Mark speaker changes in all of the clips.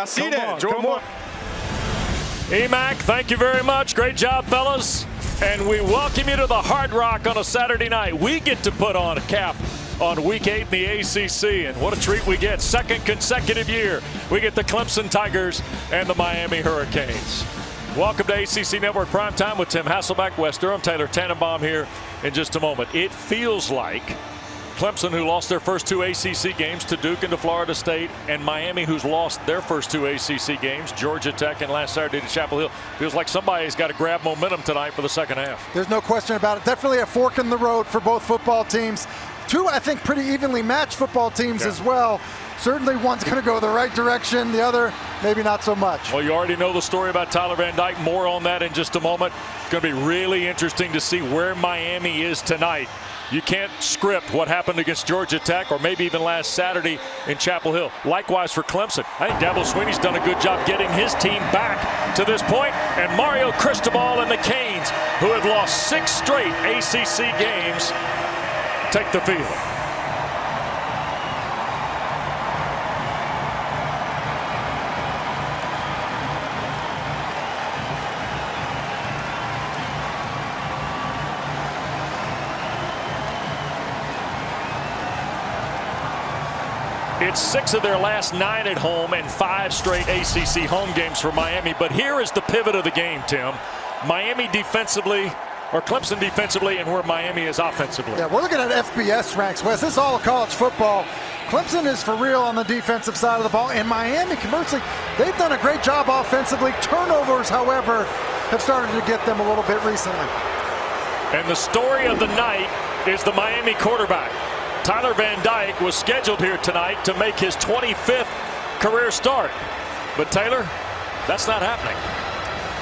Speaker 1: I see that. Jordan Moore.
Speaker 2: EMAC, thank you very much. Great job, fellas. And we welcome you to the Hard Rock on a Saturday night. We get to put on a cap on Week 8 in the ACC, and what a treat we get. Second consecutive year, we get the Clemson Tigers and the Miami Hurricanes. Welcome to ACC Network Primetime with Tim Hasselbeck, Wes Durham, Taylor Tannenbaum here in just a moment. It feels like Clemson, who lost their first 2 ACC games to Duke and to Florida State, and Miami, who's lost their first 2 ACC games, Georgia Tech and last Saturday to Chapel Hill. Feels like somebody's got to grab momentum tonight for the second half.
Speaker 3: There's no question about it. Definitely a fork in the road for both football teams. 2, I think, pretty evenly matched football teams as well. Certainly one's going to go the right direction, the other maybe not so much.
Speaker 2: Well, you already know the story about Tyler Van Dyke. More on that in just a moment. It's going to be really interesting to see where Miami is tonight. You can't script what happened against Georgia Tech or maybe even last Saturday in Chapel Hill. Likewise for Clemson. I think Dabo Swinney's done a good job getting his team back to this point. And Mario Cristobal and the Canes, who have lost 6 straight ACC games, take the field. It's 6 of their last 9 at home and 5 straight ACC home games for Miami. But here is the pivot of the game, Tim. Miami defensively, or Clemson defensively, and where Miami is offensively.
Speaker 3: Yeah, we're looking at FBS ranks, Wes. This is all college football. Clemson is for real on the defensive side of the ball. And Miami, conversely, they've done a great job offensively. Turnovers, however, have started to get them a little bit recently.
Speaker 2: And the story of the night is the Miami quarterback. Tyler Van Dyke was scheduled here tonight to make his 25th career start. But Taylor, that's not happening.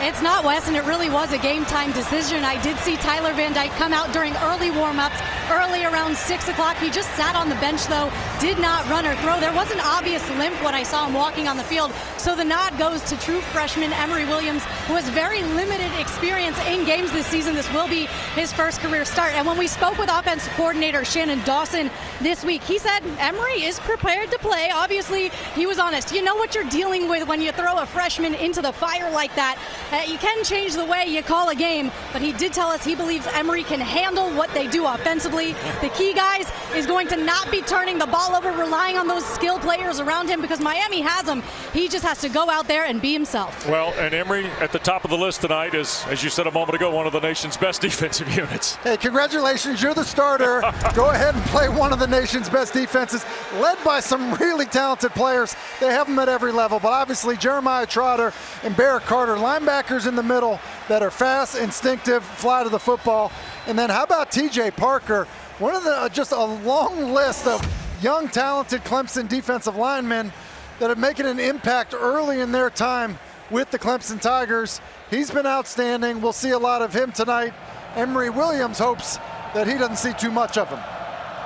Speaker 4: It's not, Wes, and it really was a game-time decision. I did see Tyler Van Dyke come out during early warm-ups, early around 6 o'clock. He just sat on the bench, though, did not run or throw. There was an obvious limp when I saw him walking on the field. So the nod goes to true freshman Emory Williams, who has very limited experience in games this season. This will be his first career start. And when we spoke with offensive coordinator Shannon Dawson this week, he said Emory is prepared to play. Obviously, he was honest. You know what you're dealing with when you throw a freshman into the fire like that. You can change the way you call a game, but he did tell us he believes Emory can handle what they do offensively. The key, guys, is going to not be turning the ball over, relying on those skill players around him because Miami has them. He just has to go out there and be himself.
Speaker 2: Well, and Emory at the top of the list tonight is, as you said a moment ago, one of the nation's best defensive units.
Speaker 3: Hey, congratulations, you're the starter. Go ahead and play one of the nation's best defenses, led by some really talented players. They have them at every level, but obviously Jeremiah Trotter and Barrett Carter, linebackers in the middle that are fast, instinctive, fly to the football. And then how about TJ Parker, one of the just a long list of young, talented Clemson defensive linemen that are making an impact early in their time with the Clemson Tigers. He's been outstanding. We'll see a lot of him tonight. Emory Williams hopes that he doesn't see too much of him.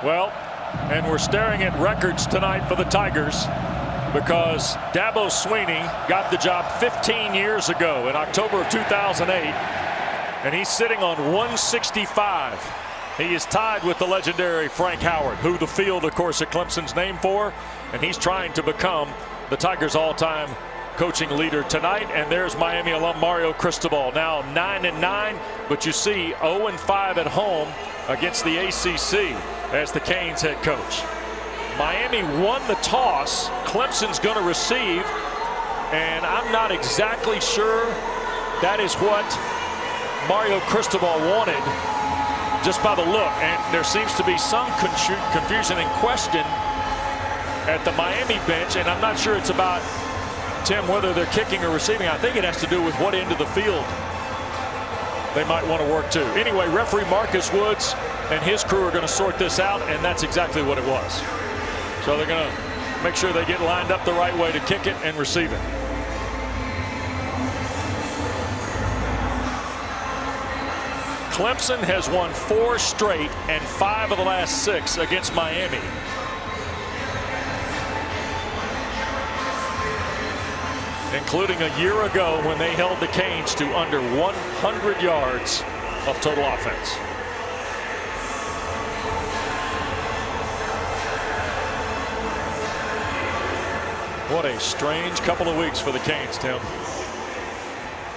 Speaker 2: Well, and we're staring at records tonight for the Tigers, because Dabo Swinney got the job 15 years ago in October of 2008, and he's sitting on 165. He is tied with the legendary Frank Howard, who the field, of course, at Clemson's named for, and he's trying to become the Tigers' all-time coaching leader tonight. And there's Miami alum Mario Cristobal, now 9-9, but you see 0-5 at home against the ACC as the Canes head coach. Miami won the toss. Clemson's going to receive, and I'm not exactly sure that is what Mario Cristobal wanted just by the look. And there seems to be some confusion and question at the Miami bench, and I'm not sure it's about, Tim, whether they're kicking or receiving. I think it has to do with what end of the field they might want to work to. Anyway, referee Marcus Woods and his crew are going to sort this out, and that's exactly what it was. So they're going to make sure they get lined up the right way to kick it and receive it. Clemson has won 4 straight and 5 of the last 6 against Miami. Including a year ago when they held the Canes to under 100 yards of total offense. What a strange couple of weeks for the Canes, Tim.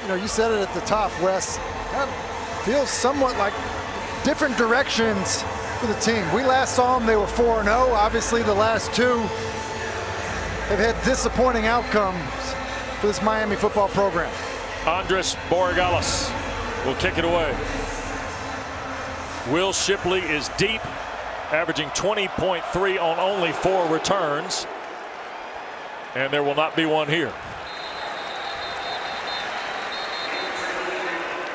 Speaker 3: You know, you said it at the top, Wes. That feels somewhat like different directions for the team. We last saw them, they were 4-0. Obviously, the last two have had disappointing outcomes for this Miami football program.
Speaker 2: Andres Borregales will kick it away. Will Shipley is deep, averaging 20.3 on only 4 returns. And there will not be one here.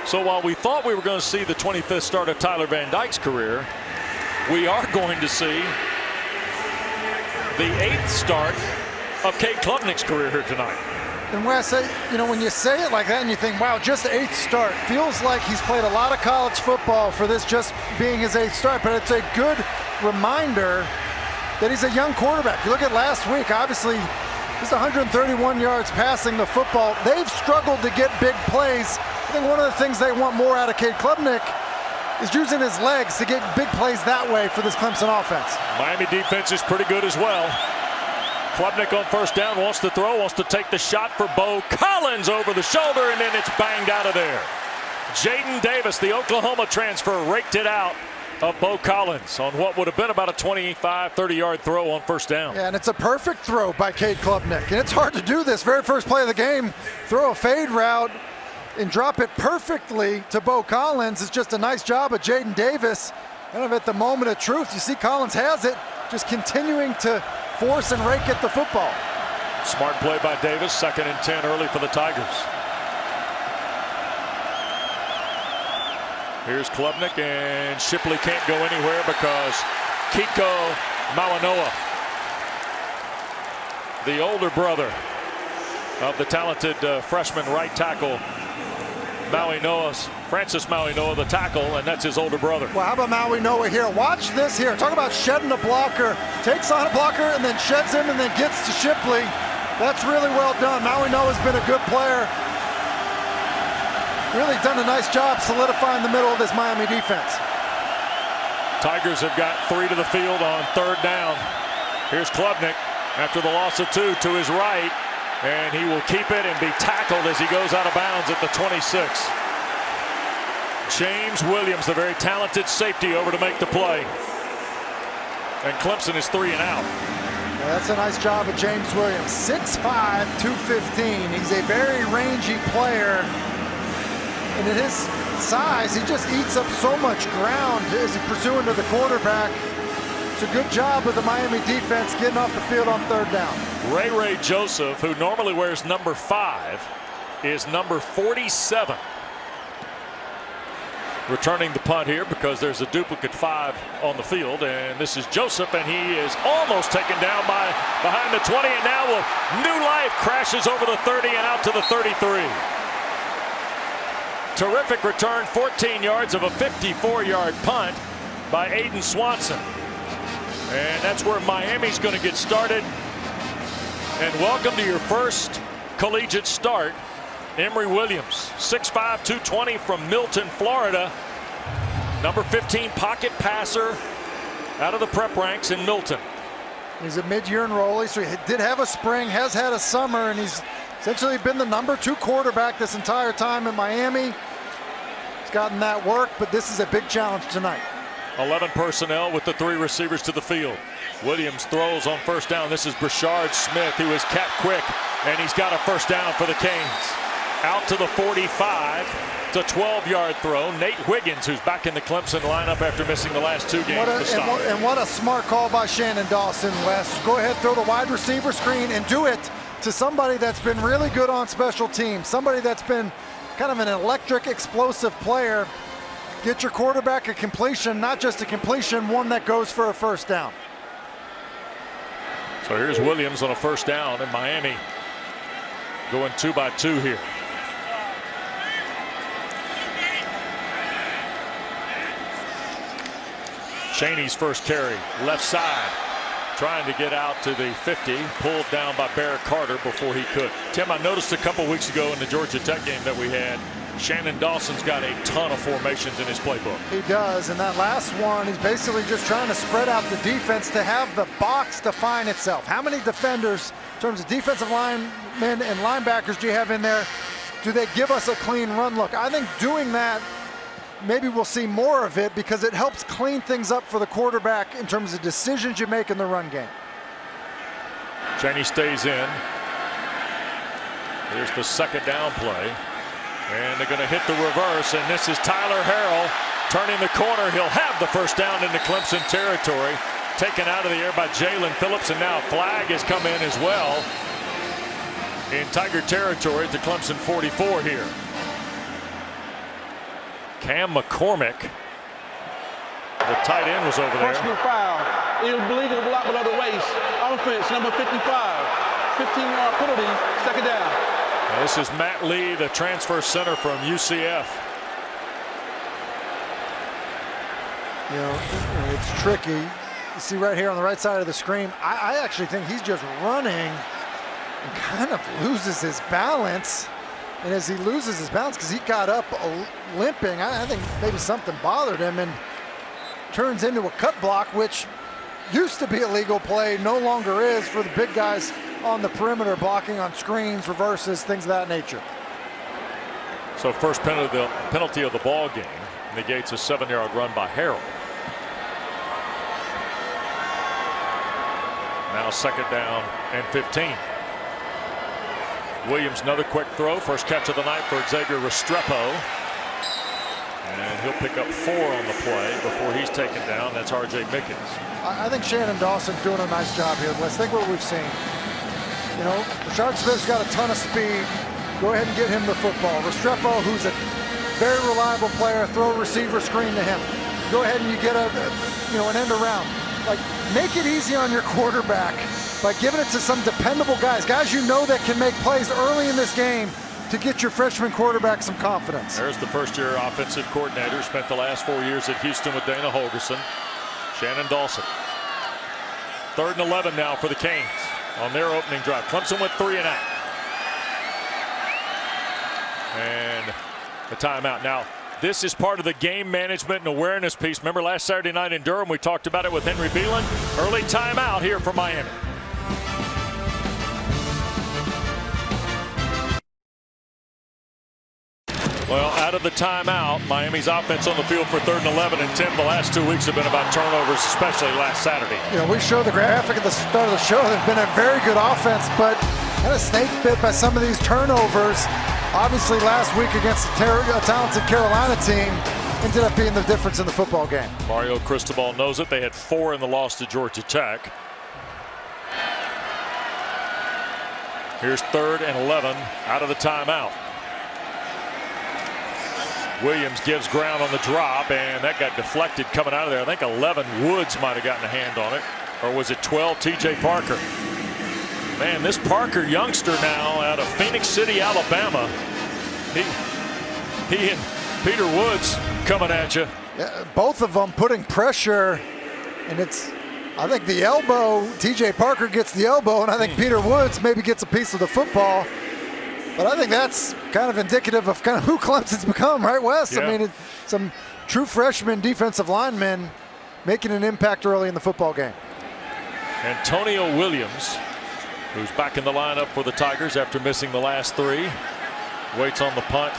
Speaker 2: So while we thought we were going to see the 25th start of Tyler Van Dyke's career, we are going to see the 8th start of Cade Klubnik's career here tonight.
Speaker 3: And Wes, you know, when you say it like that and you think, wow, just 8th start, feels like he's played a lot of college football for this just being his 8th start, but it's a good reminder that he's a young quarterback. You look at last week, obviously, he's 131 yards passing the football. They've struggled to get big plays. I think one of the things they want more out of Cade Klubnik is using his legs to get big plays that way for this Clemson offense.
Speaker 2: Miami defense is pretty good as well. Klubnik on first down wants to throw, wants to take the shot for Bo Collins over the shoulder, and then it's banged out of there. Jaden Davis, the Oklahoma transfer, raked it out of Bo Collins on what would have been about a 25, 30-yard throw on first down.
Speaker 3: Yeah, and it's a perfect throw by Cade Klubnik. And it's hard to do this. Very first play of the game, throw a fade route and drop it perfectly to Bo Collins. It's just a nice job of Jaden Davis. Kind of at the moment of truth, you see Collins has it, just continuing to force and rake at the football.
Speaker 2: Smart play by Davis, 2nd and 10 early for the Tigers. Here's Klubnik, and Shipley can't go anywhere because Kiko Mawanoa, the older brother of the talented freshman right tackle Francis Mawanoa, the tackle, and that's his older brother.
Speaker 3: Well, how about Mawanoa here? Watch this here. Talk about shedding a blocker. Takes on a blocker and then sheds him and then gets to Shipley. That's really well done. Mawanoa's been a good player. Really done a nice job solidifying the middle of this Miami defense.
Speaker 2: Tigers have got 3 to the field on 3rd down. Here's Klubnik after the loss of 2 to his right, and he will keep it and be tackled as he goes out of bounds at the 26. James Williams, the very talented safety, over to make the play. And Clemson is 3 and out.
Speaker 3: Yeah, that's a nice job of James Williams. 6'5", 215. He's a very rangy player. And at his size, he just eats up so much ground as he's pursuing to the quarterback. It's a good job of the Miami defense getting off the field on 3rd down.
Speaker 2: Ray Joseph, who normally wears number 5, is number 47. Returning the punt here because there's a duplicate 5 on the field, and this is Joseph, and he is almost taken down by behind the 20, and now new life crashes over the 30 and out to the 33. Terrific return, 14 yards of a 54-yard punt by Aiden Swanson. And that's where Miami's going to get started. And welcome to your first collegiate start, Emory Williams, 6'5", 220 from Milton, Florida. Number 15 pocket passer out of the prep ranks in Milton.
Speaker 3: He's a mid-year enrollee, so he did have a spring, has had a summer, and he's essentially been the number 2 quarterback this entire time in Miami. He's gotten that work, but this is a big challenge tonight.
Speaker 2: 11 personnel with the 3 receivers to the field. Williams throws on first down. This is Brashard Smith, who is cat quick, and he's got a first down for the Canes. Out to the 45. It's a 12-yard throw. Nate Wiggins, who's back in the Clemson lineup after missing the last 2 games.
Speaker 3: And what a smart call by Shannon Dawson, Wes. Go ahead, throw the wide receiver screen and do it to somebody that's been really good on special teams, somebody that's been kind of an electric, explosive player. Get your quarterback a completion, not just a completion, one that goes for a first down.
Speaker 2: So here's Williams on a first down, and Miami going 2 by 2 here. Chaney's first carry, left side, trying to get out to the 50, pulled down by Barrett Carter before he could. Tim, I noticed a couple weeks ago in the Georgia Tech game that we had, Shannon Dawson's got a ton of formations in his playbook.
Speaker 3: He does, and that last one, he's basically just trying to spread out the defense to have the box define itself. How many defenders terms of defensive linemen and linebackers do you have in there? Do they give us a clean run look? I think doing that, maybe we'll see more of it because it helps clean things up for the quarterback in terms of decisions you make in the run game.
Speaker 2: Chaney stays in. Here's the second down play. And they're going to hit the reverse, and this is Tyler Harrell turning the corner. He'll have the first down into Clemson territory. Taken out of the air by Jalen Phillips, and now a flag has come in as well in Tiger territory at the Clemson 44 here. Cam McCormick, the tight end, was over there.
Speaker 1: Personal foul. Illegal block below the waist. Offense number 55. 15-yard penalty. Second down.
Speaker 2: Now this is Matt Lee, the transfer center from UCF.
Speaker 3: You know, it's tricky. You see right here on the right side of the screen, I actually think he's just running and kind of loses his balance. And as he loses his balance, because he got up limping, I think maybe something bothered him and turns into a cut block, which used to be a legal play, no longer is for the big guys on the perimeter blocking on screens, reverses, things of that nature.
Speaker 2: So first penalty of the ball game negates a 7-yard run by Harrell. Now second down and 15. Williams, another quick throw. First catch of the night for Xavier Restrepo. And he'll pick up 4 on the play before he's taken down. That's R.J. Mickens.
Speaker 3: I think Shannon Dawson's doing a nice job here. Let's think what we've seen. You know, Rashard Smith's got a ton of speed. Go ahead and get him the football. Restrepo, who's a very reliable player, throw a receiver screen to him. Go ahead and you get an end around. Like, make it easy on your quarterback by giving it to some dependable guys you know that can make plays early in this game to get your freshman quarterback some confidence.
Speaker 2: There's the first-year offensive coordinator, spent the last 4 years at Houston with Dana Holgorsen, Shannon Dawson. 3rd and 11 now for the Canes on their opening drive. Clemson went 3 and out. And the timeout. Now, this is part of the game management and awareness piece. Remember last Saturday night in Durham, we talked about it with Henry Beelan. Early timeout here for Miami. Well, out of the timeout, Miami's offense on the field for 3rd and 11. And Tim, the last 2 weeks have been about turnovers, especially last Saturday.
Speaker 3: You know, we showed the graphic at the start of the show. They've been a very good offense, but kind of snake bit by some of these turnovers. Obviously, last week against a talented Carolina team ended up being the difference in the football game.
Speaker 2: Mario Cristobal knows it. They had 4 in the loss to Georgia Tech. Here's 3rd and 11 out of the timeout. Williams gives ground on the drop, and that got deflected coming out of there. I think 11 Woods might have gotten a hand on it, or was it 12 T.J. Parker? Man, this Parker youngster now out of Phoenix City, Alabama. He and Peter Woods coming at you.
Speaker 3: Yeah, both of them putting pressure, and I think the elbow, T.J. Parker gets the elbow, and I think Peter Woods maybe gets a piece of the football. But I think that's kind of indicative of kind of who Clemson's become, right, Wes?
Speaker 2: Yeah.
Speaker 3: I mean, some true freshman defensive linemen making an impact early in the football game.
Speaker 2: Antonio Williams, who's back in the lineup for the Tigers after missing the last 3, waits on the punt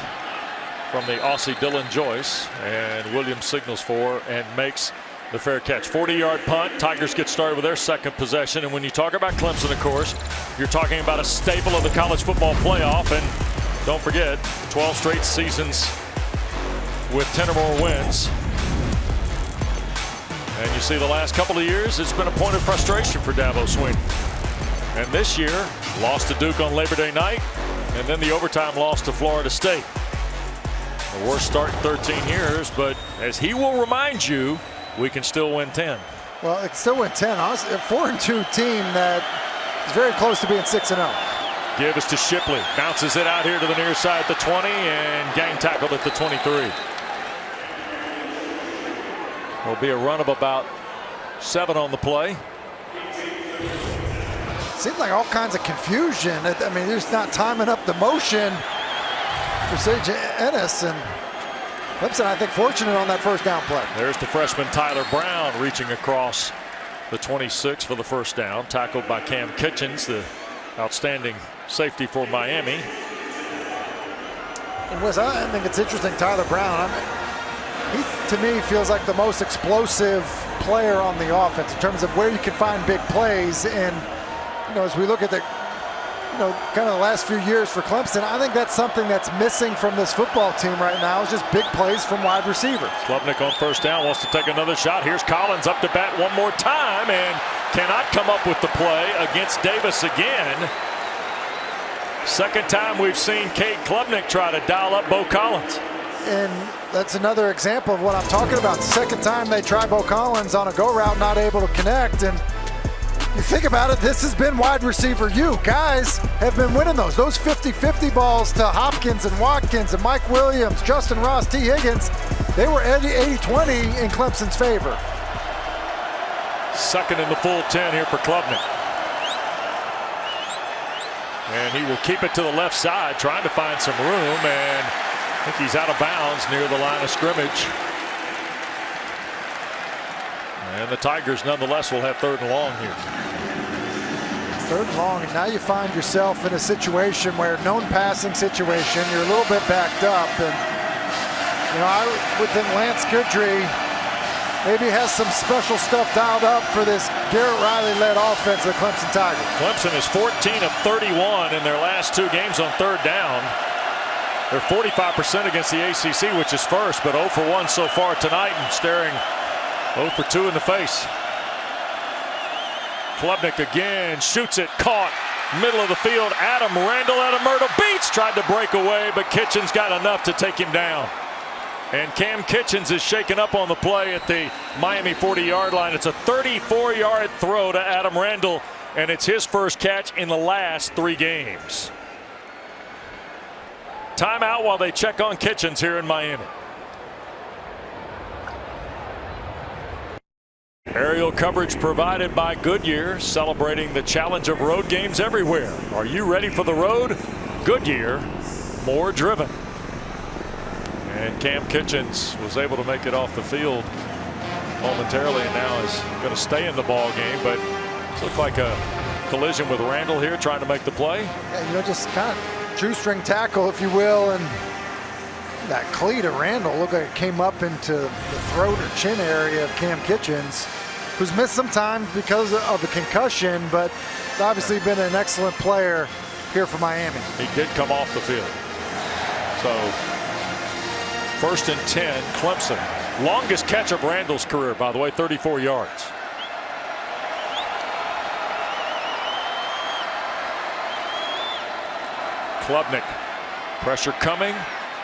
Speaker 2: from the Aussie Dylan Joyce, and Williams signals for and makes the fair catch. 40-yard punt. Tigers get started with their second possession. And when you talk about Clemson, of course, you're talking about a staple of the college football playoff. And don't forget, 12 straight seasons with 10 or more wins. And you see the last couple of years, it's been a point of frustration for Dabo Swinney. And this year, lost to Duke on Labor Day night, and then the overtime loss to Florida State. The worst start in 13 years, but as he will remind you, we can still win 10.
Speaker 3: Well, it can still win 10. Honestly, a 4-2 team that is very close to being 6-0.
Speaker 2: Give us to Shipley. Bounces it out here to the near side at the 20 and gang tackled at the 23. There'll be a run of about 7 on the play.
Speaker 3: Seems like all kinds of confusion. I mean, they're just not timing up the motion for Sage Ennis, and Clemson, I think, fortunate on that first down play.
Speaker 2: There's the freshman Tyler Brown reaching across the 26 for the first down, tackled by Cam Kitchens, the Outstanding safety for Miami.
Speaker 3: And Wes, I think it's interesting, Tyler Brown, he to me feels like the most explosive player on the offense in terms of where you can find big plays. And as we look at the kind of the last few years for Clemson, I think that's something that's missing from this football team right now, is just big plays from wide receivers.
Speaker 2: Klubnik on first down wants to take another shot. Here's Collins up to bat one more time and cannot come up with the play against Davis again. Second time we've seen Cade Klubnik try to dial up Bo Collins.
Speaker 3: And that's another example of what I'm talking about. The second time they try Bo Collins on a go route, not able to connect. And you think about it, this has been wide receiver you. Guys have been winning those 50-50 balls to Hopkins and Watkins and Mike Williams, Justin Ross, T. Higgins. They were 80-20 in Clemson's favor.
Speaker 2: Second in the full 10 here for Klubnik. And he will keep it to the left side, trying to find some room, and I think he's out of bounds near the line of scrimmage. And the Tigers nonetheless will have third and long here.
Speaker 3: Third and long, and now you find yourself in a situation where known passing situation, you're a little bit backed up. And I would think Lance Goodry maybe has some special stuff dialed up for this Garrett Riley-led offense of the Clemson Tigers.
Speaker 2: Clemson is 14 of 31 in their last two games on third down. They're 45% against the ACC, which is first, but 0 for 1 so far tonight, and staring 0 for 2 in the face. Klubnik again shoots it, caught, middle of the field. Adam Randall out of Myrtle Beach tried to break away, but Kitchens got enough to take him down. And Cam Kitchens is shaken up on the play at the Miami 40-yard line. It's a 34-yard throw to Adam Randall, and it's his first catch in the last 3 games. Timeout while they check on Kitchens here in Miami. Aerial coverage provided by Goodyear, celebrating the challenge of road games everywhere. Are you ready for the road? Goodyear, more driven. And Cam Kitchens was able to make it off the field momentarily, and now is going to stay in the ball game, but it looked like a collision with Randall here trying to make the play.
Speaker 3: Yeah, just kind of shoestring tackle, if you will, and that cleat of Randall looked like it came up into the throat or chin area of Cam Kitchens, who's missed some time because of a concussion, but has obviously been an excellent player here for Miami.
Speaker 2: He did come off the field. So first and 10, Clemson. Longest catch of Randall's career, by the way, 34 yards. Klubnik, pressure coming,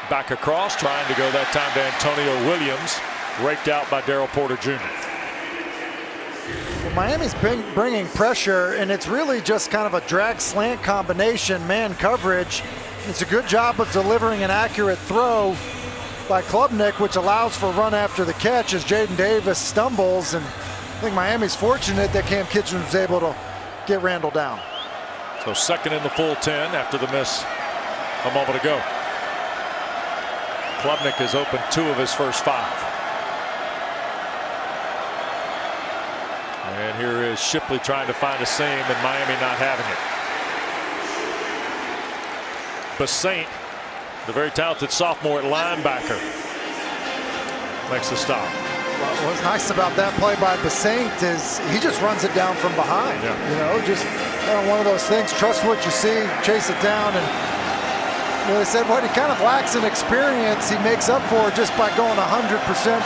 Speaker 2: back across, trying to go that time to Antonio Williams, raked out by Darryl Porter Jr.
Speaker 3: Well, Miami's bringing pressure, and it's really just kind of a drag slant combination, man coverage. It's a good job of delivering an accurate throw by Klubnik, which allows for run after the catch as Jaden Davis stumbles, and I think Miami's fortunate that Cam Kitchens was able to get Randall down.
Speaker 2: So second in the full 10 after the miss a moment ago. Klubnik has opened 2 of his first 5. And here is Shipley trying to find a seam, and Miami not having it. Basaint, the very talented sophomore at linebacker, makes the stop.
Speaker 3: Well, what's nice about that play by Basaint is he just runs it down from behind.
Speaker 2: Yeah.
Speaker 3: Just one of those things, trust what you see, chase it down. And they said what he kind of lacks in experience, he makes up for just by going 100%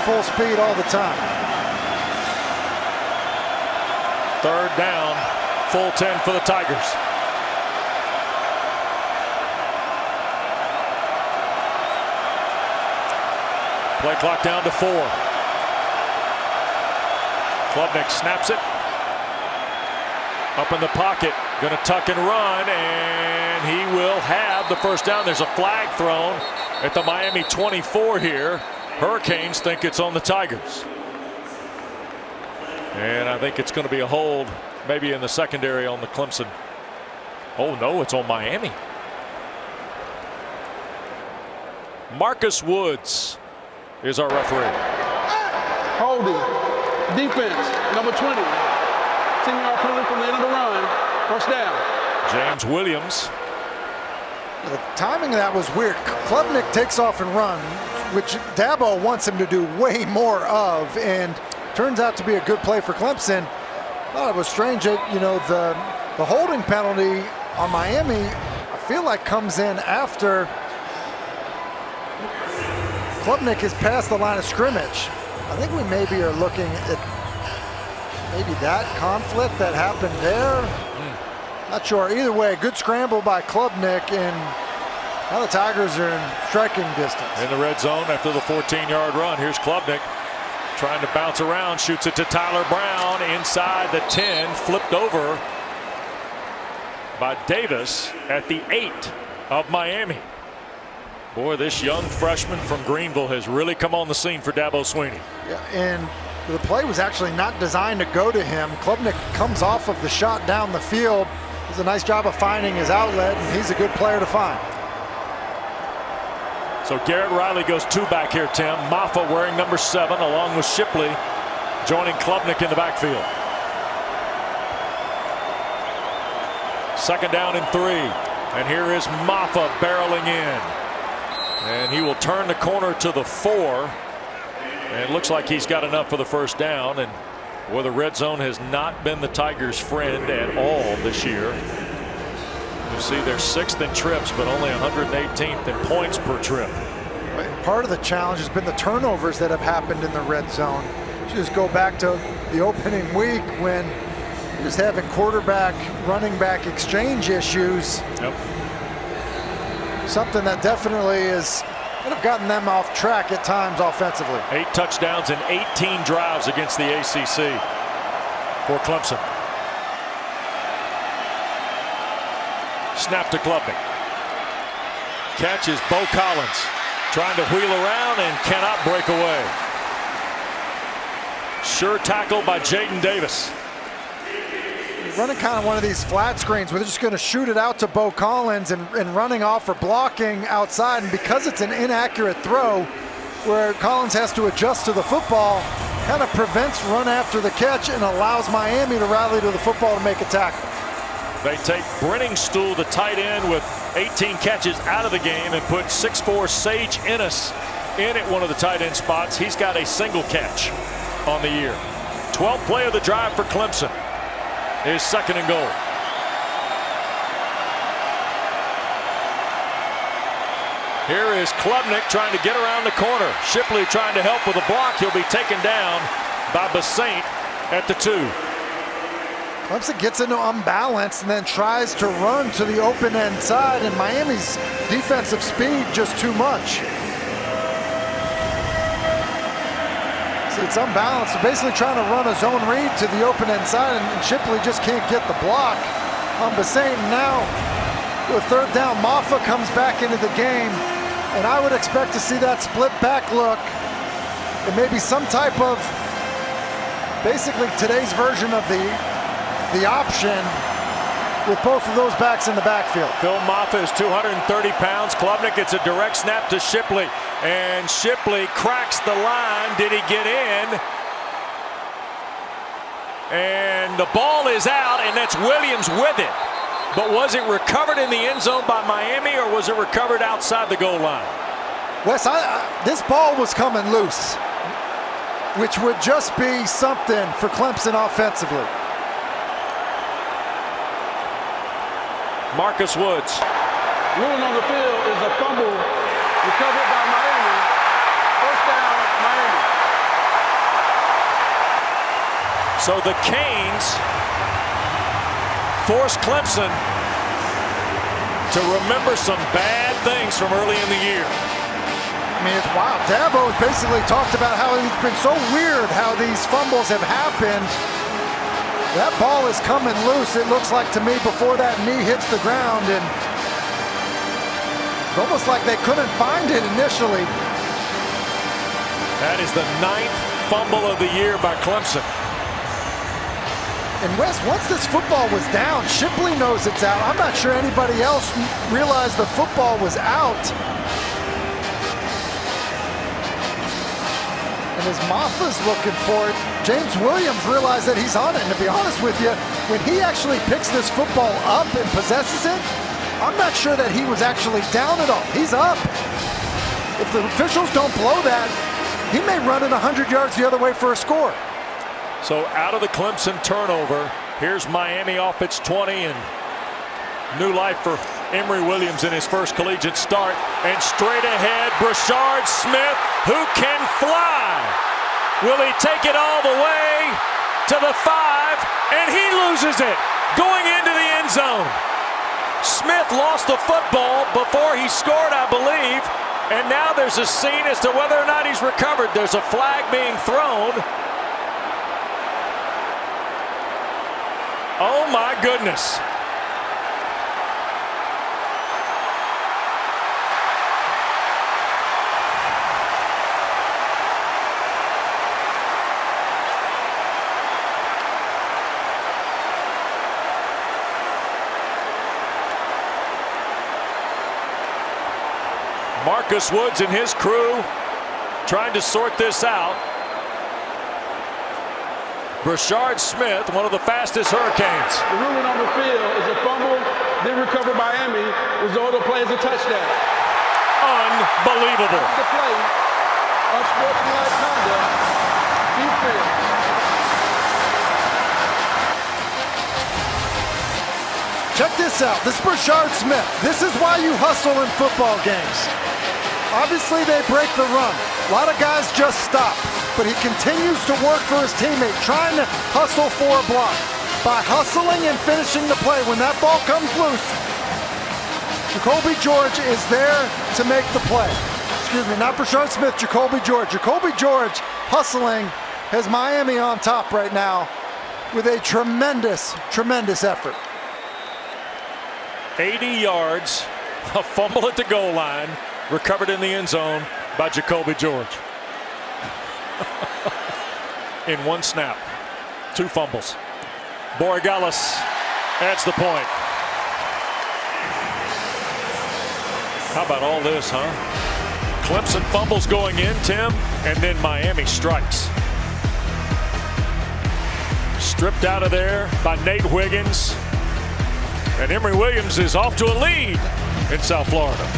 Speaker 3: full speed all the time.
Speaker 2: Third down, full 10 for the Tigers. Play clock down to 4. Klubnik snaps it. Up in the pocket, going to tuck and run, and he will have the first down. There's a flag thrown at the Miami 24 here. Hurricanes think it's on the Tigers. And I think it's going to be a hold, maybe in the secondary on the Clemson. Oh no, it's on Miami. Marcus Woods is our referee.
Speaker 1: Holding. Defense, number 20. 10-yard penalty from the end of the run. First down.
Speaker 2: James Williams.
Speaker 3: The timing of that was weird. Klubnik takes off and runs, which Dabo wants him to do way more of, and turns out to be a good play for Clemson. Thought it was strange that, you know, the holding penalty on Miami, I feel like comes in after Klubnik has passed the line of scrimmage. I think we maybe are looking at maybe that conflict that happened there. Not sure. Either way, good scramble by Klubnik, and now the Tigers are in striking distance.
Speaker 2: In the red zone after the 14-yard run. Here's Klubnik trying to bounce around, shoots it to Tyler Brown inside the 10, flipped over by Davis at the 8 of Miami. Boy, this young freshman from Greenville has really come on the scene for Dabo Swinney.
Speaker 3: Yeah, and the play was actually not designed to go to him. Klubnik comes off of the shot down the field. Does a nice job of finding his outlet, and he's a good player to find.
Speaker 2: So Garrett Riley goes 2 back here, Tim. Maffa wearing number 7 along with Shipley joining Klubnik in the backfield. 2nd down and 3. And here is Maffa barreling in. And he will turn the corner to the 4. And it looks like he's got enough for the 1st down. And boy, the red zone has not been the Tigers' friend at all this year. You see they're 6th in trips, but only 118th in points per trip.
Speaker 3: Part of the challenge has been the turnovers that have happened in the red zone. You just go back to the opening week when you're just having quarterback, running back exchange issues.
Speaker 2: Yep.
Speaker 3: Something that definitely is would have gotten them off track at times offensively.
Speaker 2: 8 touchdowns and 18 drives against the ACC for Clemson. Snap to Klubnik. Catch is Bo Collins. Trying to wheel around and cannot break away. Sure tackle by Jaden Davis.
Speaker 3: Running kind of one of these flat screens where they're just going to shoot it out to Bo Collins and running off or blocking outside. And because it's an inaccurate throw where Collins has to adjust to the football, kind of prevents run after the catch and allows Miami to rally to the football to make a tackle.
Speaker 2: They take Brenningstool, the tight end, with 18 catches out of the game and put 6'4" Sage Ennis in at one of the tight end spots. He's got a single catch on the year. 12th play of the drive for Clemson is 2nd and goal. Here is Klubnik trying to get around the corner. Shipley trying to help with a block. He'll be taken down by Basaint at the 2.
Speaker 3: Clemson gets into unbalance and then tries to run to the open end side, and Miami's defensive speed just too much. So it's unbalanced. They're basically trying to run a zone read to the open end side, and Shipley just can't get the block on Basaint. And now, with 3rd down, Maffa comes back into the game, and I would expect to see that split back look and maybe some type of, basically today's version of the option with both of those backs in the backfield.
Speaker 2: Phil Maffa is 230 pounds. Klubnik gets a direct snap to Shipley, and Shipley cracks the line. Did he get in? And the ball is out, and that's Williams with it. But was it recovered in the end zone by Miami, or was it recovered outside the goal line?
Speaker 3: Wes, this ball was coming loose, which would just be something for Clemson offensively.
Speaker 2: Marcus Woods.
Speaker 1: Ruling on the field is a fumble recovered by Miami. 1st down, Miami.
Speaker 2: So the Canes force Clemson to remember some bad things from early in the year.
Speaker 3: I mean, it's wild. Dabo has basically talked about how it's been so weird how these fumbles have happened. That ball is coming loose, it looks like to me, before that knee hits the ground, and it's almost like they couldn't find it initially.
Speaker 2: That is the 9th fumble of the year by Clemson.
Speaker 3: And Wes, once this football was down, Shipley knows it's out. I'm not sure anybody else realized the football was out. And as Maffa's looking for it, James Williams realized that he's on it. And to be honest with you, when he actually picks this football up and possesses it, I'm not sure that he was actually down at all. He's up. If the officials don't blow that, he may run it 100 yards the other way for a score.
Speaker 2: So out of the Clemson turnover, here's Miami off its 20, and new life for Emory Williams in his first collegiate start. And straight ahead, Brashard Smith, who can fly. Will he take it all the way to the 5? And he loses it going into the end zone. Smith lost the football before he scored, I believe. And now there's a scene as to whether or not he's recovered. There's a flag being thrown. Oh my goodness. Marcus Woods and his crew trying to sort this out. Brashard Smith, one of the fastest Hurricanes.
Speaker 1: The ruling on the field is a fumble, then recovered by Miami, result of play as a touchdown.
Speaker 2: Unbelievable.
Speaker 1: The play, unsportsmanlike conduct, defense.
Speaker 3: Check this out. This is Brashard Smith. This is why you hustle in football games. Obviously, they break the run. A lot of guys just stop. But he continues to work for his teammate, trying to hustle for a block. By hustling and finishing the play, when that ball comes loose, Jacoby George is there to make the play. Excuse me, not Brashard Smith, Jacoby George. Jacoby George hustling has Miami on top right now with a tremendous, tremendous effort.
Speaker 2: 80 yards, a fumble at the goal line, recovered in the end zone by Jacoby George. In one snap, 2 fumbles. Borregales adds the point. How about all this, huh? Clemson fumbles going in, Tim, and then Miami strikes. Stripped out of there by Nate Wiggins. And Emory Williams is off to a lead in South Florida.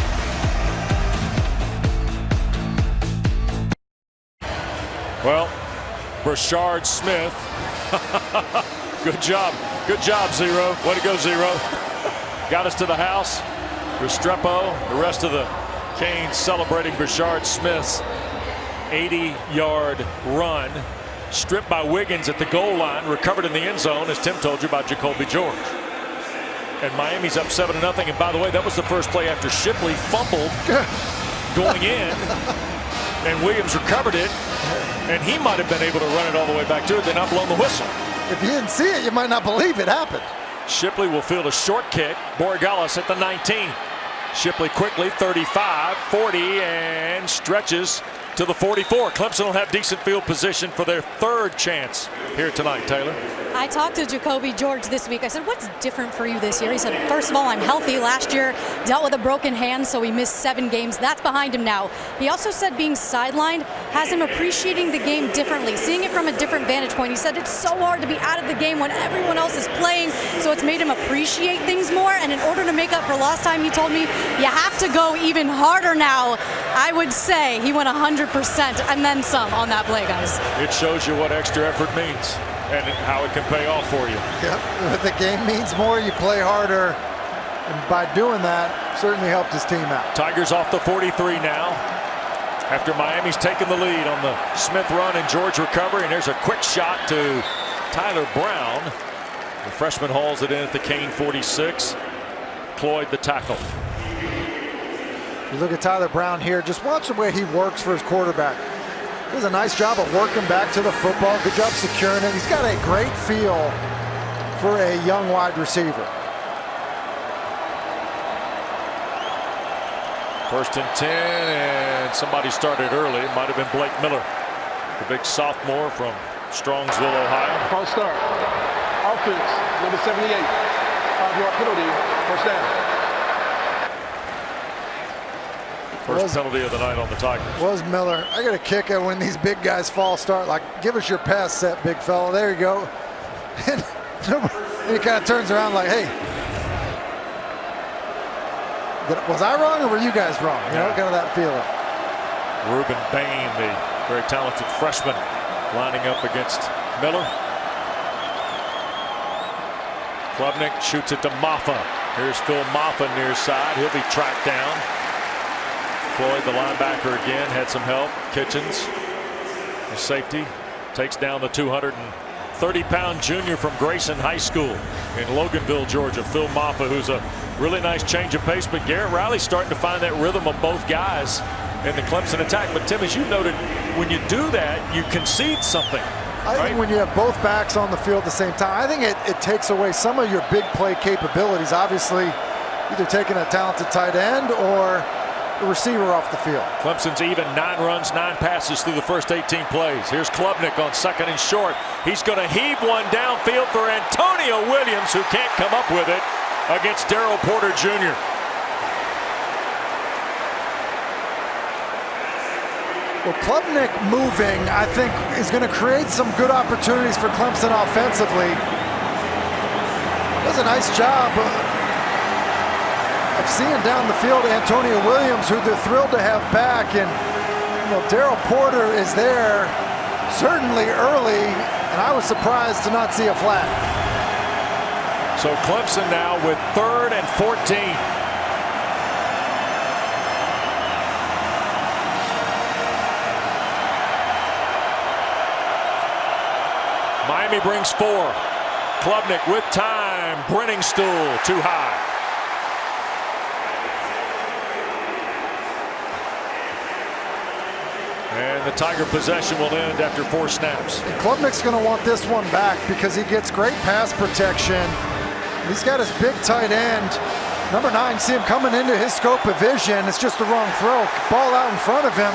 Speaker 2: Well, Brashard Smith. Good job, Zero. Way to go, Zero. Got us to the house. Restrepo, the rest of the Canes celebrating Brashard Smith's 80-yard run. Stripped by Wiggins at the goal line, recovered in the end zone, as Tim told you, by Jacoby George. And Miami's up 7-0. And by the way, that was the first play after Shipley fumbled going in. And Williams recovered it. And he might have been able to run it all the way back to it. They're not blowing the whistle.
Speaker 3: If you didn't see it, you might not believe it happened.
Speaker 2: Shipley will field a short kick. Borregales at the 19. Shipley quickly, 35, 40, and stretches to the 44. Clemson will have decent field position for their 3rd chance here tonight, Taylor.
Speaker 4: I talked to Jacoby George this week. I said, what's different for you this year? He said, first of all, I'm healthy. Last year, dealt with a broken hand, so he missed 7 games. That's behind him now. He also said being sidelined has him appreciating the game differently, seeing it from a different vantage point. He said it's so hard to be out of the game when everyone else is playing, so it's made him appreciate things more. And in order to make up for lost time, he told me, you have to go even harder now. I would say he went 100% and then some on that play, guys.
Speaker 2: It shows you what extra effort means and how it can pay off for you.
Speaker 3: Yep. If the game means more, you play harder. And by doing that, certainly helped his team out.
Speaker 2: Tigers off the 43 now. After Miami's taken the lead on the Smith run and George recovery. And there's a quick shot to Tyler Brown. The freshman hauls it in at the Cane 46. Cloyd the tackle.
Speaker 3: You look at Tyler Brown here, just watch the way he works for his quarterback. He does a nice job of working back to the football. Good job securing it. He's got a great feel for a young wide receiver.
Speaker 2: 1st and 10, and somebody started early. It might have been Blake Miller, the big sophomore from Strongsville, Ohio.
Speaker 1: False start. Offense, number 78. 5-yard penalty, 1st down.
Speaker 2: First penalty of the night on the Tigers.
Speaker 3: Was Miller. I got to kick it when these big guys fall start. Like, give us your pass set, big fella. There you go. And he kind of turns around like, hey, was I wrong or were you guys wrong? You know, kind of that feeling.
Speaker 2: Ruben Bain, the very talented freshman, lining up against Miller. Klubnik shoots it to Maffa. Here's Phil Maffa near side. He'll be tracked down. Floyd, the linebacker, again had some help. Kitchens, the safety, takes down the 230-pound junior from Grayson High School in Loganville, Georgia. Phil Maffa, who's a really nice change of pace, but Garrett Riley's starting to find that rhythm of both guys in the Clemson attack. But Tim, as you noted, when you do that, you concede something.
Speaker 3: I think when you have both backs on the field at the same time, I think it takes away some of your big play capabilities. Obviously, either taking a talented tight end or a receiver off the field.
Speaker 2: Clemson's even 9 runs, 9 passes through the first 18 plays. Here's Klubnik on 2nd and short. He's going to heave one downfield for Antonio Williams, who can't come up with it against Darrell Porter Jr.
Speaker 3: Well, Klubnik moving, I think, is going to create some good opportunities for Clemson offensively. Does a nice job of seeing down the field Antonio Williams, who they're thrilled to have back. And, you know, Darrell Porter is there certainly early, and I was surprised to not see a flag.
Speaker 2: So Clemson now with 3rd and 14. Miami brings 4. Klubnik with time. Brenningstool too high. And the Tiger possession will end after 4 snaps.
Speaker 3: And Klubnik's going to want this one back because he gets great pass protection. He's got his big tight end. Number 9, see him coming into his scope of vision. It's just the wrong throw. Ball out in front of him.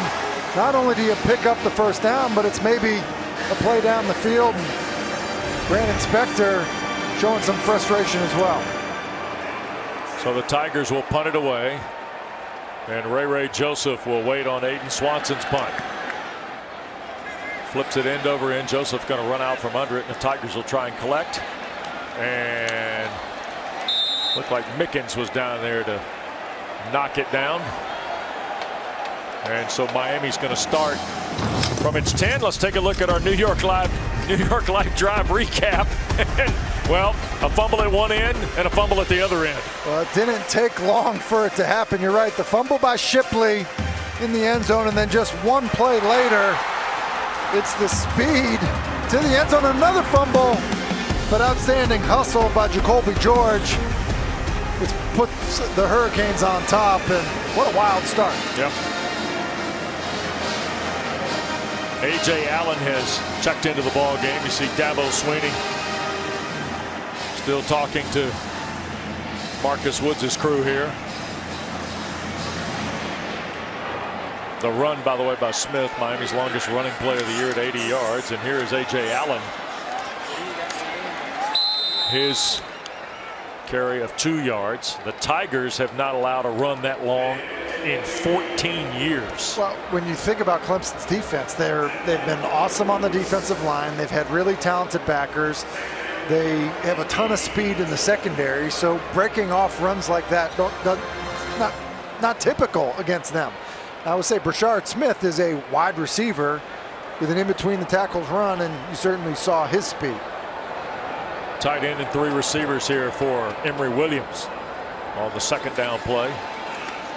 Speaker 3: Not only do you pick up the first down, but it's maybe a play down the field. And Brandon Spector showing some frustration as well.
Speaker 2: So the Tigers will punt it away. And Ray Joseph will wait on Aiden Swanson's punt. Flips it end over end. Joseph going to run out from under it, and the Tigers will try and collect. And looked like Mickens was down there to knock it down. And so Miami's going to start from its 10. Let's take a look at our New York Live Drive recap. Well, a fumble at one end and a fumble at the other end.
Speaker 3: Well, it didn't take long for it to happen. You're right. The fumble by Shipley in the end zone, and then just one play later, it's the speed to the end zone. Another fumble, but outstanding hustle by Jacoby George, which puts the Hurricanes on top. And what a wild start.
Speaker 2: Yep. A.J. Allen has checked into the ball game. You see Dabo Swinney still talking to Marcus Woods' crew here. The run, by the way, by Smith, Miami's longest running play of the year at 80 yards. And here is A.J. Allen. His carry of 2 yards. The Tigers have not allowed a run that long in 14 years.
Speaker 3: Well, when you think about Clemson's defense, they've been awesome on the defensive line. They've had really talented backers. They have a ton of speed in the secondary, so breaking off runs like that not typical against them. I would say Brashard Smith is a wide receiver with an in-between the tackles run, and you certainly saw his speed.
Speaker 2: Tight end and 3 receivers here for Emory Williams on the 2nd down play.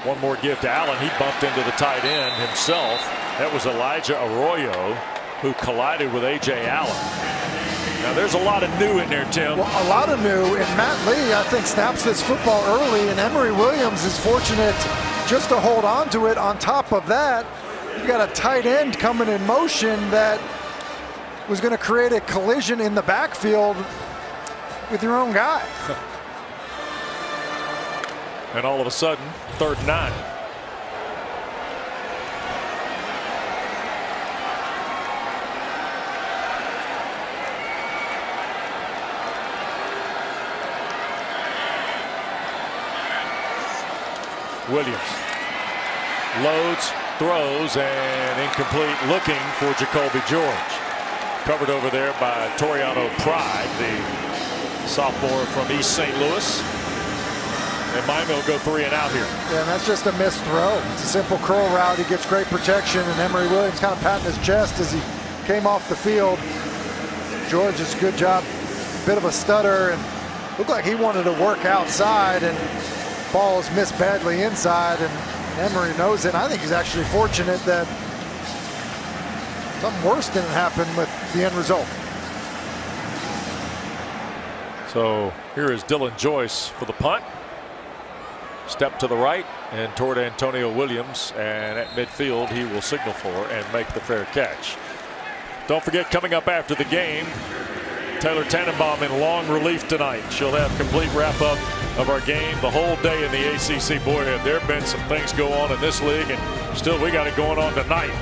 Speaker 2: One more give to Allen. He bumped into the tight end himself. That was Elijah Arroyo who collided with A.J. Allen. Now there's a lot of new in there, Tim.
Speaker 3: Well, a lot of new, and Matt Lee, I think, snaps this football early, and Emory Williams is fortunate just to hold on to it. On top of that, you've got a tight end coming in motion that was going to create a collision in the backfield with your own guy.
Speaker 2: And all of a sudden, 3rd and 9. Williams loads, throws, and incomplete, looking for Jacoby George. Covered over there by Toriano Pride, the sophomore from East St. Louis. And Miami will go 3 and out here.
Speaker 3: Yeah, and that's just a missed throw. It's a simple curl route. He gets great protection, and Emory Williams kind of patting his chest as he came off the field. George does a good job. Bit of a stutter, and looked like he wanted to work outside, and ball is missed badly inside, and Emory knows it. I think he's actually fortunate that something worse didn't happen with the end result.
Speaker 2: So here is Dylan Joyce for the punt. Step to the right and toward Antonio Williams, and at midfield he will signal for and make the fair catch. Don't forget, coming up after the game, Taylor Tannenbaum in long relief tonight. She'll have complete wrap-up of our game the whole day in the ACC. Boy, there have been some things go on in this league, and still we got it going on tonight.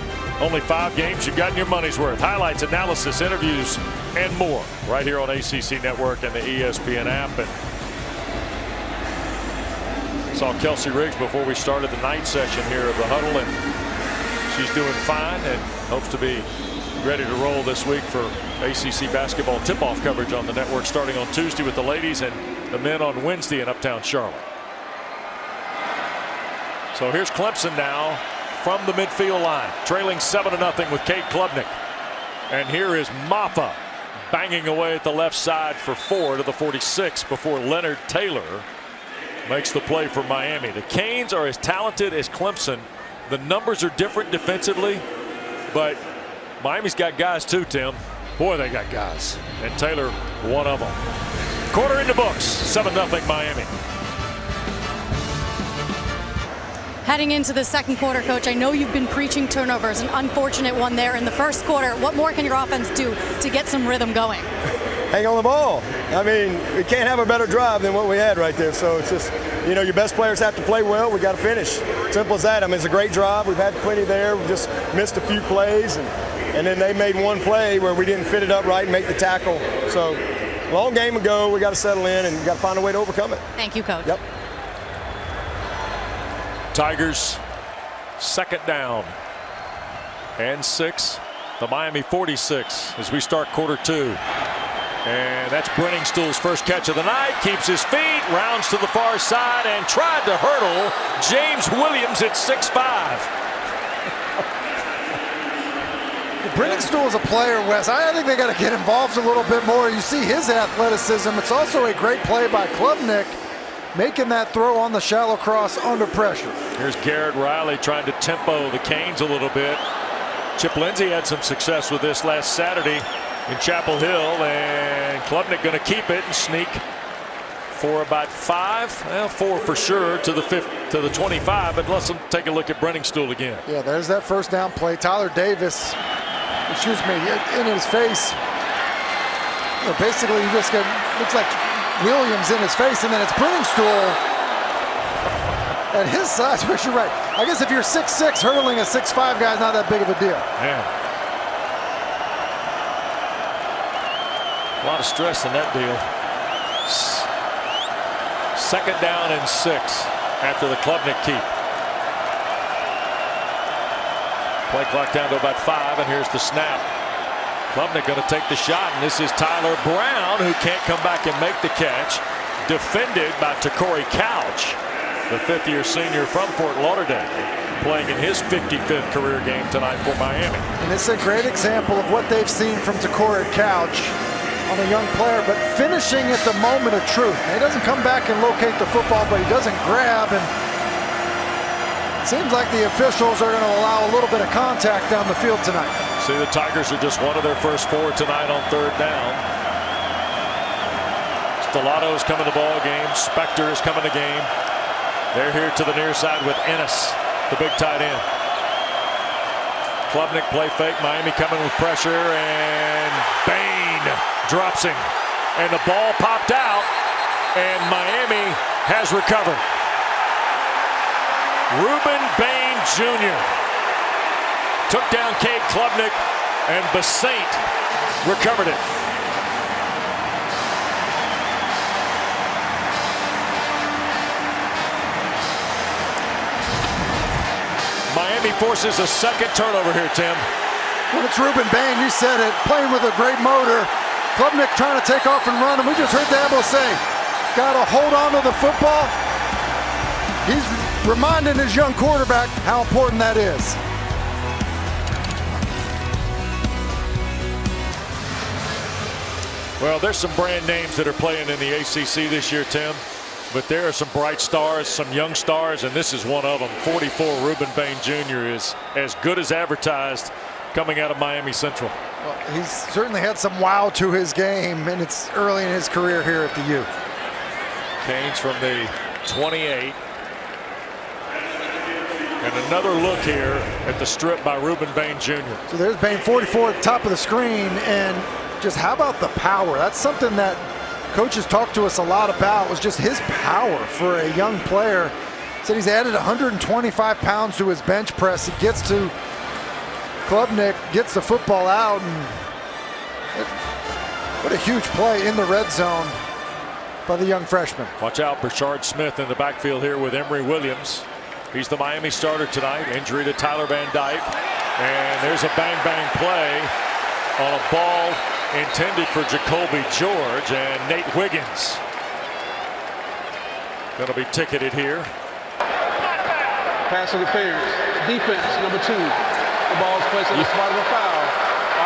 Speaker 2: Only 5 games. You've gotten your money's worth. Highlights, analysis, interviews, and more right here on ACC Network and the ESPN app. And saw Kelsey Riggs before we started the night session here of the huddle, and she's doing fine and hopes to be ready to roll this week for ACC basketball tip-off coverage on the network, starting on Tuesday with the ladies and the men on Wednesday in Uptown Charlotte. So here's Clemson now from the midfield line, trailing 7-0 with Kate Klubnik. And here is Maffa banging away at the left side for 4 to the 46 before Leonard Taylor makes the play for Miami. The Canes are as talented as Clemson. The numbers are different defensively, but Miami's got guys too, Tim. Boy, they got guys. And Taylor, one of them. Quarter in the books, 7-0 Miami.
Speaker 4: Heading into the second quarter, Coach, I know you've been preaching turnovers, an unfortunate one there in the first quarter. What more can your offense do to get some rhythm going?
Speaker 5: Hang on the ball. I mean, we can't have a better drive than what we had right there. So it's just, you know, your best players have to play well. We got to finish. Simple as that. I mean, it's a great drive. We've had plenty there. We just missed a few plays, and then they made one play where we didn't fit it up right and make the tackle. So long game ago. We got to settle in and we got to find a way to overcome it.
Speaker 4: Thank you, Coach.
Speaker 5: Yep.
Speaker 2: Tigers, second down and 6. The Miami 46 as we start quarter 2. And that's Brenningstool's first catch of the night. Keeps his feet, rounds to the far side, and tried to hurdle James Williams at 6'5".
Speaker 3: Brenningstool is a player, Wes. I think they got to get involved a little bit more. You see his athleticism. It's also a great play by Klubnik, making that throw on the shallow cross under pressure.
Speaker 2: Here's Garrett Riley trying to tempo the Canes a little bit. Chip Lindsey had some success with this last Saturday in Chapel Hill, and Klubnik going to keep it and sneak for about 5, 4 for sure to the 25. But let's take a look at Brenningstool again.
Speaker 3: Yeah, there's that first down play. Tyler Davis, in his face. You know, basically, you just get, looks like Williams in his face, and then it's Brenningstool at his size, which you're right. I guess if you're 6'6", hurdling a 6'5" guy is not that big of a deal.
Speaker 2: Yeah. A lot of stress in that deal. Second down and 6 after the Klubnik keep. Play clock down to about 5, and here's the snap. Klubnik going to take the shot, and this is Tyler Brown, who can't come back and make the catch. Defended by Takori Couch, the 5th-year senior from Fort Lauderdale, playing in his 55th career game tonight for Miami.
Speaker 3: And it's a great example of what they've seen from Takori Couch on a young player, but finishing at the moment of truth. He doesn't come back and locate the football, but he doesn't grab, and it seems like the officials are going to allow a little bit of contact down the field tonight.
Speaker 2: See, the Tigers are just one of their first 4 tonight on 3rd down. Stelato's coming to the ball game. Spector is coming to the game. They're here to the near side with Ennis, the big tight end. Klubnik play fake. Miami coming with pressure, and Bain drops him. And the ball popped out, and Miami has recovered. Ruben Bain Jr. took down Cade Klubnik, and Basaint recovered it. forces a second turnover here, Tim.
Speaker 3: When it's Ruben Bain, you said it, playing with a great motor. Klubnik trying to take off and run, and we just heard Dabo say, got to hold on to the football. He's reminding his young quarterback how important that is.
Speaker 2: Well, there's some brand names that are playing in the ACC this year, Tim. But there are some bright stars, some young stars, and this is one of them. 44, Ruben Bain Jr. is as good as advertised coming out of Miami Central.
Speaker 3: Well, he's certainly had some wow to his game, and it's early in his career here at the U.
Speaker 2: Canes from the 28. And another look here at the strip by Ruben Bain Jr.
Speaker 3: So there's Bain, 44 at the top of the screen, and just how about the power? That's something that coaches talked to us a lot about, was just his power for a young player. Said he's added 125 pounds to his bench press. He gets to Klubnik, gets the football out, and what a huge play in the red zone by the young freshman.
Speaker 2: Watch out, Brashard Smith in the backfield here with Emory Williams. He's the Miami starter tonight. Injury to Tyler Van Dyke. And there's a bang-bang play on a ball intended for Jacoby George, and Nate Wiggins going to be ticketed here.
Speaker 1: Pass interference. Defense, number 2. The ball is placed on the spot of a foul.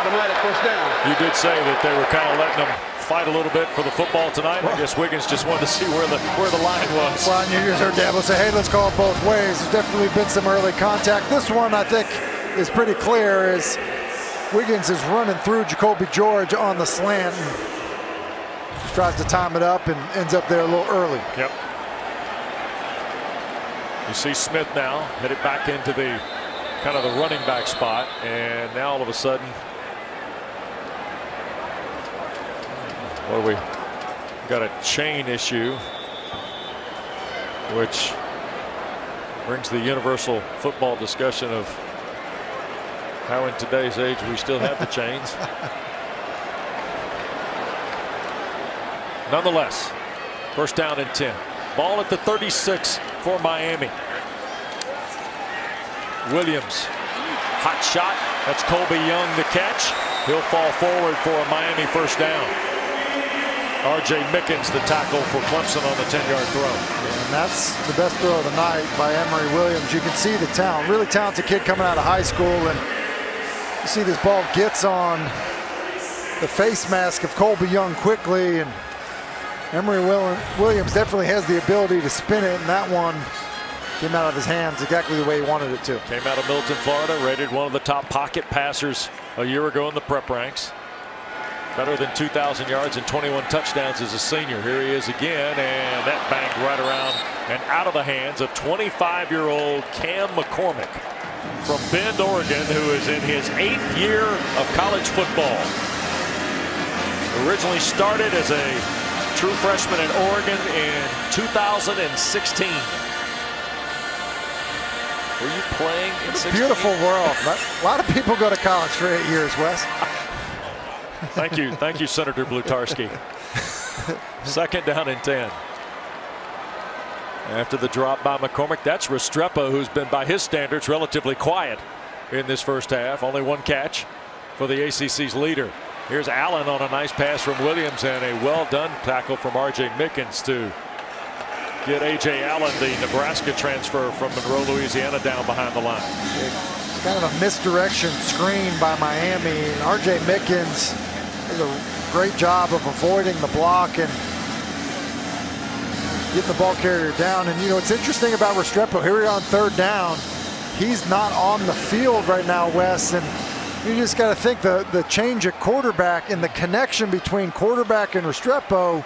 Speaker 1: Automatic first down.
Speaker 2: You did say that they were kind of letting them fight a little bit for the football tonight. I guess Wiggins just wanted to see where the line was.
Speaker 3: Well, you just heard Dabo say, hey, let's call it both ways. There's definitely been some early contact. This one, I think, is pretty clear, as Wiggins is running through Jacoby George on the slant and tries to time it up and ends up there a little early.
Speaker 2: Yep. You see Smith now headed back into the kind of the running back spot, and now all of a sudden, well, we got a chain issue, which brings the universal football discussion of how in today's age we still have the chains. Nonetheless, first down and 10. Ball at the 36 for Miami. Williams, hot shot. That's Colby Young the catch. He'll fall forward for a Miami first down. R.J. Mickens the tackle for Clemson on the 10-yard throw.
Speaker 3: And that's the best throw of the night by Emory Williams. You can see the talent. Really talented kid coming out of high school, and you see this ball gets on the face mask of Colby Young quickly, and Emory Williams definitely has the ability to spin it, and that one came out of his hands exactly the way he wanted it to.
Speaker 2: Came out of Milton, Florida, rated one of the top pocket passers a year ago in the prep ranks. Better than 2,000 yards and 21 touchdowns as a senior. Here he is again, and that banged right around and out of the hands of 25-year-old Cam McCormick from Bend, Oregon, who is in his 8th year of college football. Originally started as a true freshman in Oregon in 2016. Were you playing in 16?
Speaker 3: Beautiful world. A lot of people go to college for 8 years, Wes.
Speaker 2: Thank you, Senator Blutarski. Second down and 10. After the drop by McCormick, that's Restrepo, who's been, by his standards, relatively quiet in this first half. Only one catch for the ACC's leader. Here's Allen on a nice pass from Williams, and a well-done tackle from R.J. Mickens to get A.J. Allen, the Nebraska transfer from Monroe, Louisiana, down behind the line.
Speaker 3: It's kind of a misdirection screen by Miami, and R.J. Mickens does a great job of avoiding the block and getting the ball carrier down. And you know, it's interesting about Restrepo. Here we are on third down. He's not on the field right now, Wes, and you just got to think the change at quarterback and the connection between quarterback and Restrepo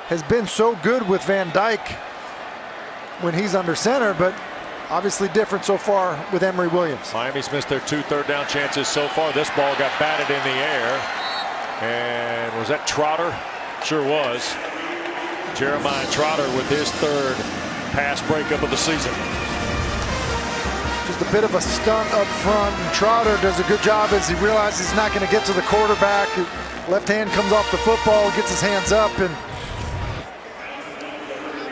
Speaker 3: has been so good with Van Dyke when he's under center, but obviously different so far with Emory Williams.
Speaker 2: Miami's missed their 2 third-down chances so far. This ball got batted in the air. And was that Trotter? Sure was. Jeremiah Trotter with his 3rd pass breakup of the season.
Speaker 3: Just a bit of a stunt up front, and Trotter does a good job as he realizes he's not going to get to the quarterback. Left hand comes off the football, gets his hands up, and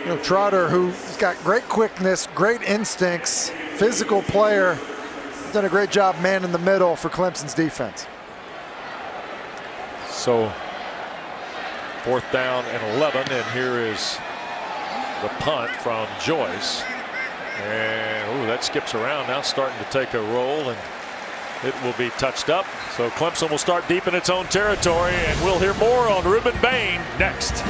Speaker 3: you know, Trotter, who's got great quickness, great instincts, physical player, done a great job man in the middle for Clemson's defense.
Speaker 2: So 4th down and 11, and here is the punt from GWES. And that skips around now, starting to take a roll, and it will be touched up. So Clemson will start deep in its own territory, and we'll hear more on Ruben Bain next.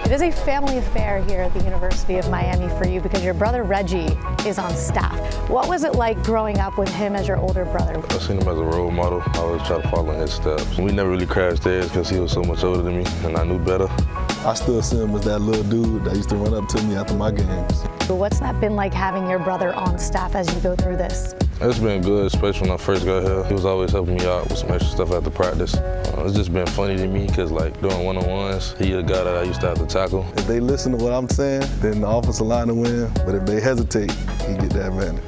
Speaker 6: It is a family affair here at the University of Miami for you because your brother Reggie is on staff. What was it like growing up with him as your older brother?
Speaker 7: I seen him as a role model. I always try to follow in his steps. We never really crashed heads because he was so much older than me and I knew better.
Speaker 8: I still see him as that little dude that used to run up to me after my games.
Speaker 6: What's that been like having your brother on staff as you go through this?
Speaker 7: It's been good, especially when I first got here. He was always helping me out with some extra stuff after practice. It's just been funny to me because, like, during one-on-ones, he a guy that I used to have to tackle.
Speaker 8: If they listen to what I'm saying, then the offensive line will win. But if they hesitate, he get that advantage.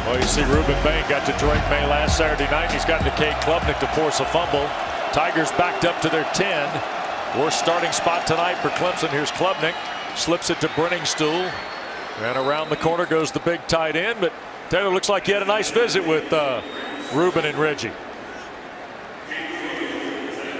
Speaker 2: Well, you see Ruben Bain got to Drake May last Saturday night. He's gotten to Cade Klubnik to force a fumble. Tigers backed up to their 10. Worst starting spot tonight for Clemson. Here's Klubnik. Slips it to Brenningstool. And around the corner goes the big tight end. But Taylor, looks like he had a nice visit with Ruben and Reggie.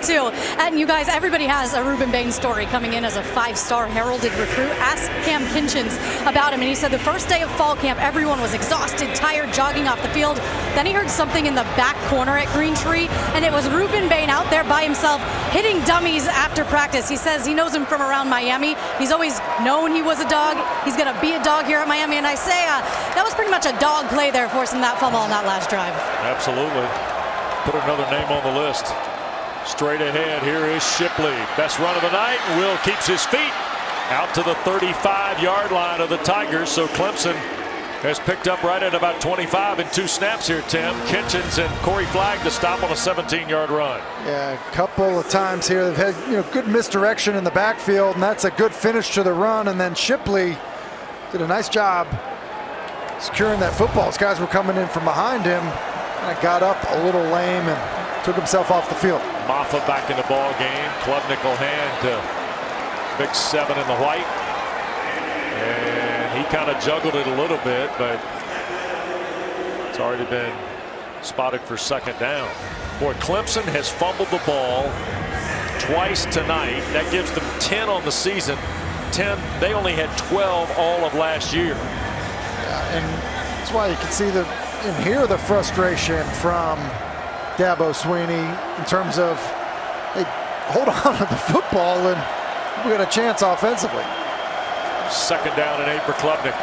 Speaker 4: Too. And you guys, everybody has a Ruben Bain story coming in as a 5-star heralded recruit. Ask Cam Kinchins about him, and he said the first day of fall camp, everyone was exhausted, tired, jogging off the field. Then he heard something in the back corner at Green Tree, and it was Ruben Bain out there by himself hitting dummies after practice. He says he knows him from around Miami. He's always known he was a dog. He's going to be a dog here at Miami, and I say that was pretty much a dog play there, forcing that fumble on that last drive.
Speaker 2: Absolutely. Put another name on the list. Straight ahead, here is Shipley. Best run of the night. Will keeps his feet out to the 35-yard line of the Tigers. So Clemson has picked up right at about 25 in 2 snaps here, Tim. Kinchins and Corey Flagg to stop on a 17-yard run.
Speaker 3: Yeah, a couple of times here they've had good misdirection in the backfield, and that's a good finish to the run. And then Shipley did a nice job securing that football. These guys were coming in from behind him, and got up a little lame and took himself off the field.
Speaker 2: Maffa back in the ball game. Klubnik will hand to Big 7 in the white. And he kind of juggled it a little bit, but it's already been spotted for 2nd down. Boy, Clemson has fumbled the ball twice tonight. That gives them 10 on the season. 10, they only had 12 all of last year.
Speaker 3: Yeah, and that's why you can see and hear the frustration from Dabo Swinney in terms of, hey, hold on to the football and we got a chance offensively.
Speaker 2: 2nd down and 8 for Klubnik.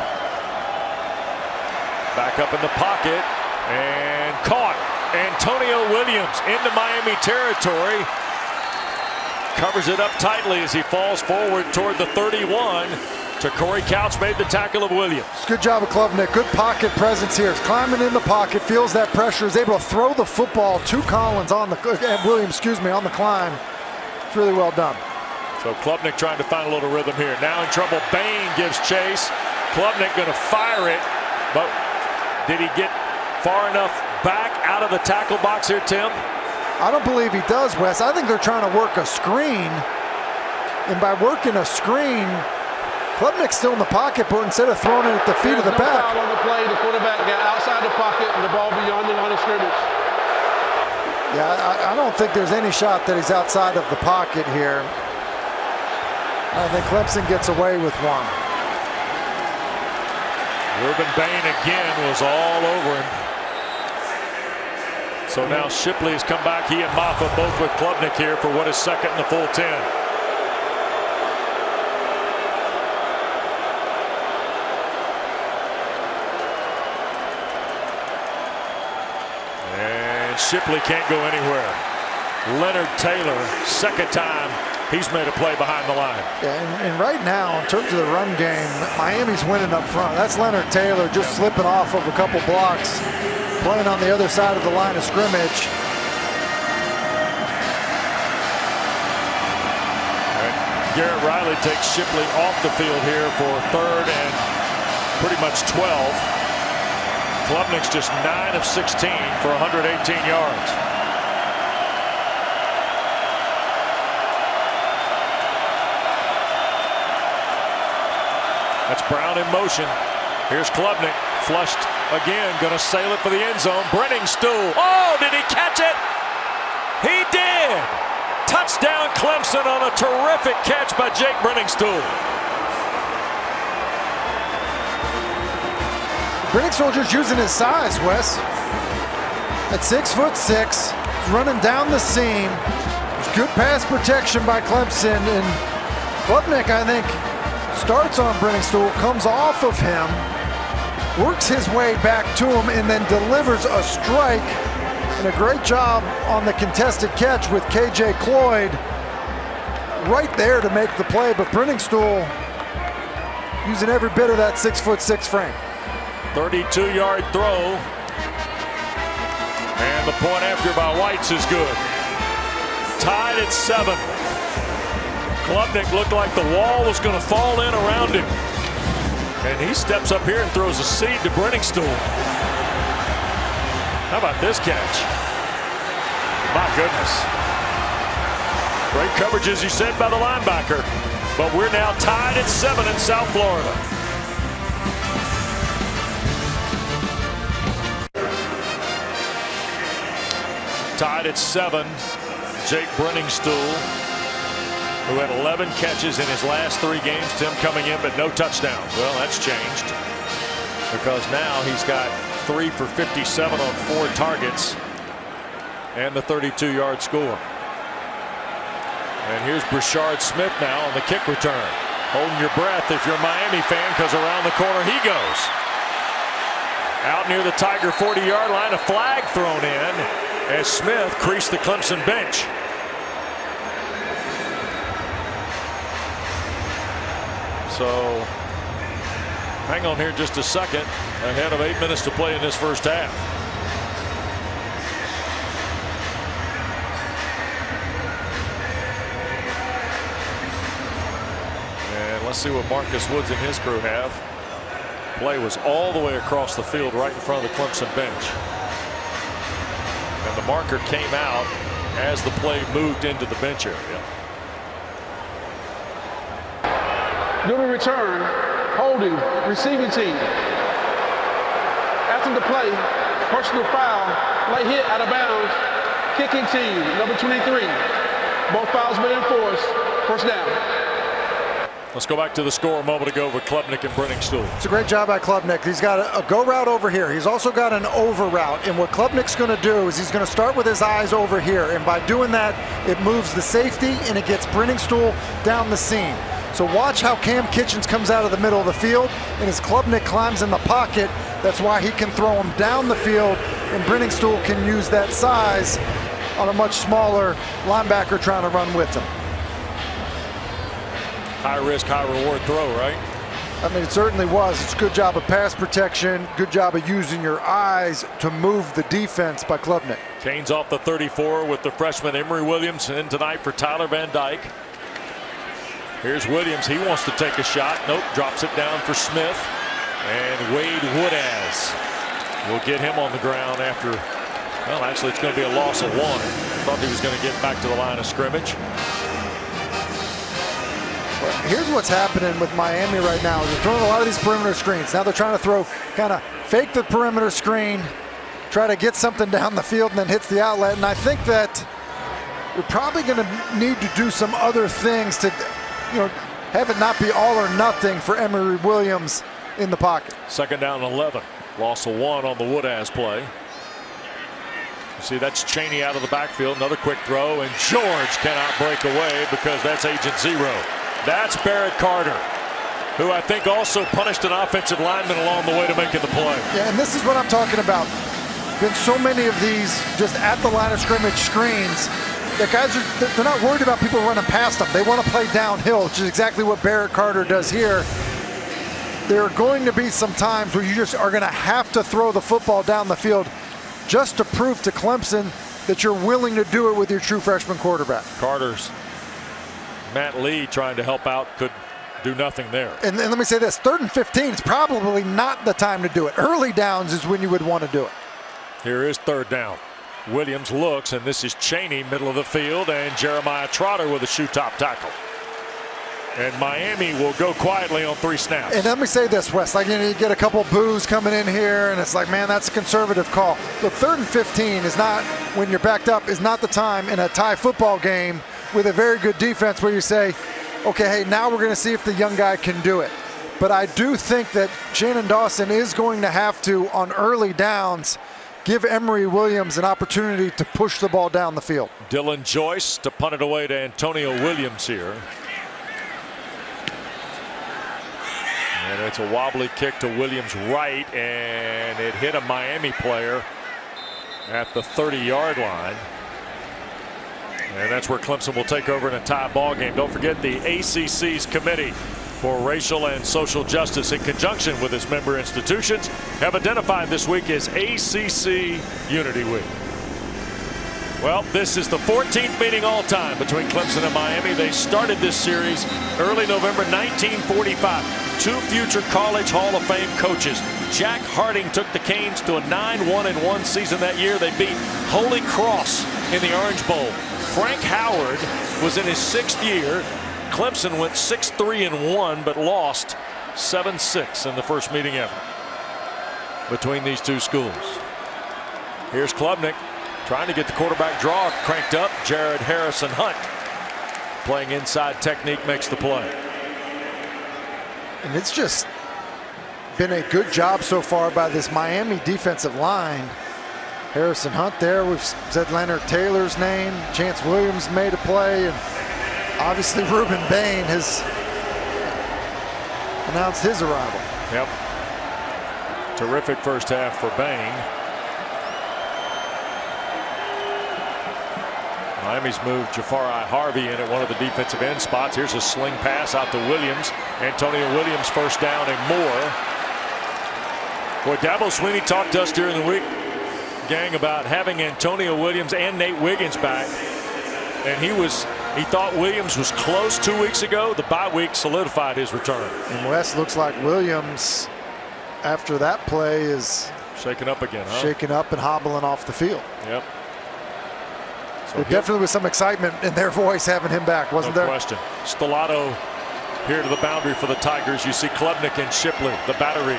Speaker 2: Back up in the pocket and caught. Antonio Williams into Miami territory. Covers it up tightly as he falls forward toward the 31. To Corey Couch, made the tackle of Williams.
Speaker 3: Good job of Klubnik. Good pocket presence here. He's climbing in the pocket, feels that pressure, is able to throw the football to Williams, on the climb. It's really well done.
Speaker 2: So Klubnik trying to find a little rhythm here. Now in trouble. Bain gives chase. Klubnik going to fire it, but did he get far enough back out of the tackle box here, Tim?
Speaker 3: I don't believe he does, Wes. I think they're trying to work a screen, and by working a screen, Klubnik's still in the pocket, but instead of throwing it at the feet of the back.
Speaker 1: Foul on the play. The quarterback got outside the pocket and the ball beyond the line of scrimmage.
Speaker 3: Yeah, I don't think there's any shot that he's outside of the pocket here. I think Clemson gets away with one.
Speaker 2: Ruben Bain again was all over him. So now Shipley has come back. He and Maffa both with Klubnik here for what is 2nd and the full 10. Shipley can't go anywhere. Leonard Taylor, 2nd time he's made a play behind the line.
Speaker 3: Yeah, and right now, in terms of the run game, Miami's winning up front. That's Leonard Taylor just slipping off of a couple blocks, playing on the other side of the line of scrimmage.
Speaker 2: Garrett Riley takes Shipley off the field here for 3rd and pretty much 12. Klubnik's just 9 of 16 for 118 yards. That's Brown in motion. Here's Klubnik, flushed again, gonna sail it for the end zone. Brenningstool. Oh, did he catch it? He did. Touchdown Clemson on a terrific catch by Jake Brenningstool.
Speaker 3: Brenningstool just using his size, Wes. At 6'6", running down the seam. Good pass protection by Clemson, and Klubnik, I think, starts on Brenningstool, comes off of him, works his way back to him, and then delivers a strike. And a great job on the contested catch with KJ Cloyd right there to make the play, but Brenningstool using every bit of that 6'6" frame.
Speaker 2: 32-yard throw. And the point after by Whites is good. Tied at 7. Klubnik looked like the wall was going to fall in around him. And he steps up here and throws a seed to Brenningstool. How about this catch? My goodness. Great coverage, as you said, by the linebacker. But we're now tied at 7 in South Florida. Tied at 7. Jake Brenningstool, who had 11 catches in his last 3 games. Tim coming in, but no touchdowns. Well, that's changed because now he's got 3 for 57 on 4 targets and the 32-yard score. And here's Brashard Smith now on the kick return. Holding your breath if you're a Miami fan, because around the corner he goes. Out near the Tiger 40-yard line, a flag thrown in as Smith creased the Clemson bench. So hang on here just a second, ahead of 8 minutes to play in this first half. And let's see what Marcus Woods and his crew have. Play was all the way across the field right in front of the Clemson bench. And the marker came out as the play moved into the bench area.
Speaker 1: During return, holding, receiving team. After the play, personal foul, late hit out of bounds, kicking team, number 23. Both fouls been enforced, first down.
Speaker 2: Let's go back to the score a moment ago with Klubnik and Brenningstool.
Speaker 3: It's a great job by Klubnik. He's got a go route over here. He's also got an over route. And what Klubnik's going to do is he's going to start with his eyes over here. And by doing that, it moves the safety and it gets Brenningstool down the seam. So watch how Cam Kitchens comes out of the middle of the field. And as Klubnik climbs in the pocket, that's why he can throw him down the field. And Brenningstool can use that size on a much smaller linebacker trying to run with him.
Speaker 2: High risk, high reward throw, right?
Speaker 3: I mean, it certainly was. It's a good job of pass protection, good job of using your eyes to move the defense by Klubnik.
Speaker 2: Canes off the 34 with the freshman Emory Williams in tonight for Tyler Van Dyke. Here's Williams. He wants to take a shot. Nope, drops it down for Smith. And Wade Woodaz will get him on the ground after, well, actually it's going to be a loss of 1. Thought he was going to get back to the line of scrimmage.
Speaker 3: Here's what's happening with Miami right now. They're throwing a lot of these perimeter screens. Now they're trying to throw, kind of fake the perimeter screen, try to get something down the field, and then hits the outlet. And I think that we're probably going to need to do some other things to, have it not be all or nothing for Emory Williams in the pocket.
Speaker 2: Second down and 11. Loss of 1 on the Woodaz play. You see, that's Chaney out of the backfield. Another quick throw, and George cannot break away because that's Agent Zero. That's Barrett Carter, who I think also punished an offensive lineman along the way to making the play.
Speaker 3: Yeah, and this is what I'm talking about. Been so many of these just at the line of scrimmage screens. The guys they're not worried about people running past them. They want to play downhill, which is exactly what Barrett Carter does here. There are going to be some times where you just are going to have to throw the football down the field just to prove to Clemson that you're willing to do it with your true freshman quarterback.
Speaker 2: Carter's Matt Lee trying to help out could do nothing there.
Speaker 3: And let me say this, 3rd and 15 is probably not the time to do it. Early downs is when you would want to do it.
Speaker 2: Here is 3rd down. Williams looks, and this is Chaney, middle of the field, and Jeremiah Trotter with a shoe top tackle. And Miami will go quietly on 3 snaps.
Speaker 3: And let me say this, Wes, like, you get a couple boos coming in here, and it's like, man, that's a conservative call. Look, 3rd and 15 is not, when you're backed up, is not the time in a tie football game with a very good defense where you say, okay, hey, now we're going to see if the young guy can do it. But I do think that Shannon Dawson is going to have to, on early downs, give Emory Williams an opportunity to push the ball down the field.
Speaker 2: Dylan Joyce to punt it away to Antonio Williams here. And it's a wobbly kick to Williams right, and it hit a Miami player at the 30-yard line. And that's where Clemson will take over in a tie ball game. Don't forget the ACC's Committee for Racial and Social Justice, in conjunction with its member institutions, have identified this week as ACC Unity Week. Well, this is the 14th meeting all time between Clemson and Miami. They started this series early November 1945. 2 future College Hall of Fame coaches. Jack Harding took the Canes to a 9-1-1 season that year. They beat Holy Cross in the Orange Bowl. Frank Howard was in his 6th year. Clemson went 6-3-1, but lost 7-6 in the first meeting ever between these 2 schools. Here's Klubnik trying to get the quarterback draw cranked up. Jared Harrison Hunt playing inside technique makes the play.
Speaker 3: And it's just been a good job so far by this Miami defensive line. Harrison Hunt there. We've said Leonard Taylor's name. Chance Williams made a play. And obviously Ruben Bain has announced his arrival.
Speaker 2: Yep. Terrific first half for Bain. Miami's moved Jafari Harvey in at one of the defensive end spots. Here's a sling pass out to Williams. Antonio Williams first down and more. Boy, Dabo Swinney talked to us during the week, gang, about having Antonio Williams and Nate Wiggins back. And he thought Williams was close 2 weeks ago. The bye week solidified his return.
Speaker 3: And Wes, looks like Williams, after that play, is
Speaker 2: shaken up again, huh?
Speaker 3: Shaken up and hobbling off the field.
Speaker 2: Yep.
Speaker 3: So there definitely was some excitement in their voice having him back, wasn't there?
Speaker 2: No question. Stellato here to the boundary for the Tigers. You see Klubnik and Shipley, the battery,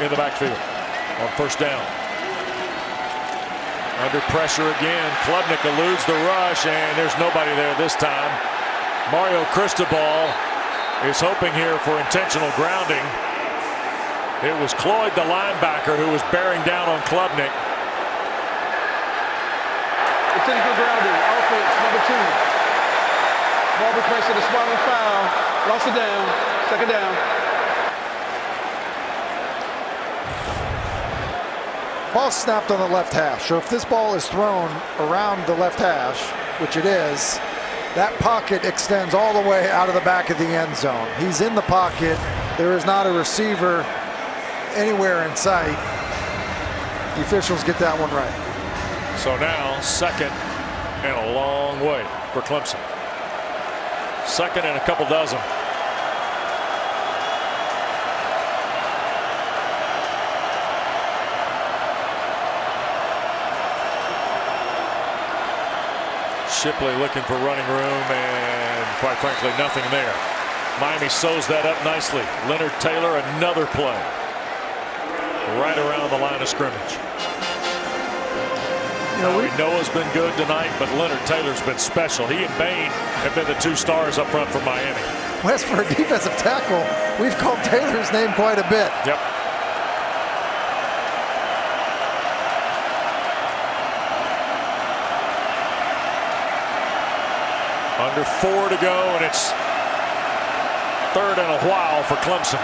Speaker 2: in the backfield on first down. Under pressure again. Klubnik eludes the rush, and there's nobody there this time. Mario Cristobal is hoping here for intentional grounding. It was Cloyd, the linebacker, who was bearing down on Klubnik.
Speaker 1: Intentional grounding, offense, number 2. Ball requested a spot on foul. Lost it down. 2nd down.
Speaker 3: Ball snapped on the left hash. So if this ball is thrown around the left hash, which it is, that pocket extends all the way out of the back of the end zone. He's in the pocket. There is not a receiver anywhere in sight. The officials get that one right.
Speaker 2: So now 2nd and a long way for Clemson. 2nd and a couple dozen. Shipley looking for running room, and quite frankly nothing there. Miami sews that up nicely. Leonard Taylor, another play right around the line of scrimmage. Noah's been good tonight, but Leonard Taylor's been special. He and Bain have been the 2 stars up front for Miami.
Speaker 3: Wes, for a defensive tackle, we've called Taylor's name quite a bit.
Speaker 2: Yep. Under 4 to go, and it's 3rd and a while for Clemson.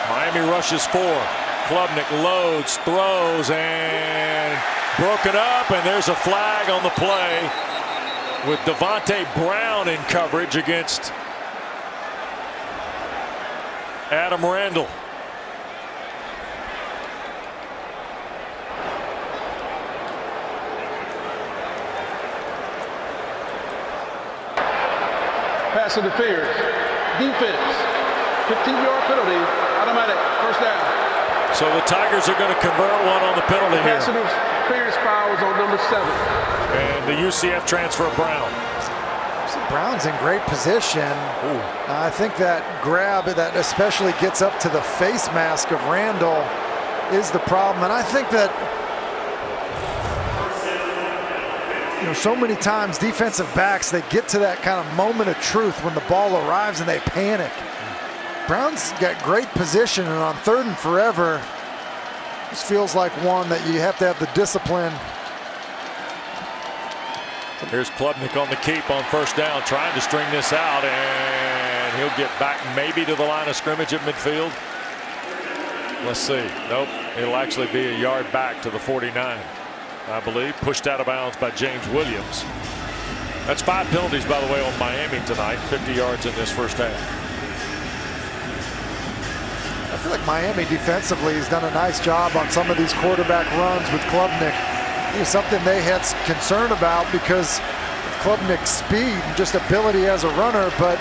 Speaker 2: Miami rushes 4. Klubnik loads, throws, and broken up, and there's a flag on the play with Devontae Brown in coverage against Adam Randall.
Speaker 1: Pass interference. Defense. 15-yard penalty. Automatic. First down.
Speaker 2: So the Tigers are going to convert one on the penalty here.
Speaker 1: Pass interference foul was on number 7.
Speaker 2: And the UCF transfer, Brown.
Speaker 3: Brown's in great position. I think that grab that especially gets up to the face mask of Randall is the problem. And I think that, you know, so many times defensive backs, they get to that kind of moment of truth when the ball arrives and they panic. Brown's got great position, and on 3rd and forever, this feels like one that you have to have the discipline.
Speaker 2: Here's Klubnik on the keep on 1st down, trying to string this out, and he'll get back maybe to the line of scrimmage at midfield. Let's see. Nope, it'll actually be a yard back to the 49, I believe. Pushed out of bounds by James Williams. That's 5 penalties, by the way, on Miami tonight. 50 yards in this first half.
Speaker 3: I feel like Miami defensively has done a nice job on some of these quarterback runs with Klubnik. It was something they had concern about because of Klubnik's speed and just ability as a runner, but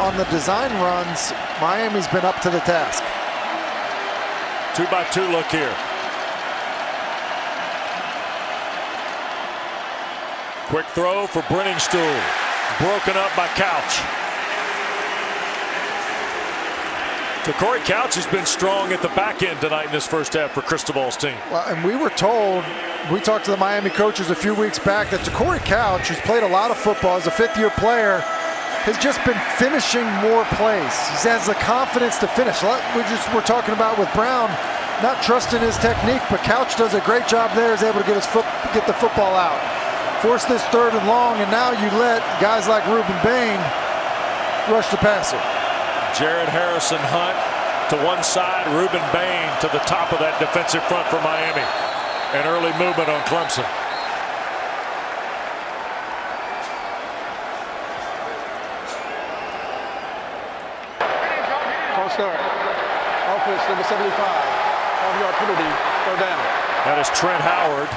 Speaker 3: on the design runs, Miami's been up to the task.
Speaker 2: 2-by-2 look here. Quick throw for Brenningstool. Broken up by Couch. Corey Couch has been strong at the back end tonight in this first half for Cristobal's team.
Speaker 3: Well, and we were told, we talked to the Miami coaches a few weeks back, that Corey Couch, who's played a lot of football as a 5th-year player, has just been finishing more plays. He has the confidence to finish. We're talking about with Brown, not trusting his technique, but Couch does a great job there. Is able to get the football out. Force this 3rd and long, and now you let guys like Ruben Bain rush the passer.
Speaker 2: Jared Harrison Hunt to one side, Ruben Bain to the top of that defensive front for Miami. An early movement on Clemson.
Speaker 1: False start. Offense number 75. 5-yard penalty, 3rd down.
Speaker 2: That is Trent Howard,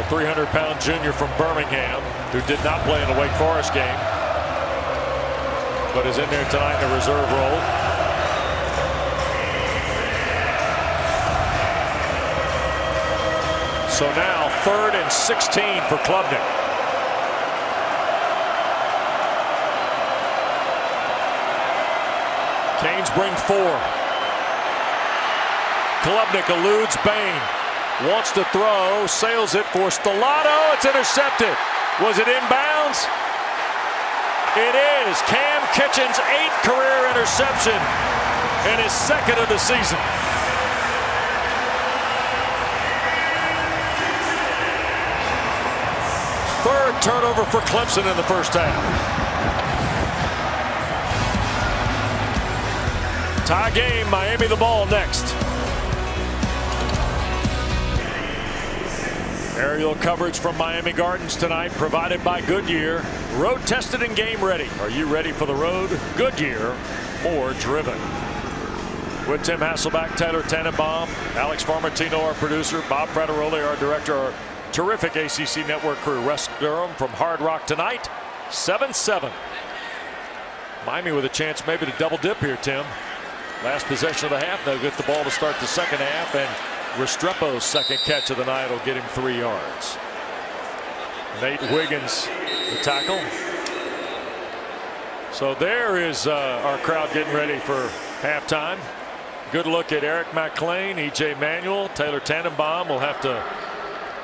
Speaker 2: the 300-pound junior from Birmingham, who did not play in the Wake Forest game, but is in there tonight in a reserve role. So now 3rd and 16 for Klubnik. Canes bring 4. Klubnik eludes Bain. Wants to throw, sails it for Stellato. It's intercepted. Was it inbounds? It is. Cam Kitchen's 8th career interception and his 2nd of the season. Third turnover for Clemson in the first half. Tie game, Miami the ball next. Aerial coverage from Miami Gardens tonight provided by Goodyear. Road tested and game ready. Are you ready for the road? Goodyear, more driven. With Tim Hasselback, Taylor Tannenbaum, Alex Farmatino, our producer, Bob Frateroli, our director, our terrific ACC Network crew. Russ Durham from Hard Rock tonight, 7-7. Miami with a chance maybe to double dip here, Tim. Last possession of the half, they'll get the ball to start the second half, and Restrepo's 2nd catch of the night will get him 3 yards. Nate Wiggins, the tackle. So there is our crowd getting ready for halftime. Good look at Eric McClain, E.J. Manuel, Taylor Tannenbaum. Will have to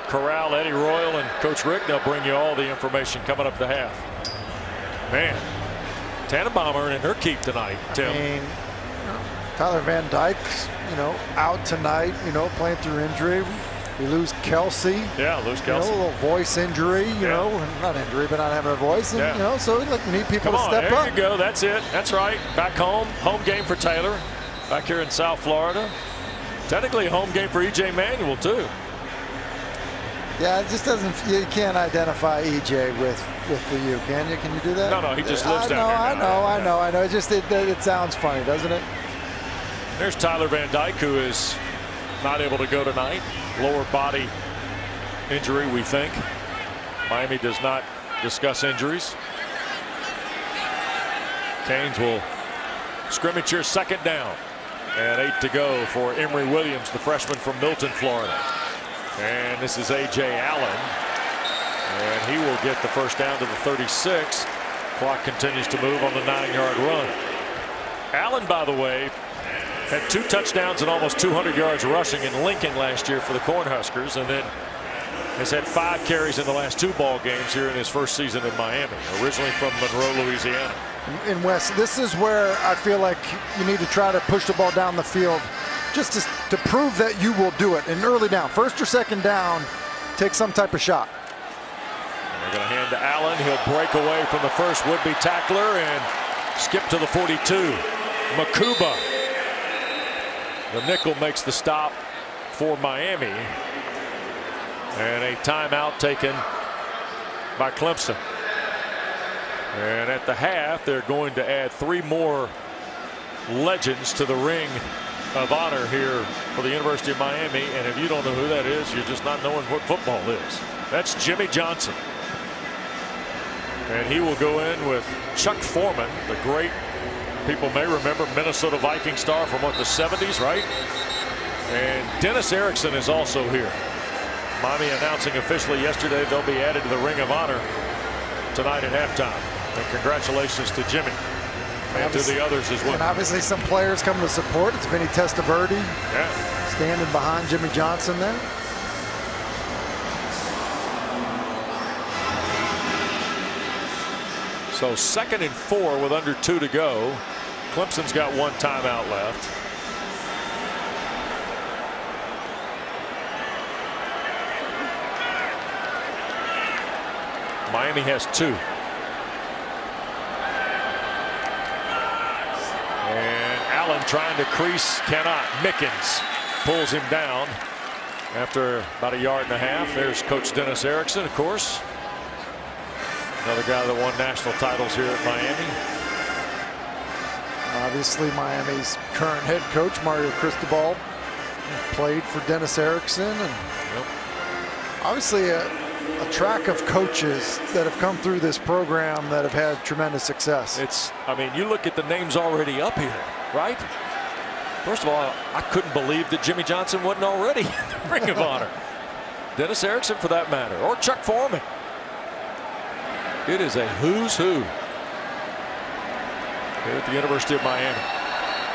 Speaker 2: corral Eddie Royal and Coach Rick. They'll bring you all the information coming up to half. Man, Tannenbaum earning her keep tonight, Tim.
Speaker 3: I mean, Tyler Van Dyke's, out tonight, playing through injury. We lose Kelsey.
Speaker 2: Yeah, lose Kelsey.
Speaker 3: A little voice injury, not injury, but not having a voice. And, so we need people to step up.
Speaker 2: There you go. That's it. That's right. Back home. Home game for Taylor. Back here in South Florida. Technically a home game for E.J. Manuel, too.
Speaker 3: Yeah, it just doesn't. You can't identify EJ with the U, can you? Can you do that?
Speaker 2: No, he just lives down there.
Speaker 3: I know. It sounds funny, doesn't it?
Speaker 2: There's Tyler Van Dyke, who is not able to go tonight. Lower body injury, we think. Miami does not discuss injuries. Canes will scrimmage here, 2nd down. And 8 to go for Emory Williams, the freshman from Milton, Florida. And this is A.J. Allen. And he will get the first down to the 36. Clock continues to move on the 9-yard run. Allen, by the way, had 2 touchdowns and almost 200 yards rushing in Lincoln last year for the Cornhuskers, and then has had 5 carries in the last 2 ball games here in his first season in Miami, originally from Monroe, Louisiana.
Speaker 3: In West, this is where I feel like you need to try to push the ball down the field just to prove that you will do it. In early down, first or second down, take some type of shot.
Speaker 2: They're going to hand to Allen. He'll break away from the first would-be tackler and skip to the 42. Makuba. The nickel makes the stop for Miami. And a timeout taken by Clemson. And at the half, they're going to add 3 more legends to the ring of honor here for the University of Miami. And if you don't know who that is, you're just not knowing what football is. That's Jimmy Johnson. And he will go in with Chuck Foreman, the great, people may remember, Minnesota Viking star from the 70s, right? And Dennis Erickson is also here. Miami announcing officially yesterday they'll be added to the Ring of Honor tonight at halftime. And congratulations to Jimmy and to the others as well.
Speaker 3: And obviously some players coming to support. It's Vinny Testaverde standing behind Jimmy Johnson there.
Speaker 2: So 2nd and 4 with under 2 to go. Clemson's got 1 timeout left. Miami has 2. And Allen trying to crease, cannot. Mickens pulls him down after about 1.5 yards. There's Coach Dennis Erickson, of course. Another guy that won national titles here at Miami.
Speaker 3: Obviously Miami's current head coach, Mario Cristobal, played for Dennis Erickson. And obviously a track of coaches that have come through this program that have had tremendous success.
Speaker 2: I mean, you look at the names already up here, right? First of all, I couldn't believe that Jimmy Johnson wasn't already in the Ring of Honor. Dennis Erickson, for that matter, or Chuck Foreman. It is a who's who here at the University of Miami.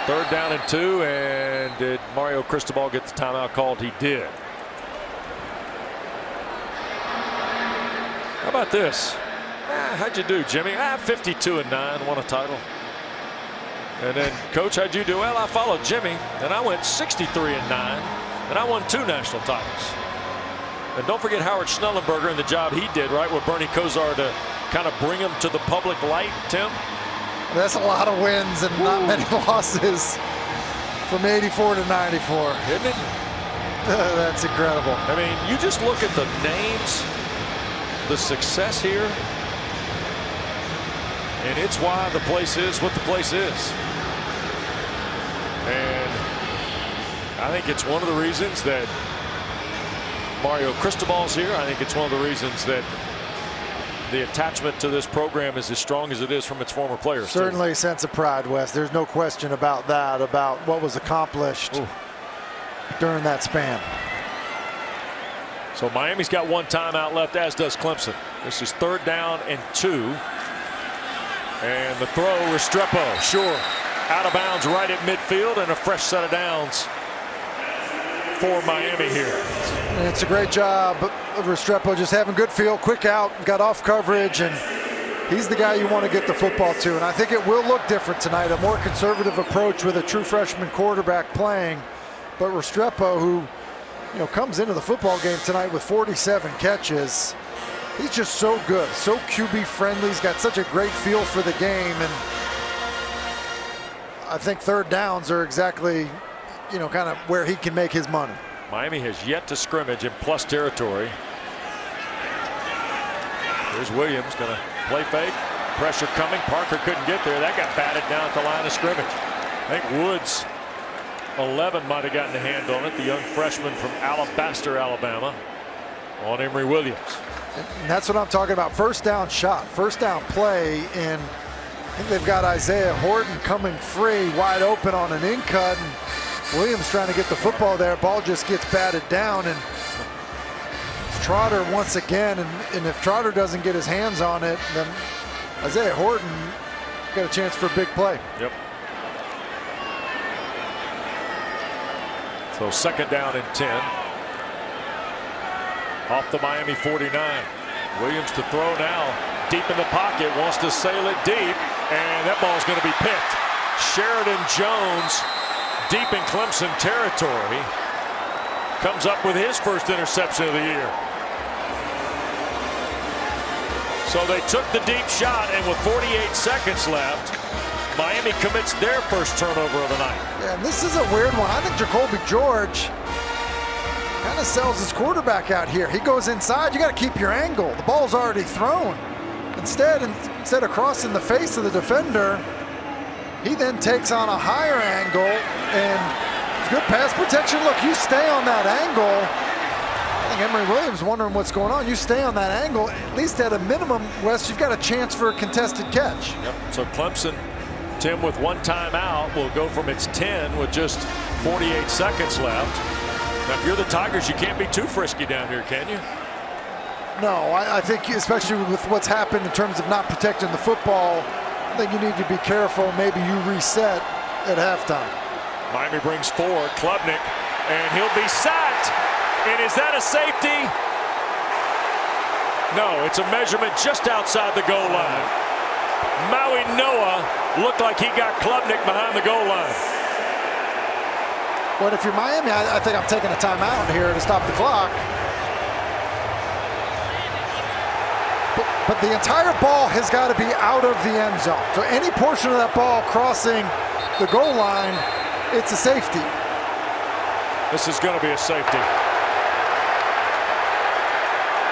Speaker 2: 3rd down and 2, and did Mario Cristobal get the timeout called? He did. How about this? How'd you do, Jimmy? 52-9, won a title. And then, Coach, how'd you do? Well, I followed Jimmy, and I went 63-9, and I won 2 national titles. And don't forget Howard Schnellenberger and the job he did, right, with Bernie Kosar to kind of bring him to the public light, Tim?
Speaker 3: That's a lot of wins and not many losses from 84 to 94.
Speaker 2: Isn't it?
Speaker 3: That's incredible.
Speaker 2: I mean, you just look at the names, the success here, and it's why the place is what the place is. And I think it's one of the reasons that Mario Cristobal's here. I think it's one of the reasons that the attachment to this program is as strong as it is from its former players.
Speaker 3: Certainly a sense of pride, Wes. There's no question about that, about what was accomplished during that span.
Speaker 2: So Miami's got 1 timeout left, as does Clemson. This is 3rd down and 2. And the throw, Restrepo, sure, out of bounds right at midfield, and a fresh set of downs for Miami here.
Speaker 3: And it's a great job of Restrepo just having good feel, quick out, got off coverage, and he's the guy you want to get the football to. And I think it will look different tonight, a more conservative approach with a true freshman quarterback playing. But Restrepo, who comes into the football game tonight with 47 catches, he's just so good, so QB friendly. He's got such a great feel for the game, and I think 3rd downs are exactly kind of where he can make his money.
Speaker 2: Miami has yet to scrimmage in plus territory. Here's Williams going to play fake. Pressure coming. Parker couldn't get there. That got batted down at the line of scrimmage. I think Woods, 11, might have gotten a hand on it. The young freshman from Alabaster, Alabama, on Emory Williams.
Speaker 3: And that's what I'm talking about. 1st down shot, 1st down play, and I think they've got Isaiah Horton coming free, wide open on an in cut. And Williams trying to get the football there. Ball just gets batted down, and Trotter once again. And if Trotter doesn't get his hands on it, then Isaiah Horton got a chance for a big play.
Speaker 2: Yep. So 2nd down and 10. Off the Miami 49. Williams to throw now. Deep in the pocket. Wants to sail it deep. And that ball's going to be picked. Sheridan Jones, deep in Clemson territory, comes up with his first interception of the year. So they took the deep shot, and with 48 seconds left, Miami commits their first turnover of the night.
Speaker 3: Yeah, and this is a weird one. I think Jacoby George kind of sells his quarterback out here. He goes inside. You got to keep your angle. The ball's already thrown. Instead of crossing the face of the defender, he then takes on a higher angle, and it's good pass protection. Look, you stay on that angle. I think Emory Williams wondering what's going on. You stay on that angle, at least at a minimum, Wes, you've got a chance for a contested catch.
Speaker 2: Yep. So Clemson, Tim, with 1 timeout, will go from its 10 with just 48 seconds left. Now, if you're the Tigers, you can't be too frisky down here, can you?
Speaker 3: No, I think especially with what's happened in terms of not protecting the football, I think you need to be careful. Maybe you reset at halftime.
Speaker 2: Miami brings 4. Klubnik, and he'll be sacked. And is that a safety? No, it's a measurement just outside the goal line. Maui Noah looked like he got Klubnik behind the goal line.
Speaker 3: But if you're Miami, I think I'm taking a timeout here to stop the clock. But the entire ball has got to be out of the end zone. So any portion of that ball crossing the goal line, it's a safety.
Speaker 2: This is going to be a safety.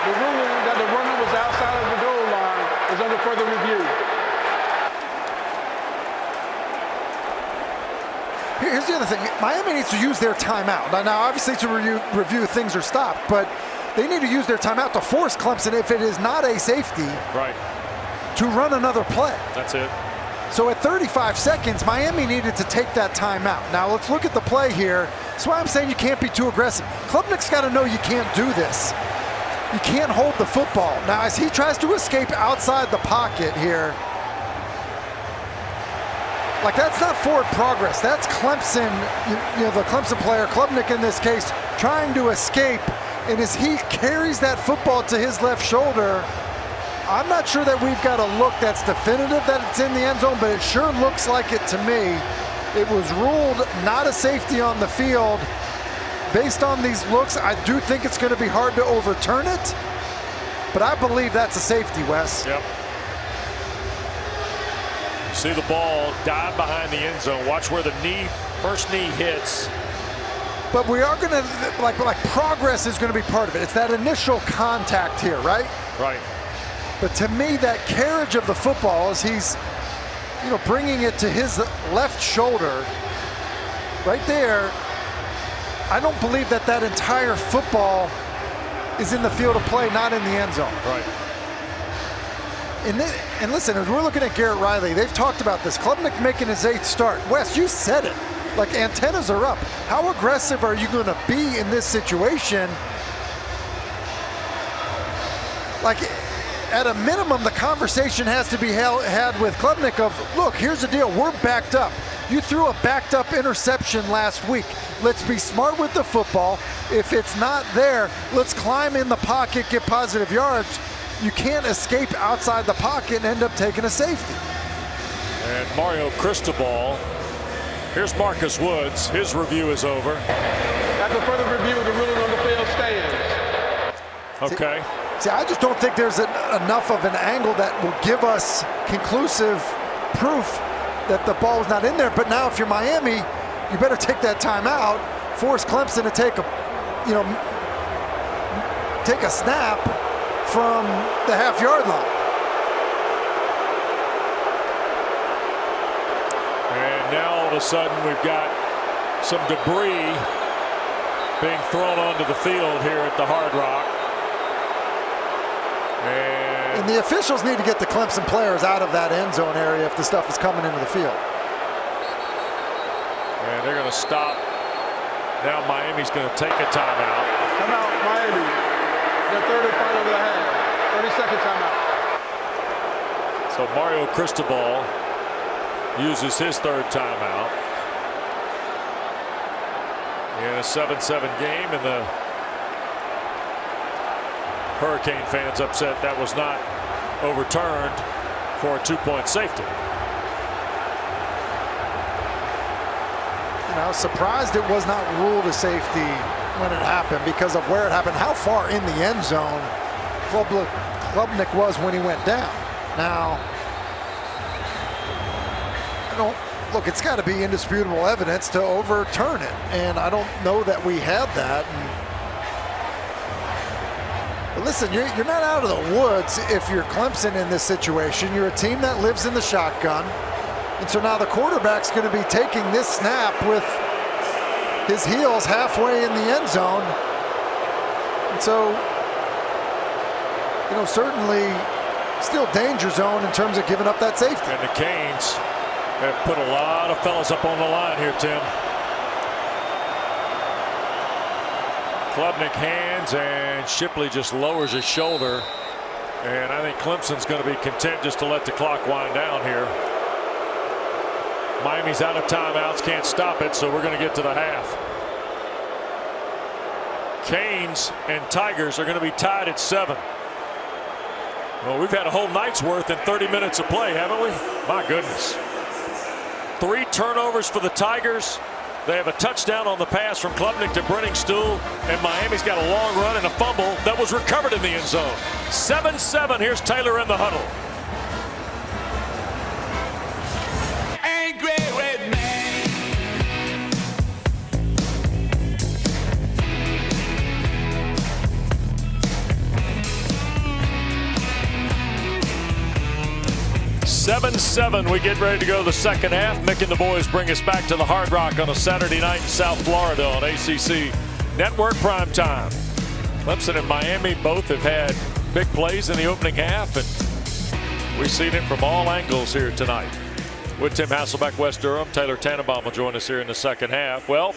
Speaker 1: The ruling that the runner was outside of the goal line is under further review.
Speaker 3: Here's the other thing. Miami needs to use their timeout. Now obviously to review things are stopped, but they need to use their timeout to force Clemson, if it is not a safety,
Speaker 2: right,
Speaker 3: to run another play.
Speaker 2: That's it.
Speaker 3: So at 35 seconds, Miami needed to take that timeout. Now let's look at the play here. That's why I'm saying you can't be too aggressive. Klubnik's got to know you can't do this. You can't hold the football. Now as he tries to escape outside the pocket here, like that's not forward progress. That's Clemson, you know, the Clemson player, Klubnik in this case, trying to escape. And as he carries that football to his left shoulder, I'm not sure that we've got a look that's definitive that it's in the end zone, but it sure looks like it to me. It was ruled not a safety on the field. Based on these looks, I do think it's going to be hard to overturn it, but I believe that's a safety, Wes.
Speaker 2: Yep. See the ball dive behind the end zone. Watch where the first knee hits.
Speaker 3: But we are going to, like progress is going to be part of it. It's that initial contact here, right?
Speaker 2: Right.
Speaker 3: But to me, that carriage of the football as he's, you know, bringing it to his left shoulder, right there, I don't believe that that entire football is in the field of play, not in the end zone.
Speaker 2: Right.
Speaker 3: And listen, as we're looking at Garrett Riley, they've talked about this. Klubnik making his 8th start. Wes, you said it. Like, antennas are up. How aggressive are you going to be in this situation? Like, at a minimum, the conversation has to be had with Klubnik of, look, here's the deal. We're backed up. You threw a backed up interception last week. Let's be smart with the football. If it's not there, let's climb in the pocket, get positive yards. You can't escape outside the pocket and end up taking a safety.
Speaker 2: And Mario Cristobal. Here's Marcus Woods. His review is over.
Speaker 1: After further review, the ruling on the field stands.
Speaker 2: Okay.
Speaker 3: See, I just don't think there's enough of an angle that will give us conclusive proof that the ball was not in there. But now if you're Miami, you better take that timeout, force Clemson to take a snap from the half-yard line.
Speaker 2: And now all of a sudden we've got some debris being thrown onto the field here at the Hard Rock.
Speaker 3: And the officials need to get the Clemson players out of that end zone area if the stuff is coming into the field.
Speaker 2: And they're going to stop Now Miami's going to take a timeout.
Speaker 1: Timeout, Miami. Their third and final of the half. 30-second timeout.
Speaker 2: So Mario Cristobal uses his third timeout. In a 7-7 game, and the Hurricane fans upset that was not overturned for a 2-point safety.
Speaker 3: And I was surprised it was not ruled a safety when it happened because of where it happened, how far in the end zone Klubnik was when he went down. Now, look, it's got to be indisputable evidence to overturn it, and I don't know that we had that. But listen, you're not out of the woods if you're Clemson in this situation. You're a team that lives in the shotgun, and so now the quarterback's going to be taking this snap with his heels halfway in the end zone. And so, you know, certainly still danger zone in terms of giving up that safety.
Speaker 2: And the Canes have put a lot of fellas up on the line here, Tim. Klubnik hands, and Shipley just lowers his shoulder. And I think Clemson's going to be content just to let the clock wind down here. Miami's out of timeouts, can't stop it, so we're going to get to the half. Canes and Tigers are going to be tied at 7. Well, we've had a whole night's worth in 30 minutes of play, haven't we? My goodness. 3 turnovers for the Tigers. They have a touchdown on the pass from Klubnik to Brenningstool, and Miami's got a long run and a fumble that was recovered in the end zone. 7-7. Here's Taylor in the huddle.
Speaker 9: Angry red man.
Speaker 2: We get ready to go to the second half. Mick and the boys bring us back to the Hard Rock on a Saturday night in South Florida on ACC Network Primetime. Clemson and Miami both have had big plays in the opening half, and we've seen it from all angles here tonight. With Tim Hasselbeck, West Durham, Taylor Tannenbaum will join us here in the second half. Well,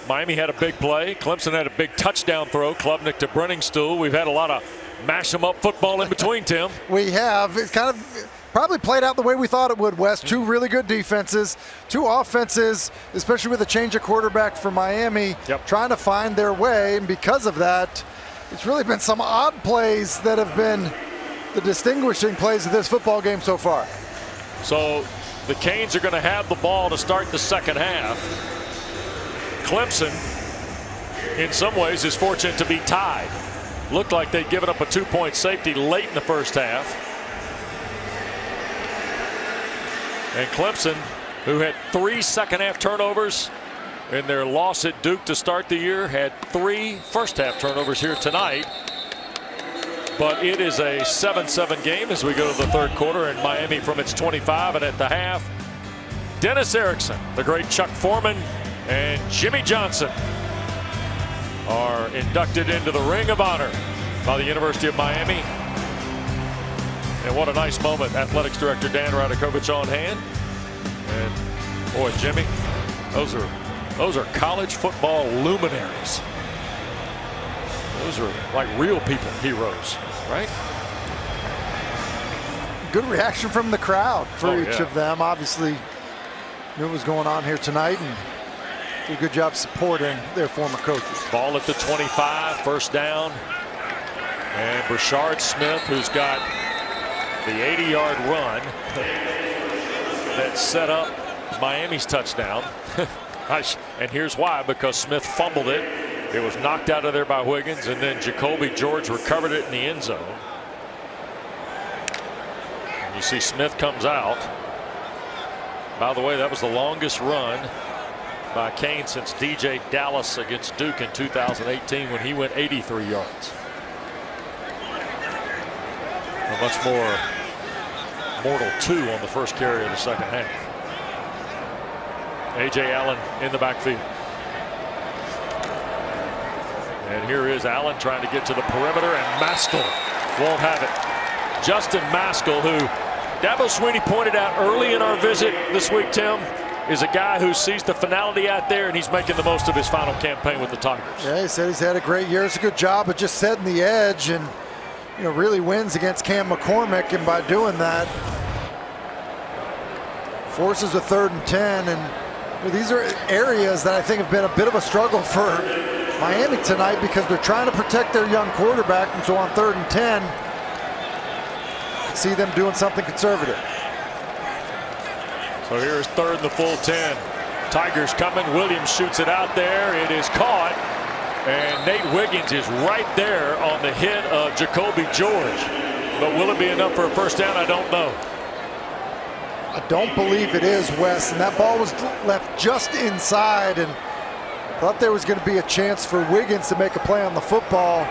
Speaker 2: Miami had a big play. Clemson had a big touchdown throw. Klubnik to Brenningstool. We've had a lot of mash 'em up football in between, Tim.
Speaker 3: We have. It's kind of probably played out the way we thought it would, Wes. 2 really good defenses, 2 offenses, especially with a change of quarterback for Miami, trying to find their way. And because of that, it's really been some odd plays that have been the distinguishing plays of this football game so far.
Speaker 2: So the Canes are going to have the ball to start the second half. Clemson, in some ways, is fortunate to be tied. Looked like they'd given up a 2-point safety late in the first half. And Clemson, who had 3 second-half turnovers in their loss at Duke to start the year, had 3 first-half turnovers here tonight. But it is a 7-7 game as we go to the third quarter, and Miami from its 25, and at the half, Dennis Erickson, the great Chuck Foreman, and Jimmy Johnson are inducted into the Ring of Honor by the University of Miami. And what a nice moment. Athletics Director Dan Radakovich on hand. And boy, Jimmy, those are college football luminaries. Those are like real people, heroes, right?
Speaker 3: Good reaction from the crowd for each of them. Obviously knew what was going on here tonight and did a good job supporting their former coaches.
Speaker 2: Ball at the 25, first down. And Brashard Smith, who's got the 80-yard run that set up Miami's touchdown. And here's why, because Smith fumbled it. It was knocked out of there by Wiggins, and then Jacoby George recovered it in the end zone. And you see Smith comes out. By the way, that was the longest run by Kane since DJ Dallas against Duke in 2018 when he went 83 yards. A much more mortal 2 on the first carry of the second half. A.J. Allen in the backfield. And here is Allen trying to get to the perimeter, and Maskell won't have it. Justin Maskell, who Dabo Swinney pointed out early in our visit this week, Tim, is a guy who sees the finality out there, and he's making the most of his final campaign with the Tigers.
Speaker 3: Yeah, he said he's had a great year. It's a good job of just setting the edge, and really wins against Cam McCormick, and by doing that, forces a 3rd and 10. And these are areas that I think have been a bit of a struggle for Miami tonight because they're trying to protect their young quarterback, and so on 3rd and 10, see them doing something conservative.
Speaker 2: So here's 3rd and the full 10. Tigers coming. Williams shoots it out there. It is caught. And Nate Wiggins is right there on the hit of Jacoby George. But will it be enough for a first down? I don't know.
Speaker 3: I don't believe it is, Wes. And that ball was left just inside, and thought there was going to be a chance for Wiggins to make a play on the football.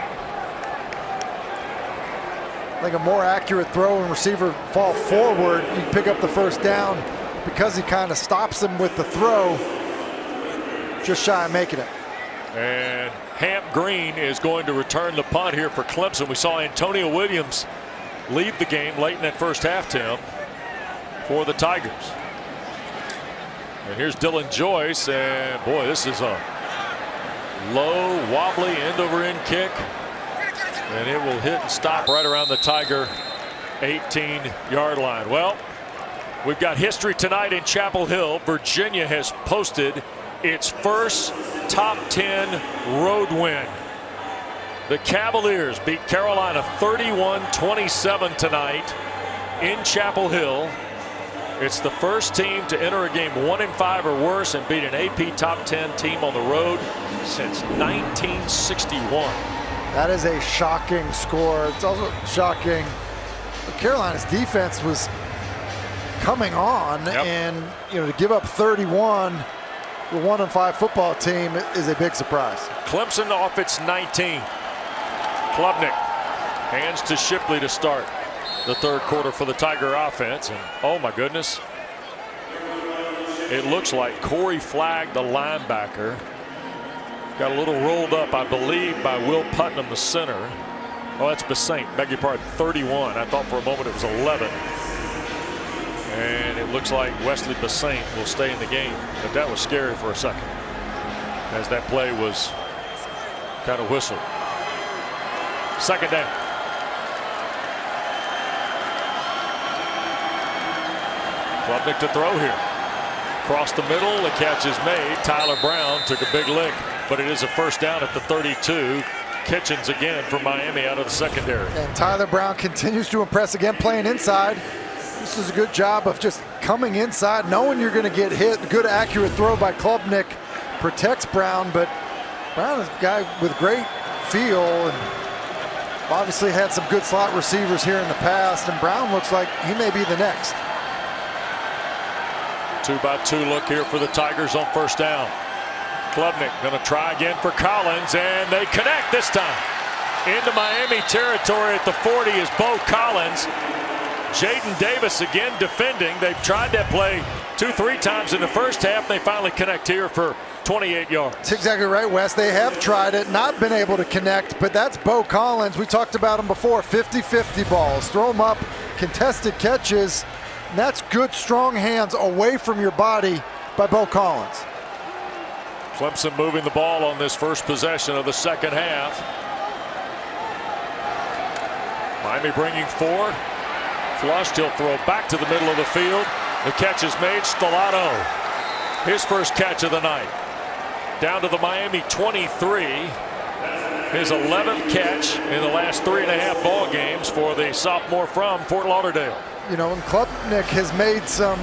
Speaker 3: I think a more accurate throw and receiver fall forward, you pick up the first down. Because he kind of stops him with the throw, just shy of making it.
Speaker 2: And Hamp Green is going to return the punt here for Clemson. We saw Antonio Williams leave the game late in that first half, Tim, for the Tigers. And here's Dylan Joyce, and boy, this is a low, wobbly end-over-end kick. And it will hit and stop right around the Tiger 18-yard line. Well, we've got history tonight in Chapel Hill. Virginia has posted its first top 10 road win. The Cavaliers beat Carolina 31-27 tonight in Chapel Hill. It's the first team to enter a game 1-5 or worse and beat an AP top 10 team on the road since 1961.
Speaker 3: That is a shocking score. It's also shocking. Carolina's defense was coming on, and to give up 31 to a 1-5 football team is a big surprise.
Speaker 2: Clemson off its 19. Klubnik hands to Shipley to start the 3rd quarter for the Tiger offense, and oh my goodness, it looks like Corey Flagg, the linebacker, got a little rolled up, I believe, by Will Putnam, the center. Oh, that's Basaint, beg your pardon, 31. I thought for a moment it was 11. And it looks like Wesley Basaint will stay in the game, but that was scary for a second as that play was kind of whistled. 2nd down. Klubnik to throw here. Across the middle, the catch is made. Tyler Brown took a big lick, but it is a first down at the 32. Kitchens again for Miami out of the secondary.
Speaker 3: And Tyler Brown continues to impress again, playing inside. This is a good job of just coming inside, knowing you're going to get hit. Good accurate throw by Klubnik protects Brown, but Brown is a guy with great feel and obviously had some good slot receivers here in the past, and Brown looks like he may be the next.
Speaker 2: 2-by-2 look here for the Tigers on first down. Klubnik going to try again for Collins, and they connect this time. Into Miami territory at the 40 is Bo Collins. Jaden Davis again defending. They've tried that play 2-3 times in the first half. They finally connect here for 28 yards.
Speaker 3: That's exactly right, Wes. They have tried it, not been able to connect, but that's Bo Collins. We talked about him before, 50-50 balls. Throw them up, contested catches, and that's good, strong hands away from your body by Bo Collins.
Speaker 2: Clemson moving the ball on this first possession of the second half. Miami bringing 4. Flushed, he'll throw back to the middle of the field. The catch is made. Stellato, his first catch of the night. Down to the Miami 23. His 11th catch in the last 3.5 ball games for the sophomore from Fort Lauderdale.
Speaker 3: And Klubnik has made some,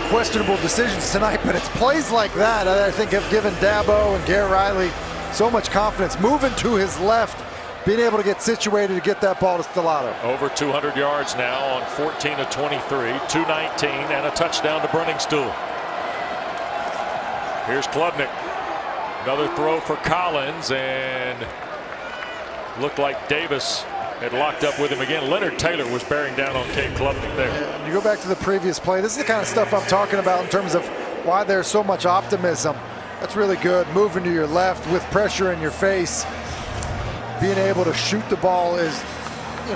Speaker 3: questionable decisions tonight, but it's plays like that I think have given Dabo and Garrett Riley so much confidence. Moving to his left, being able to get situated to get that ball to Stellato.
Speaker 2: Over 200 yards now on 14 of 23, 219, and a touchdown to Brenningstool. Here's Klubnik. Another throw for Collins, and looked like Davis had locked up with him again. Leonard Taylor was bearing down on Cade Klubnik there.
Speaker 3: Yeah, you go back to the previous play. This is the kind of stuff I'm talking about in terms of why there's so much optimism. That's really good. Moving to your left with pressure in your face. Being able to shoot the ball as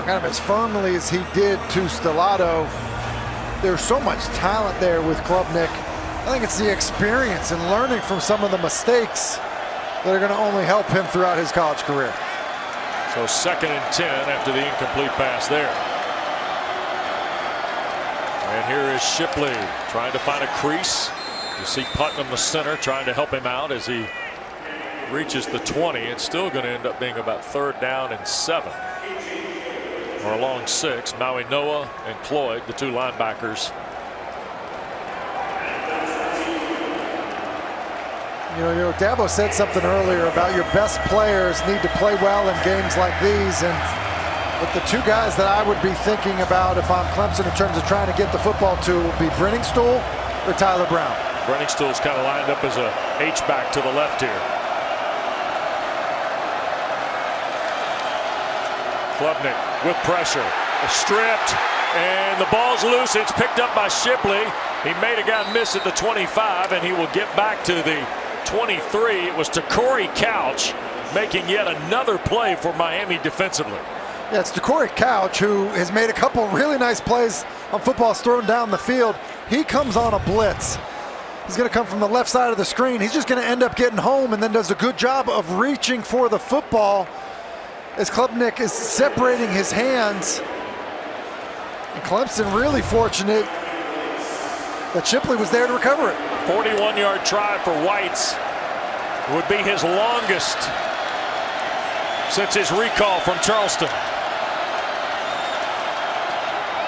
Speaker 3: kind of as firmly as he did to Stellato. There's so much talent there with Klubnik. I think it's the experience and learning from some of the mistakes that are going to only help him throughout his college career.
Speaker 2: So 2nd and 10 after the incomplete pass there. And here is Shipley trying to find a crease. You see Putnam, the center, trying to help him out as he reaches the 20. It's still going to end up being about 3rd down and 7. Or along 6. Maui Noah and Cloyd, the 2 linebackers.
Speaker 3: You know, Dabo said something earlier about your best players need to play well in games like these. And with the 2 guys that I would be thinking about if I'm Clemson in terms of trying to get the football to would be Brenningstool or Tyler Brown.
Speaker 2: Brenningstool's kind of lined up as a H-back to the left here. Klubnik with pressure, stripped, and the ball's loose. It's picked up by Shipley. He made a guy miss at the 25, and he will get back to the 23. It was Corey Couch making yet another play for Miami defensively.
Speaker 3: Yeah, it's Corey Couch, who has made a couple really nice plays on footballs thrown down the field. He comes on a blitz. He's going to come from the left side of the screen. He's just going to end up getting home and then does a good job of reaching for the football as Klubnik is separating his hands. And Clemson really fortunate that Shipley was there to recover it.
Speaker 2: 41-yard try for Whites would be his longest since his recall from Charleston.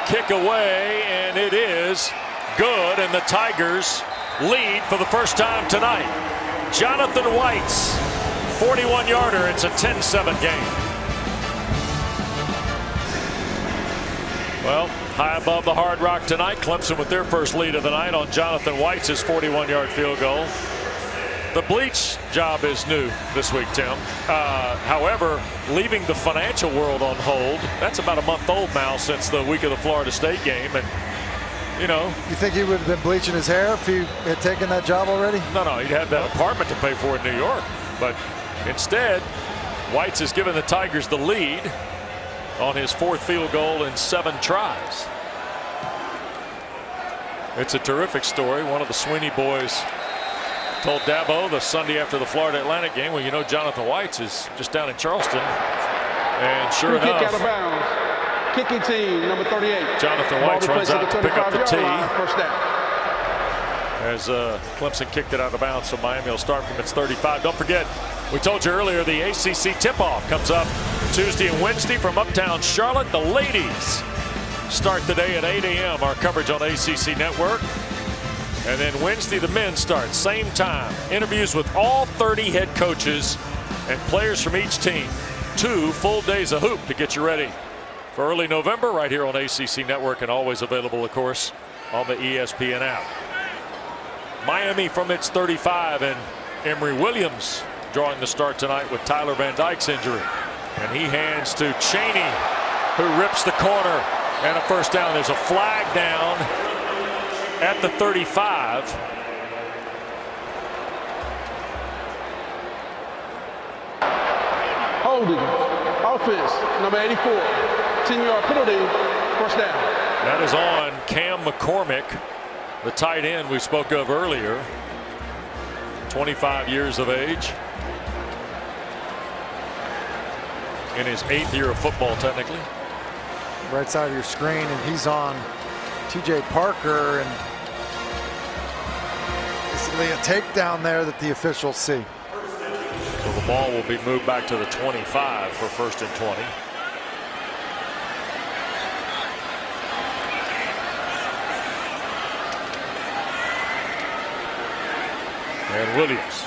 Speaker 2: Kick away, and it is good, and the Tigers lead for the first time tonight. Jonathan Whites, 41-yarder. It's a 10-7 game. Well, high above the Hard Rock tonight. Clemson with their first lead of the night on Jonathan White's 41-yard field goal. The bleach job is new this week, Tim. However, leaving the financial world on hold, that's about a month old now since the week of the Florida State game. And, you know.
Speaker 3: You think he would have been bleaching his hair if he had taken that job already?
Speaker 2: No, he'd have that apartment to pay for in New York. But instead, Whites has given the Tigers the lead on his 4th field goal in 7 tries. It's a terrific story. One of the Sweeney boys told Dabo the Sunday after the Florida Atlantic game, well, you know, Jonathan Whites is just down in Charleston. And sure enough,
Speaker 1: kick out of bounds. Kicking team, number 38.
Speaker 2: Jonathan Whites runs out to pick up the tee.
Speaker 1: First down.
Speaker 2: As Clemson kicked it out of bounds, so Miami will start from its 35. Don't forget, we told you earlier, the ACC tip-off comes up Tuesday and Wednesday from uptown Charlotte. The ladies start the day at 8 a.m. Our coverage on ACC Network. And then Wednesday, the men start, same time. Interviews with all 30 head coaches and players from each team. 2 full days of hoop to get you ready for early November right here on ACC Network, and always available, of course, on the ESPN app. Miami from its 35, and Emory Williams drawing the start tonight with Tyler Van Dyke's injury. And he hands to Chaney, who rips the corner, and a first down. There's a flag down at the 35.
Speaker 1: Holding. Offense, number 84. 10-yard penalty, first down.
Speaker 2: That is on Cam McCormick, the tight end we spoke of earlier. 25 years of age. In his 8th year of football, technically.
Speaker 3: Right side of your screen, and he's on TJ Parker, and basically a takedown there that the officials see.
Speaker 2: So the ball will be moved back to the 25 for 1st and 20. And Williams,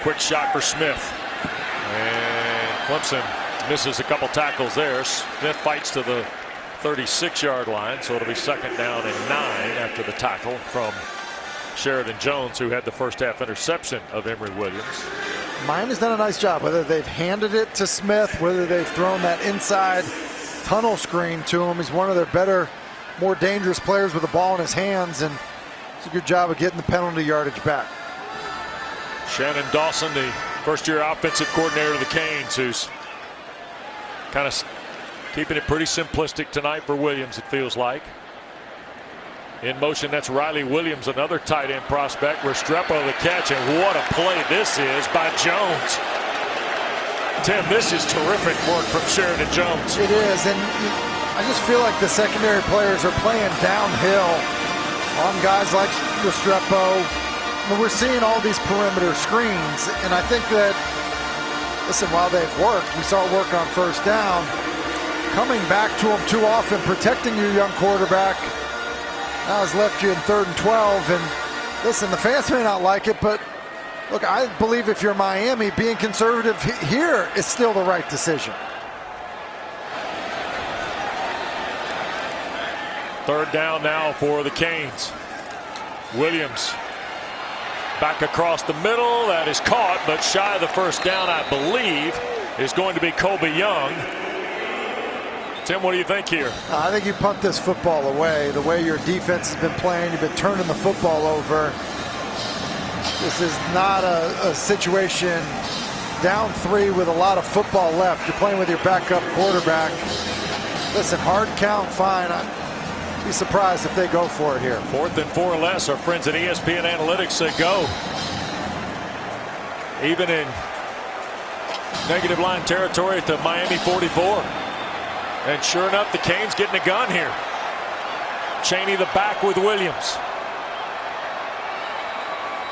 Speaker 2: quick shot for Smith, and Clemson misses a couple tackles there. Smith fights to the 36-yard line, so it'll be 2nd down and 9 after the tackle from Sheridan Jones, who had the first half interception of Emory Williams.
Speaker 3: Miami's done a nice job, whether they've handed it to Smith, whether they've thrown that inside tunnel screen to him. He's one of their better, more dangerous players with the ball in his hands, and it's a good job of getting the penalty yardage back.
Speaker 2: Shannon Dawson, the first-year offensive coordinator of the Canes, who's kind of keeping it pretty simplistic tonight for Williams, it feels like. In motion, that's Riley Williams, another tight end prospect. Restrepo the catch, and what a play this is by Jones. Tim, this is terrific work from Sheridan Jones.
Speaker 3: It is, and I just feel like the secondary players are playing downhill on guys like Restrepo. We're seeing all these perimeter screens, and I think that, listen, while they've worked, we saw it work on first down, coming back to them too often, protecting your young quarterback, now has left you in 3rd and 12. And listen, the fans may not like it, but look, I believe if you're Miami, being conservative here is still the right decision.
Speaker 2: 3rd down now for the Canes. Williams back across the middle. That is caught, but shy of the first down, I believe, is going to be Colby Young. Tim, what do you think here?
Speaker 3: I think you punt this football away. The way your defense has been playing, you've been turning the football over. This is not a situation down 3 with a lot of football left. You're playing with your backup quarterback. Listen, hard count, fine. I'd be surprised if they go for it here.
Speaker 2: 4th and 4 or less. Our friends at ESPN Analytics say go. Even in negative line territory at the Miami 44. And sure enough, the Canes getting a gun here. Chaney the back with Williams.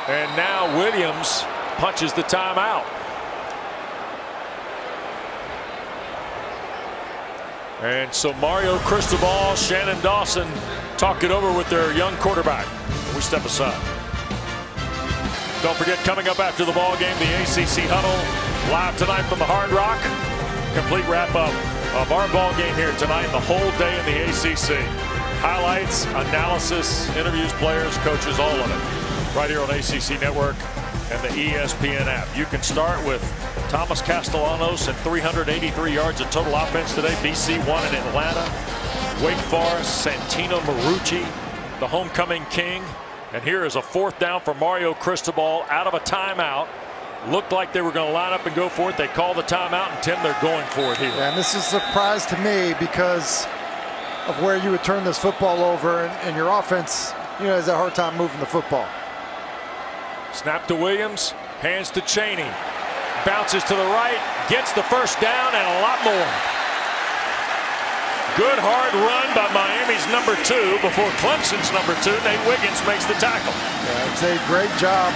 Speaker 2: And now Williams punches the timeout. And so Mario Cristobal, Shannon Dawson talk it over with their young quarterback. We step aside. Don't forget, coming up after the ball game, the ACC Huddle live tonight from the Hard Rock. Complete wrap-up of our ball game here tonight, the whole day in the ACC. Highlights, analysis, interviews, players, coaches, all of it. Right here on ACC Network and the ESPN app. You can start with Thomas Castellanos and 383 yards of total offense today. BC won in Atlanta. Wake Forest, Santino Marucci, the homecoming king. And here is a 4th down for Mario Cristobal out of a timeout. Looked like they were going to line up and go for it. They call the timeout, and Tim, they're going for it here.
Speaker 3: Yeah, and this is a surprise to me because of where you would turn this football over, and your offense, has a hard time moving the football.
Speaker 2: Snap to Williams, hands to Chaney. Bounces to the right, gets the first down, and a lot more. Good hard run by Miami's number 2 before Clemson's number 2. Nate Wiggins makes the tackle.
Speaker 3: Yeah, it's a great job.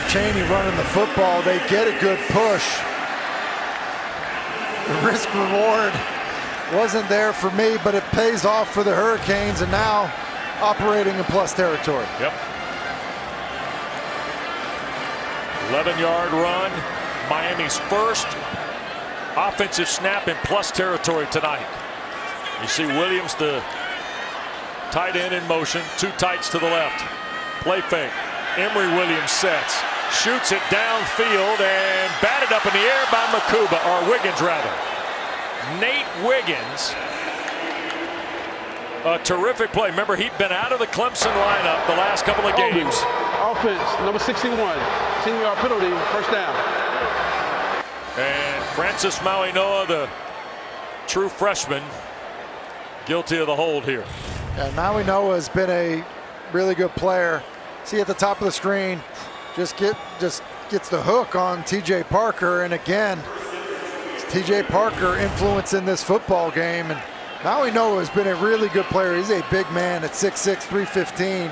Speaker 3: Chaney running the football. They get a good push. The risk reward wasn't there for me, but it pays off for the Hurricanes, and now operating in plus territory.
Speaker 2: Yep. 11-yard run. Miami's first offensive snap in plus territory tonight. You see Williams, the tight end, in motion. 2 tights to the left. Play fake. Emory Williams sets. Shoots it downfield and batted up in the air by Makuba, or Wiggins rather. Nate Wiggins. A terrific play. Remember, he'd been out of the Clemson lineup the last couple of games.
Speaker 1: Offense, number 61. 10-yard penalty, first down.
Speaker 2: And Francis Mauinoa, the true freshman, guilty of the hold here.
Speaker 3: And Mauinoa has been a really good player. See at the top of the screen, just gets the hook on TJ Parker, and again, it's TJ Parker influencing this football game. And Mauinoa has been a really good player. He's a big man at 6'6", 315.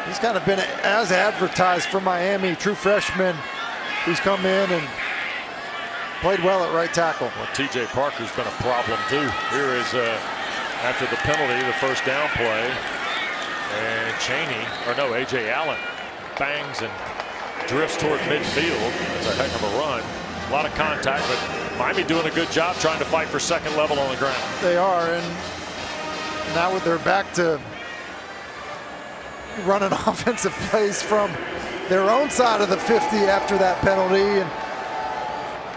Speaker 3: He's kind of been as advertised for Miami, true freshman who's come in and played well at right tackle.
Speaker 2: Well, TJ Parker's been a problem too. Here is after the penalty, the first down play, and AJ Allen bangs and drifts toward midfield. It's a heck of a run. A lot of contact, but Miami doing a good job trying to fight for second level on the ground.
Speaker 3: They are, and now they're back to running offensive plays from their own side of the 50 after that penalty. And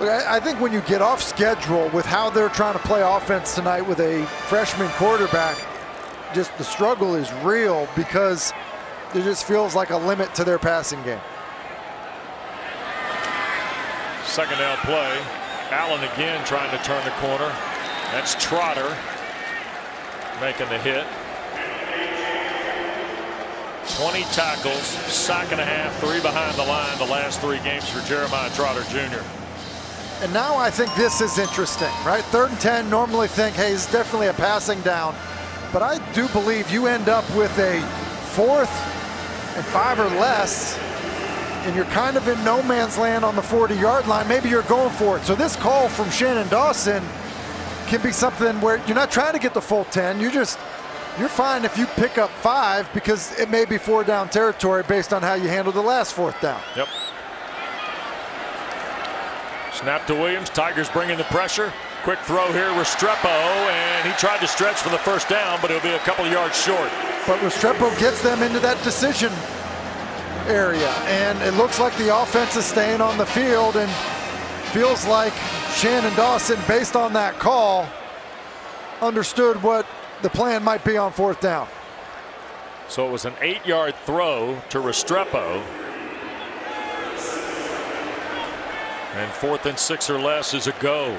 Speaker 3: I think when you get off schedule with how they're trying to play offense tonight with a freshman quarterback, just the struggle is real because there just feels like a limit to their passing game.
Speaker 2: Second down play. Allen again trying to turn the corner. That's Trotter making the hit. 20 tackles, sack and a half, 3 behind the line the last 3 games for Jeremiah Trotter Jr.
Speaker 3: And now I think this is interesting, right? 3rd and 10, normally think, hey, it's definitely a passing down. But I do believe you end up with a 4th and 5 or less, and you're kind of in no man's land on the 40-yard line. Maybe you're going for it. So this call from Shannon Dawson can be something where you're not trying to get the full 10. You're fine if you pick up 5 because it may be 4 down territory based on how you handled the last 4th down.
Speaker 2: Yep. Snap to Williams. Tigers bringing the pressure. Quick throw here, Restrepo, and he tried to stretch for the 1st down, but it'll be a couple yards short.
Speaker 3: But Restrepo gets them into that decision area, and it looks like the offense is staying on the field, and feels like Shannon Dawson, based on that call, understood what the plan might be on 4th down.
Speaker 2: So it was an 8-yard throw to Restrepo. And 4th and 6 or less is a go.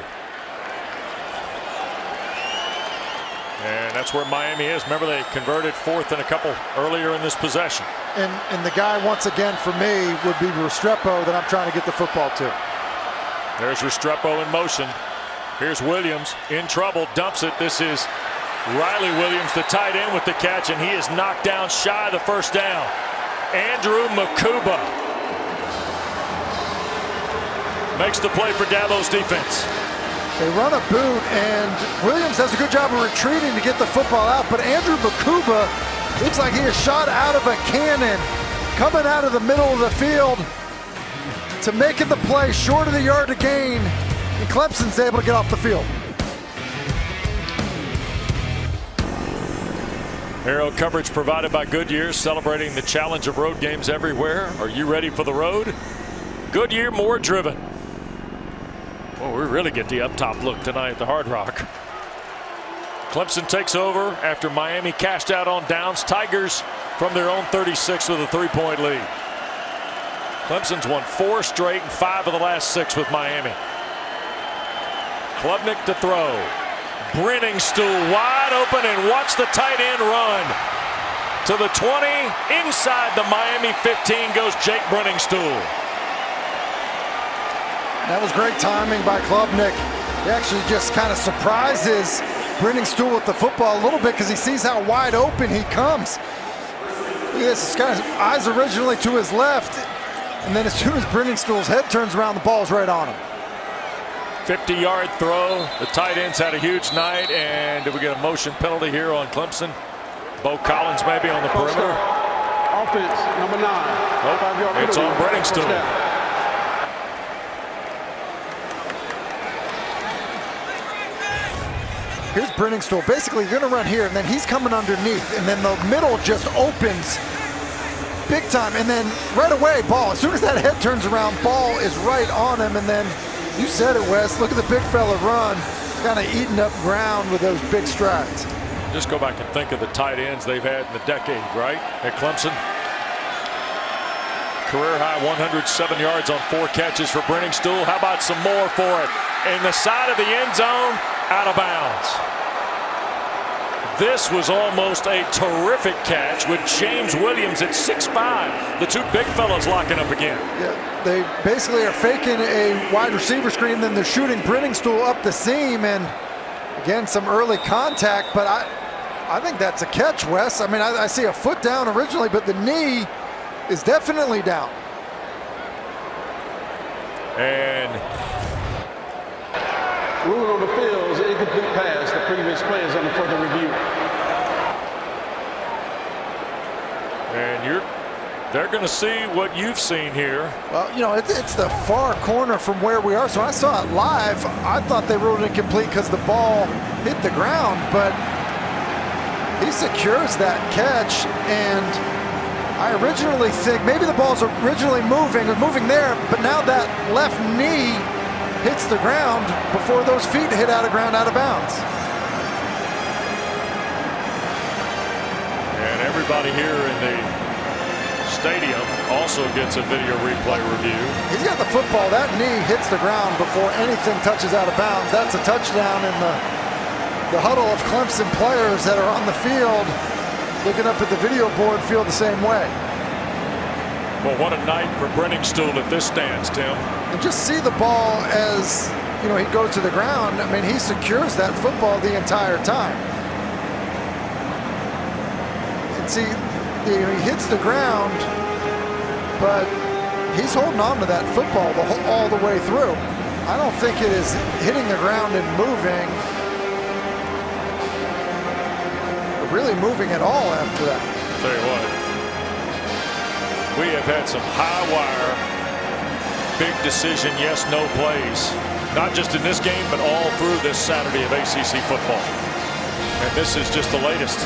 Speaker 2: And that's where Miami is. Remember, they converted 4th and a couple earlier in this possession.
Speaker 3: And the guy, once again, for me, would be Restrepo that I'm trying to get the football to.
Speaker 2: There's Restrepo in motion. Here's Williams in trouble, dumps it. This is Riley Williams, the tight end, with the catch, and he is knocked down shy of the 1st down. Andrew Makuba makes the play for Dabo's defense.
Speaker 3: They run a boot, and Williams does a good job of retreating to get the football out, but Andrew Makuba looks like he is shot out of a cannon, coming out of the middle of the field to making the play short of the yard to gain, and Clemson's able to get off the field.
Speaker 2: Aero coverage provided by Goodyear, celebrating the challenge of road games everywhere. Are you ready for the road? Goodyear, more driven. Well, we really get the up top look tonight at the Hard Rock. Clemson takes over after Miami cashed out on downs. Tigers from their own 36 with a 3-point lead. Clemson's won 4 straight and 5 of the last 6 with Miami. Klubnik to throw. Brenningstool wide open, and watch the tight end run. To the 20, inside the Miami 15 goes Jake Brenningstool.
Speaker 3: That was great timing by Klubnik. He actually just kind of surprises Brenningstool with the football a little bit because he sees how wide open he comes. Look at this, this guy's eyes originally to his left, and then as soon as Brenningstool's head turns around, the ball's right on him.
Speaker 2: 50-yard throw. The tight ends had a huge night, and did we get a motion penalty here on Clemson? Bo Collins maybe on the perimeter.
Speaker 1: Offense, number 9.
Speaker 2: Oh, it's on Brenningstool.
Speaker 3: Here's Brenningstool. Basically, you're going to run here, and then he's coming underneath, and then the middle just opens big time, and then right away, ball. As soon as that head turns around, ball is right on him, and then you said it, Wes. Look at the big fella run, kind of eating up ground with those big strides.
Speaker 2: Just go back and think of the tight ends they've had in the decade, right? At Clemson. Career high 107 yards on 4 catches for Brenningstool. How about some more for it? In the side of the end zone, out of bounds. This was almost a terrific catch with James Williams at 6'5". The 2 big fellows locking up again.
Speaker 3: Yeah, they basically are faking a wide receiver screen, then they're shooting Brenningstool up the seam, and again, some early contact, but I think that's a catch, Wes. I mean, I see a foot down originally, but the knee is definitely down.
Speaker 2: And
Speaker 1: ruling on the field is an incomplete pass. The previous play is under further review.
Speaker 2: And they're going to see what you've seen here.
Speaker 3: Well, you know, it's the far corner from where we are. So I saw it live. I thought they ruled it incomplete because the ball hit the ground, but he secures that catch. And I originally think maybe the ball's originally moving there, but now that left knee hits the ground before those feet hit out of bounds.
Speaker 2: And everybody here in the stadium also gets a video replay review.
Speaker 3: He's got the football. That knee hits the ground before anything touches out of bounds. That's a touchdown, and the huddle of Clemson players that are on the field looking up at the video board feel the same way.
Speaker 2: Well, what a night for Brenningstool at this stands, Tim.
Speaker 3: And just see the ball as, you know, he goes to the ground. I mean, he secures that football the entire time. And see, he hits the ground, but he's holding on to that football all the way through. I don't think it is hitting the ground and moving, or really moving at all after that.
Speaker 2: I'll tell you what, we have had some high wire, big decision, yes, no plays, not just in this game, but all through this Saturday of ACC football. And this is just the latest.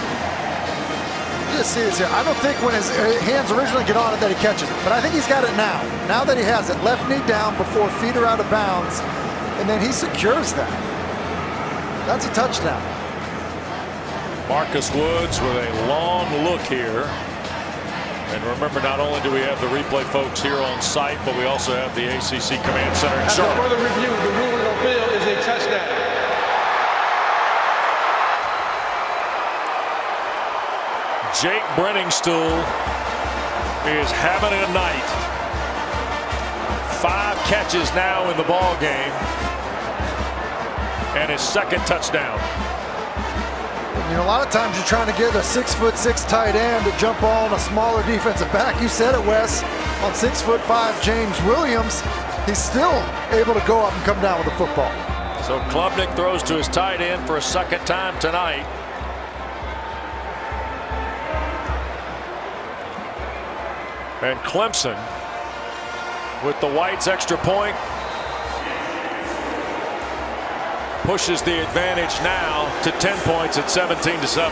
Speaker 3: Just see this here. I don't think when his hands originally get on it that he catches it, but I think he's got it now. Now that he has it, left knee down before feet are out of bounds, and then he secures that. That's a touchdown.
Speaker 2: Marcus Woods with a long look here. And remember, not only do we have the replay folks here on site, but we also have the ACC Command Center in
Speaker 1: After
Speaker 2: Charlotte.
Speaker 1: further review, the ruling on field is a touchdown.
Speaker 2: Jake Brenningstool is having a night. 5 catches now in the ball game, and his second touchdown.
Speaker 3: You know, a lot of times you're trying to get a 6'6" tight end to jump on a smaller defensive back. You said it, Wes, on 6'5" James Williams. He's still able to go up and come down with the football.
Speaker 2: So Klubnik throws to his tight end for a second time tonight. And Clemson with the Whites extra point pushes the advantage now to 10 points at 17-7.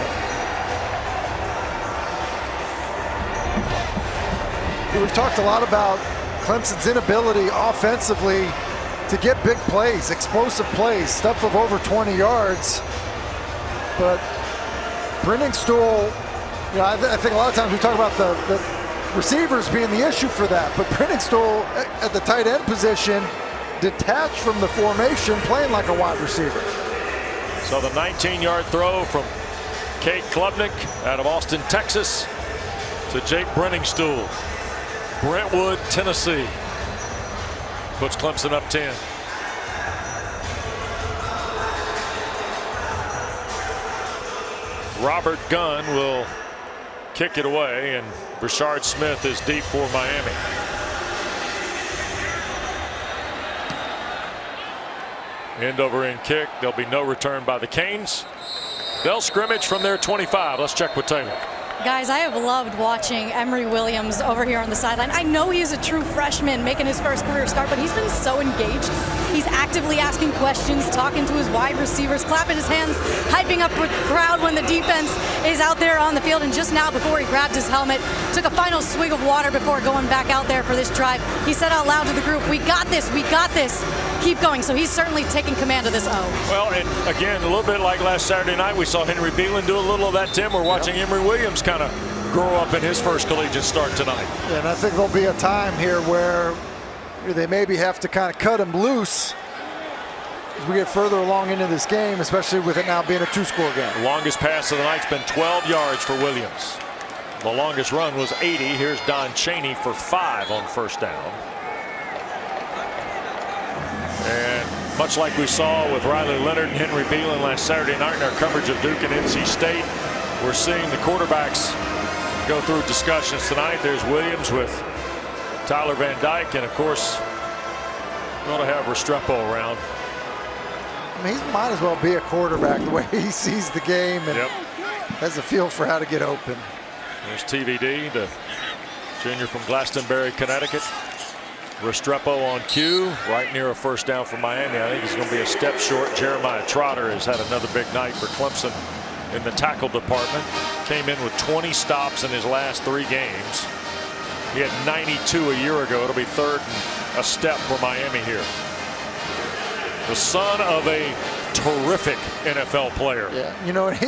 Speaker 3: We've talked a lot about Clemson's inability offensively to get big plays, explosive plays, stuff of over 20 yards. But Brenningstool, you know, I think a lot of times we talk about the receivers being the issue for that, but Brenningstool at the tight end position, detached from the formation, playing like a wide receiver.
Speaker 2: So the 19-yard throw from Cade Klubnik out of Austin, Texas, to Jake Brenningstool. Brentwood, Tennessee, puts Clemson up 10. Robert Gunn will kick it away, and Brashard Smith is deep for Miami. End over end kick. There'll be no return by the Canes. They'll scrimmage from their 25. Let's check with Taylor.
Speaker 4: Guys, I have loved watching Emory Williams over here on the sideline. I know he is a true freshman making his first career start, but he's been so engaged. He's actively asking questions, talking to his wide receivers, clapping his hands, hyping up the crowd when the defense is out there on the field. And just now, before he grabbed his helmet, took a final swig of water before going back out there for this drive. He said out loud to the group, "We got this, we got this. Keep going." So he's certainly taking command of this O.
Speaker 2: Well, and again, a little bit like last Saturday night, we saw Henry Beelan do a little of that, Tim. We're watching Emory Williams kind of grow up in his first collegiate start tonight.
Speaker 3: Yeah, and I think there'll be a time here where they maybe have to kind of cut him loose as we get further along into this game, especially with it now being a 2-score game.
Speaker 2: The longest pass of the night's been 12 yards for Williams. The longest run was 80. Here's Don Chaney for 5 on first down. And much like we saw with Riley Leonard and Henry Beelan last Saturday night in our coverage of Duke and NC State, we're seeing the quarterbacks go through discussions tonight. There's Williams with Tyler Van Dyke, and of course, going to have Restrepo around.
Speaker 3: I mean, he might as well be a quarterback the way he sees the game and has a feel for how to get open.
Speaker 2: There's TVD, the junior from Glastonbury, Connecticut. Restrepo on cue, right near a first down for Miami. I think he's going to be a step short. Jeremiah Trotter has had another big night for Clemson in the tackle department. Came in with 20 stops in his last 3 games. He had 92 a year ago. It'll be third and a step for Miami here. The son of a terrific NFL player.
Speaker 3: Yeah, you know, he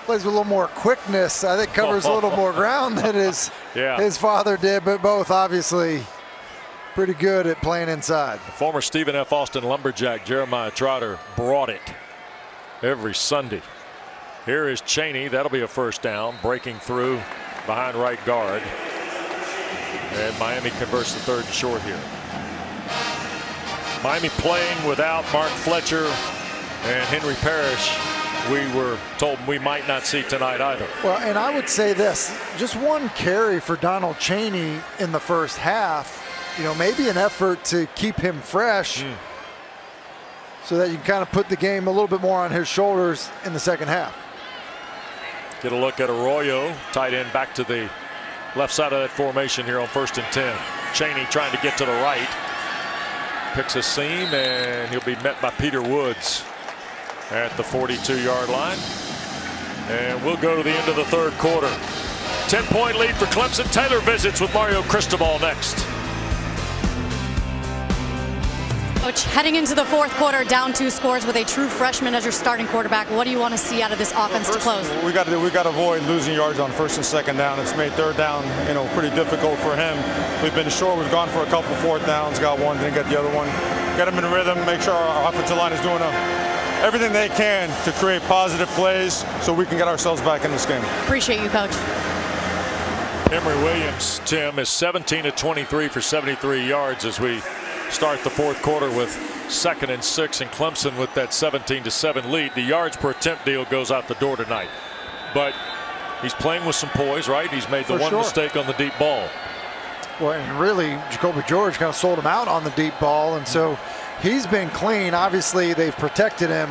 Speaker 3: plays with a little more quickness. I think covers a little more ground than his father did, but both obviously pretty good at playing inside.
Speaker 2: Former Stephen F. Austin lumberjack Jeremiah Trotter brought it every Sunday. Here is Chaney. That'll be a first down, breaking through behind right guard. And Miami converts to 3rd and short here. Miami playing without Mark Fletcher and Henry Parrish. We were told we might not see tonight either.
Speaker 3: Well, and I would say this, just one carry for Donald Chaney in the first half, maybe an effort to keep him fresh so that you can kind of put the game a little bit more on his shoulders in the second half.
Speaker 2: Get a look at Arroyo, tight end, back to the left side of that formation here on 1st and 10. Chaney trying to get to the right. Picks a seam, and he'll be met by Peter Woods at the 42-yard line. And we'll go to the end of the 3rd quarter. 10-point lead for Clemson. Taylor visits with Mario Cristobal next.
Speaker 4: Coach, heading into the 4th quarter, down 2 scores with a true freshman as your starting quarterback. What do you want to see out of this offense to close?
Speaker 9: We got to avoid losing yards on 1st and 2nd down. It's made 3rd down, pretty difficult for him. We've been short. We've gone for a couple 4th downs. Got one, didn't get the other one. Get them in rhythm. Make sure our offensive line is doing everything they can to create positive plays so we can get ourselves back in this game.
Speaker 4: Appreciate you, Coach.
Speaker 2: Emory Williams, Tim, is 17 of 23 for 73 yards as we start the 4th quarter with 2nd and 6, and Clemson with that 17-7 lead. The yards per attempt deal goes out the door tonight, but he's playing with some poise, right? He's made the one mistake on the deep ball.
Speaker 3: Well, and really, Jacoby George kind of sold him out on the deep ball, and so he's been clean. Obviously, they've protected him.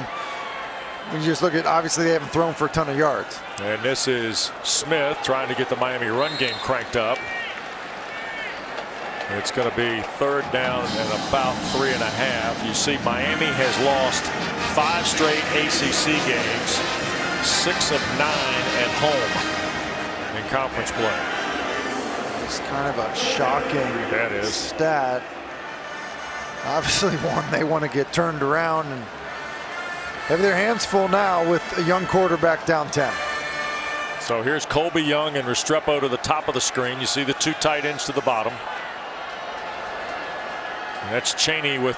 Speaker 3: You just look at, obviously, they haven't thrown for a ton of yards.
Speaker 2: And this is Smith trying to get the Miami run game cranked up. It's going to be 3rd down and about 3.5. You see Miami has lost 5 straight ACC games, 6 of 9 at home in conference play.
Speaker 3: It's kind of a shocking stat. Obviously one they want to get turned around and have their hands full now with a young quarterback down 10.
Speaker 2: So here's Colby Young and Restrepo to the top of the screen. You see the 2 tight ends to the bottom. And that's Chaney with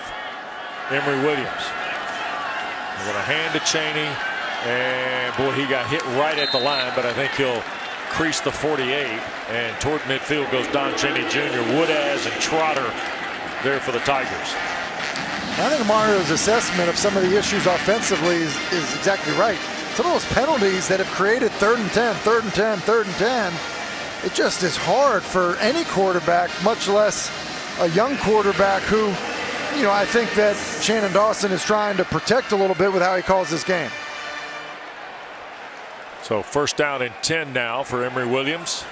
Speaker 2: Emory Williams. They're going to hand to Chaney, and boy, he got hit right at the line, but I think he'll crease the 48, and toward midfield goes Don Chaney Jr. Woodaz and Trotter there for the Tigers.
Speaker 3: I think Mario's assessment of some of the issues offensively is exactly right. Some of those penalties that have created 3rd and 10, 3rd and 10, 3rd and 10, it just is hard for any quarterback, much less a young quarterback who, I think that Shannon Dawson is trying to protect a little bit with how he calls this game.
Speaker 2: So 1st down and 10 now for Emory Williams.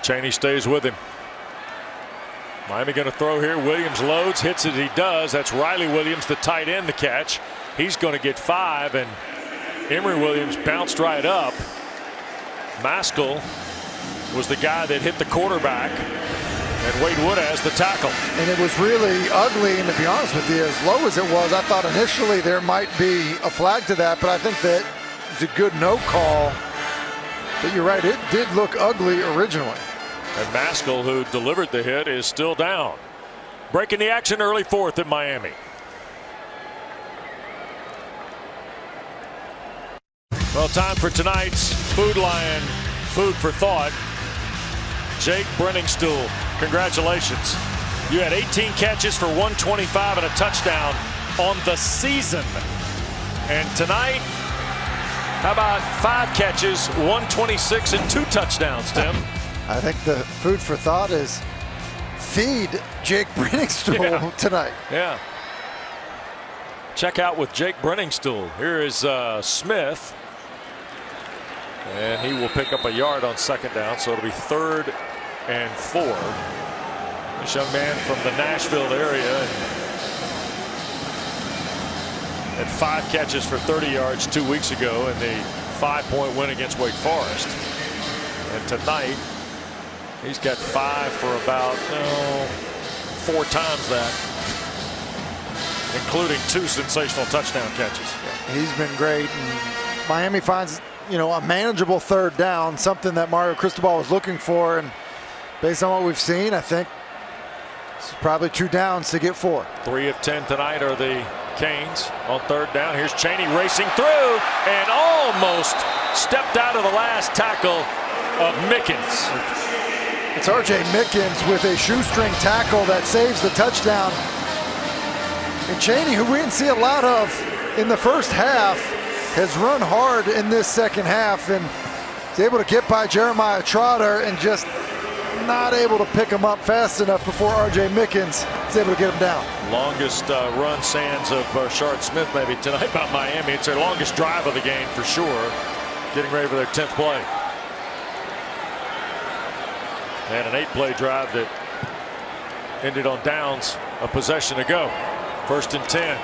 Speaker 2: Chaney stays with him. Miami going to throw here. Williams loads, hits it, he does. That's Riley Williams, the tight end, the catch. He's going to get 5, and Emory Williams bounced right up. Maskell was the guy that hit the quarterback, and Wade Woodaz the tackle.
Speaker 3: And it was really ugly, and to be honest with you, as low as it was, I thought initially there might be a flag to that, but I think that it's a good no call. But you're right, it did look ugly originally.
Speaker 2: And Maskell, who delivered the hit, is still down. Breaking the action early 4th in Miami. Well, time for tonight's Food Lion Food for Thought. Jake Brenningstool, congratulations. You had 18 catches for 125 and a touchdown on the season. And tonight, how about 5 catches, 126 and 2 touchdowns, Tim?
Speaker 3: I think the food for thought is feed Jake Brenningstool tonight.
Speaker 2: Yeah. Check out with Jake Brenningstool. Here is Smith. And he will pick up a yard on 2nd down, so it'll be 3rd and 4. This young man from the Nashville area had 5 catches for 30 yards 2 weeks ago in the 5-point win against Wake Forest. And tonight, he's got 5 for about 4 times that, including 2 sensational touchdown catches.
Speaker 3: He's been great. And Miami finds, a manageable 3rd down, something that Mario Cristobal was looking for. And based on what we've seen, I think it's probably 2 downs to get 4.
Speaker 2: 3 of 10 tonight are the Canes on third down. Here's Chaney racing through and almost stepped out of the last tackle of Mickens.
Speaker 3: It's R.J. Mickens with a shoestring tackle that saves the touchdown. And Chaney, who we didn't see a lot of in the first half, has run hard in this second half and is able to get by Jeremiah Trotter and just not able to pick him up fast enough before R.J. Mickens is able to get him down.
Speaker 2: Longest run sans of Shard Smith maybe tonight by Miami. It's their longest drive of the game for sure. Getting ready for their 10th play. And an 8-play drive that ended on downs, a possession to go. 1st and 10.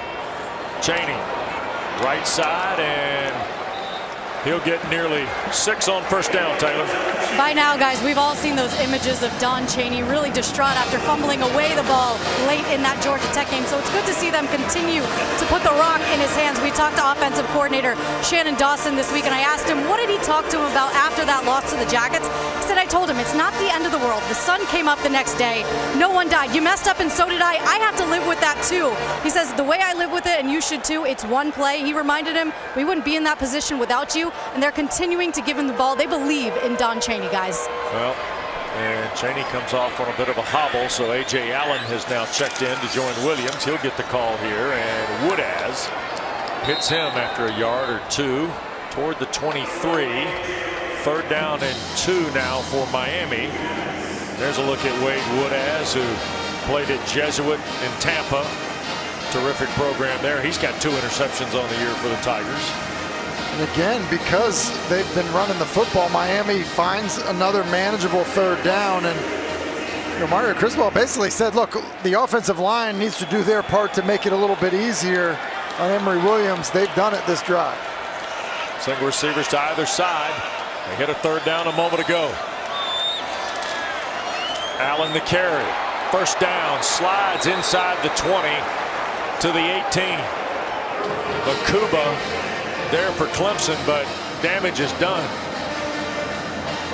Speaker 2: Chaney, right side, and he'll get nearly 6 on 1st down, Taylor.
Speaker 4: By now, guys, we've all seen those images of Don Chaney really distraught after fumbling away the ball late in that Georgia Tech game. So it's good to see them continue to put the rock in his hands. We talked to offensive coordinator Shannon Dawson this week, and I asked him, what did he talk to him about after that loss to the Jackets? He said, I told him, it's not the end of the world. The sun came up the next day. No one died. You messed up, and so did I. I have to live with that, too. He says, the way I live with it, and you should, too, it's one play. He reminded him, we wouldn't be in that position without you, and they're continuing to give him the ball. They believe in Don Chaney, guys.
Speaker 2: Well, and Chaney comes off on a bit of a hobble, so A.J. Allen has now checked in to join Williams. He'll get the call here, and Woodaz hits him after a yard or two toward the 23. 3rd down and 2 now for Miami. There's a look at Wade Woodaz, who played at Jesuit in Tampa. Terrific program there. He's got 2 interceptions on the year for the Tigers.
Speaker 3: And again, because they've been running the football, Miami finds another manageable 3rd down. And Mario Cristobal basically said, look, the offensive line needs to do their part to make it a little bit easier on Emory Williams. They've done it this drive.
Speaker 2: Single receivers to either side. They hit a 3rd down a moment ago. Allen the carry. 1st down, slides inside the 20 to the 18. Bakuba there for Clemson, but damage is done.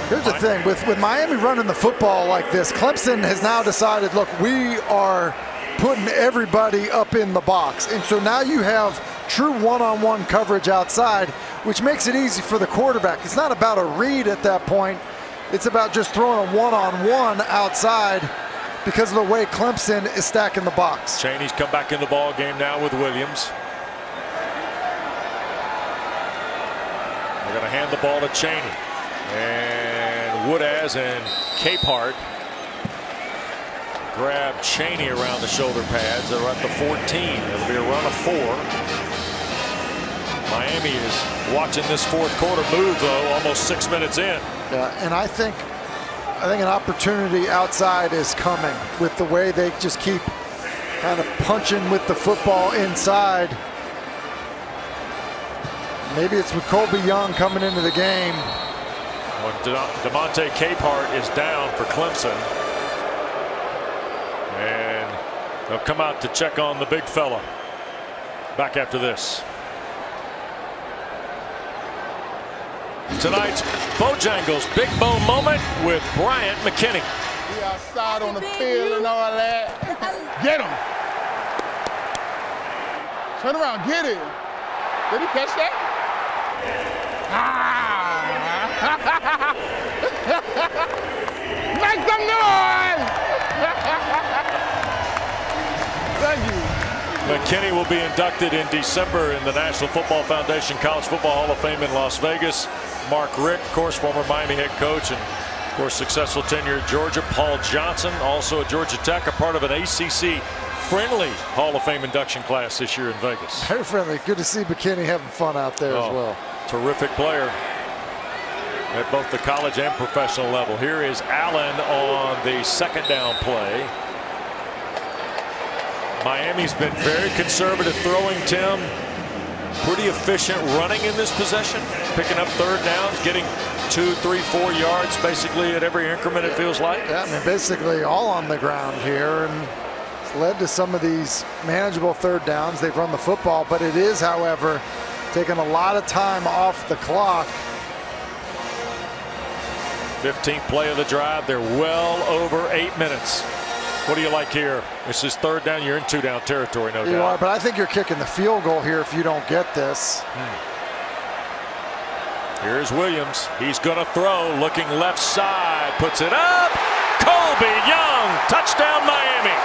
Speaker 3: Here's the thing, with Miami running the football like this, Clemson has now decided, look, we are putting everybody up in the box. And so now you have true one-on-one coverage outside, which makes it easy for the quarterback. It's not about a read at that point. It's about just throwing a one-on-one outside because of the way Clemson is stacking the box.
Speaker 2: Chaney's come back in the ball game now with Williams. They're going to hand the ball to Chaney. And Woodaz and Capehart grab Chaney around the shoulder pads. They're at the 14. It'll be a run of 4. Miami is watching this 4th quarter move, though, almost 6 minutes in.
Speaker 3: Yeah, and I think an opportunity outside is coming with the way they just keep kind of punching with the football inside. Maybe it's with Colby Young coming into the game.
Speaker 2: Well, DeMonte Capehart is down for Clemson. And they'll come out to check on the big fella. Back after this. Tonight's Bojangles Big Bow moment with Bryant McKinney.
Speaker 10: We outside on the field and all that. Get him. Turn around, get it. Did he catch that? Make some noise! Thank you.
Speaker 2: McKinney will be inducted in December in the National Football Foundation College Football Hall of Fame in Las Vegas. Mark Richt, of course, former Miami head coach and, of course, successful tenure at Georgia. Paul Johnson, also at Georgia Tech, a part of an ACC friendly Hall of Fame induction class this year in Vegas.
Speaker 3: Very friendly. Good to see McKinney having fun out there as well.
Speaker 2: Terrific player at both the college and professional level. Here is Allen on the 2nd down play. Miami's been very conservative throwing, Tim. Pretty efficient running in this possession, picking up 3rd downs, getting 2, 3, 4 yards basically at every increment, it feels like.
Speaker 3: Yeah, I mean, basically all on the ground here, and it's led to some of these manageable 3rd downs. They've run the football, but it is, however, taking a lot of time off the clock.
Speaker 2: 15th play of the drive. They're well over 8 minutes. What do you like here? This is third down. You're in 2-down territory, no doubt.
Speaker 3: You are, but I think you're kicking the field goal here if you don't get this.
Speaker 2: Here's Williams. He's going to throw, looking left side, puts it up. Colby Young, touchdown Miami.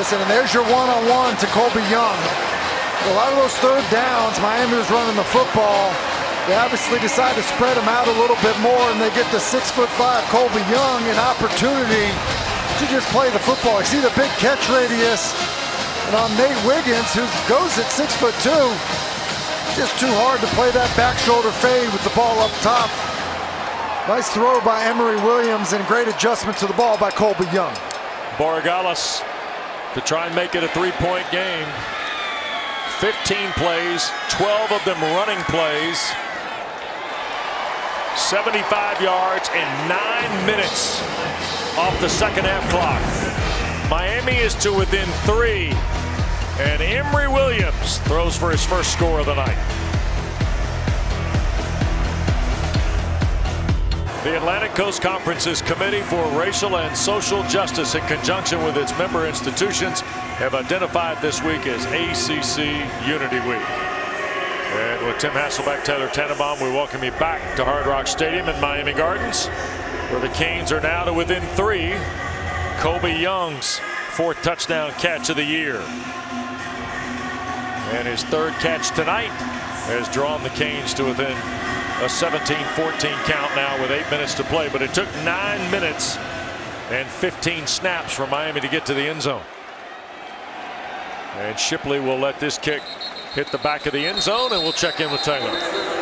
Speaker 3: Listen, and there's your one-on-one to Colby Young. A lot of those third downs, Miami was running the football. They obviously decide to spread them out a little bit more, and they get the 6'5" Colby Young an opportunity to just play the football. You see the big catch radius, and on Nate Wiggins, who goes at 6'2", just too hard to play that back shoulder fade with the ball up top. Nice throw by Emory Williams, and great adjustment to the ball by Colby Young.
Speaker 2: Borregales to try and make it a 3-point game. 15 plays, 12 of them running plays. 75 yards in 9 minutes off the second half clock. Miami is to within 3, and Emory Williams throws for his first score of the night. The Atlantic Coast Conference's Committee for Racial and Social Justice, in conjunction with its member institutions, have identified this week as ACC Unity Week. And with Tim Hasselbeck, Taylor Tannenbaum, we welcome you back to Hard Rock Stadium in Miami Gardens, where the Canes are now to within 3. Colby Young's 4th touchdown catch of the year. And his 3rd catch tonight has drawn the Canes to within a 17-14 count now with 8 minutes to play. But it took 9 minutes and 15 snaps for Miami to get to the end zone. And Shipley will let this kick hit the back of the end zone, and we'll check in with Taylor.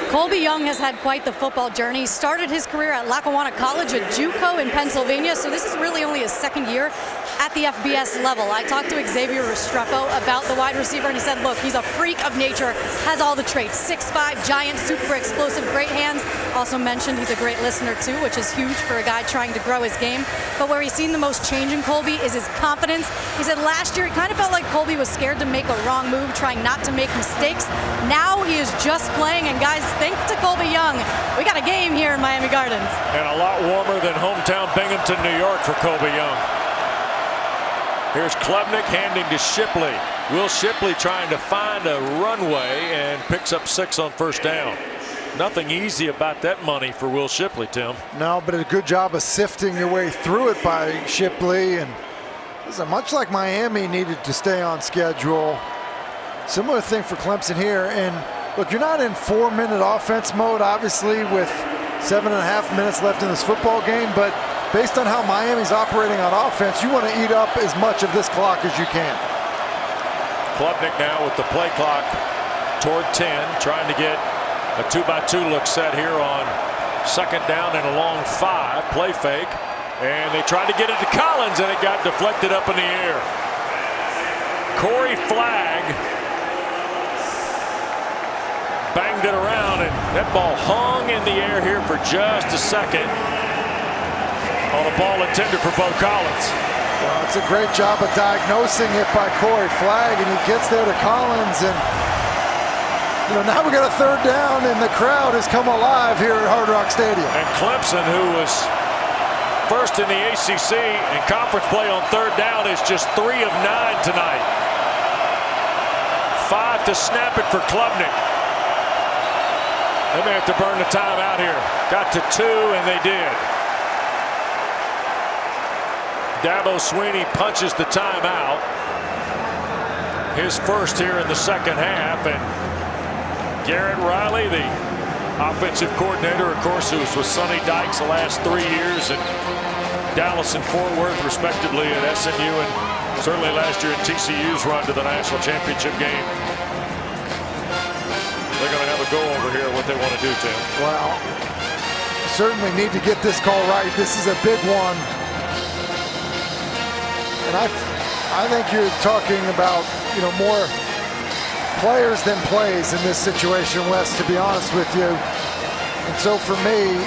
Speaker 4: Colby Young has had quite the football journey. He started his career at Lackawanna College at JUCO in Pennsylvania, so this is really only his 2nd year at the FBS level. I talked to Xavier Restrepo about the wide receiver, and he said, look, he's a freak of nature, has all the traits. 6'5", giant, super explosive, great hands. Also mentioned he's a great listener too, which is huge for a guy trying to grow his game. But where he's seen the most change in Colby is his confidence. He said last year it kind of felt like Colby was scared to make a wrong move, trying not to make mistakes. Now he is just playing, and guys, thanks to Colby Young, we got a game here in Miami Gardens.
Speaker 2: And a lot warmer than hometown Binghamton, New York for Colby Young. Here's Klubnik handing to Shipley. Will Shipley trying to find a runway and picks up 6 on first down. Nothing easy about that money for Will Shipley, Tim.
Speaker 3: No, but a good job of sifting your way through it by Shipley. And listen, much like Miami needed to stay on schedule, similar thing for Clemson here. And look, you're not in 4-minute offense mode, obviously, with 7.5 minutes left in this football game. But based on how Miami's operating on offense, you want to eat up as much of this clock as you can.
Speaker 2: Klubnik now with the play clock toward 10, trying to get a 2-by-2 look set here on 2nd down and a long 5. Play fake, and they tried to get it to Collins, and it got deflected up in the air. Corey Flagg banged it around, and that ball hung in the air here for just a second on a ball intended for Bo Collins.
Speaker 3: Well, it's a great job of diagnosing it by Corey Flagg, and he gets there to Collins, and now we got a 3rd down, and the crowd has come alive here at Hard Rock Stadium.
Speaker 2: And Clemson, who was first in the ACC in conference play on 3rd down, is just 3 of 9 tonight. 5 to snap it for Klubnik. They may have to burn the time out here. Got to 2, and they did. Dabo Swinney punches the timeout. His first here in the second half, and Garrett Riley, the offensive coordinator, of course, who was with Sonny Dykes the last 3 years, and Dallas and Fort Worth, respectively, at SMU, and certainly last year at TCU's run to the national championship game. They're going to have a go-over here, what they want to do, Tim.
Speaker 3: Well, certainly need to get this call right. This is a big one. And I think you're talking about, more players than plays in this situation, Wes, to be honest with you. And so for me,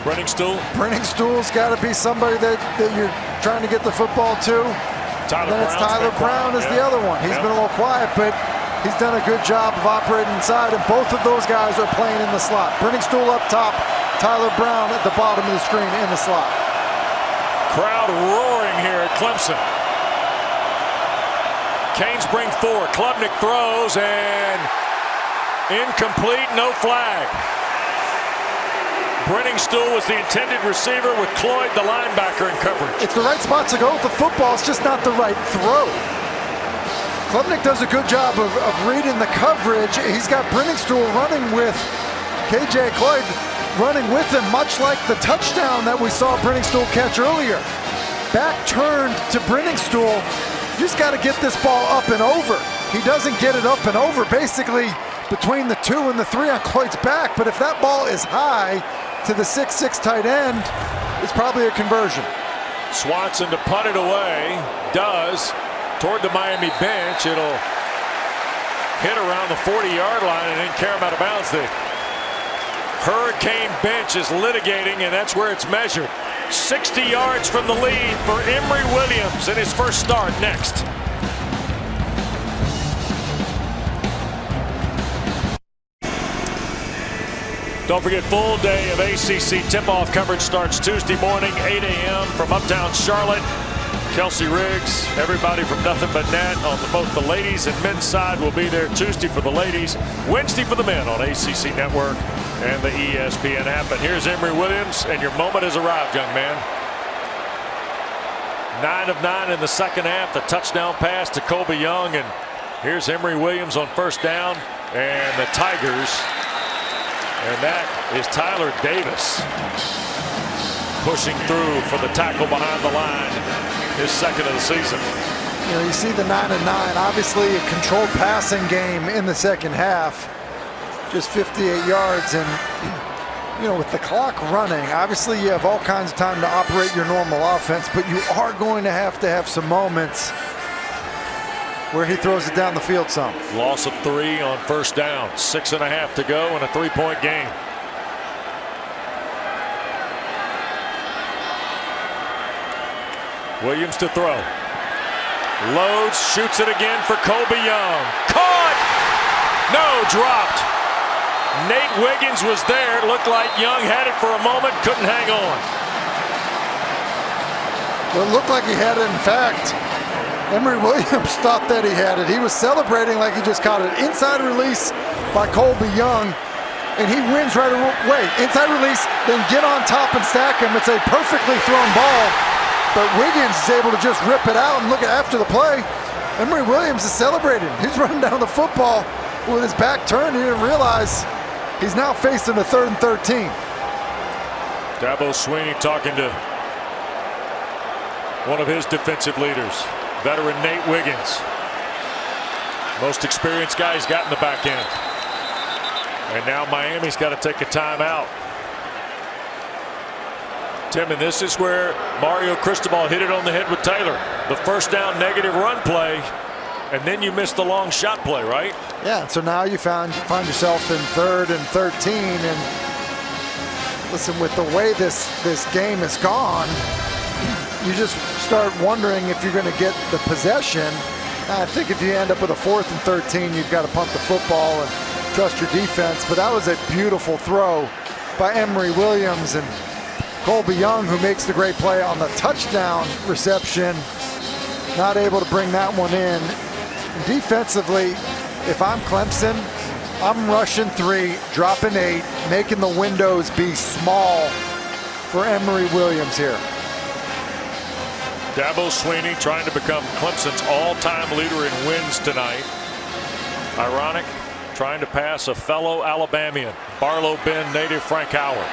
Speaker 2: Brenning
Speaker 3: Stool's got to be somebody that you're trying to get the football to. Tyler Brown is the other one. He's been a little quiet, but he's done a good job of operating inside, and both of those guys are playing in the slot. Brenning Stool up top, Tyler Brown at the bottom of the screen in the slot.
Speaker 2: Crowd roaring here at Clemson. Canes bring 4. Klubnik throws and incomplete, no flag. Brenningstool was the intended receiver with Cloyd, the linebacker, in coverage.
Speaker 3: It's the right spot to go with the football. It's just not the right throw. Klubnik does a good job of reading the coverage. He's got Brenningstool running with KJ Cloyd running with him, much like the touchdown that we saw Brenningstool catch earlier. Back turned to Brenningstool. You just got to get this ball up and over. He doesn't get it up and over, basically between the 2 and the 3 on Cloyd's back. But if that ball is high to the 6'6" tight end, it's probably a conversion.
Speaker 2: Swanson to punt it away, does, toward the Miami bench. It'll hit around the 40-yard line and then carry him out of bounds. The Hurricane bench is litigating, and that's where it's measured. 60 yards from the lead for Emory Williams in his first start. Next. Don't forget, full day of ACC tip-off coverage starts Tuesday morning, 8 a.m. from uptown Charlotte. Kelsey Riggs, everybody from Nothing But Net on both the ladies and men's side will be there Tuesday for the ladies, Wednesday for the men on ACC Network and the ESPN app. And here's Emory Williams, and your moment has arrived, young man. 9 of 9 in the second half, the touchdown pass to Colby Young, and here's Emory Williams on first down, and the Tigers. And that is Tyler Davis pushing through for the tackle behind the line, his second of the season.
Speaker 3: You know, you see the 9 of 9, obviously a controlled passing game in the second half, just 58 yards. And, you know, with the clock running, obviously you have all kinds of time to operate your normal offense, but you are going to have some moments where he throws it down the field some.
Speaker 2: Loss of 3 on first down, 6.5 to go in a 3-point game. Williams to throw. Loads, shoots it again for Colby Young. Caught! No, dropped. Nate Wiggins was there. It looked like Young had it for a moment, couldn't hang on.
Speaker 3: Well, it looked like he had it. In fact, Emory Williams thought that he had it. He was celebrating like he just caught it. Inside release by Colby Young, and he wins right away. Inside release, then get on top and stack him. It's a perfectly thrown ball, but Wiggins is able to just rip it out and look after the play. Emory Williams is celebrating. He's running down the football with his back turned. He didn't realize he's now facing a 3rd and 13.
Speaker 2: Dabo Swinney talking to one of his defensive leaders, veteran Nate Wiggins. Most experienced guy he's got in the back end. And now Miami's got to take a timeout. Tim, and this is where Mario Cristobal hit it on the head with Taylor. The first down negative run play, and then you missed the long shot play, right?
Speaker 3: Yeah, so now you find yourself in 3rd and 13, and listen, with the way this game has gone, you just start wondering if you're going to get the possession. I think if you end up with a 4th and 13, you've got to punt the football and trust your defense. But that was a beautiful throw by Emory Williams, and Colby Young, who makes the great play on the touchdown reception, not able to bring that one in. And defensively, if I'm Clemson, I'm rushing 3, dropping 8, making the windows be small for Emory Williams here.
Speaker 2: Dabo Swinney trying to become Clemson's all-time leader in wins tonight. Ironic, trying to pass a fellow Alabamian, Barlow Bend native Frank Howard.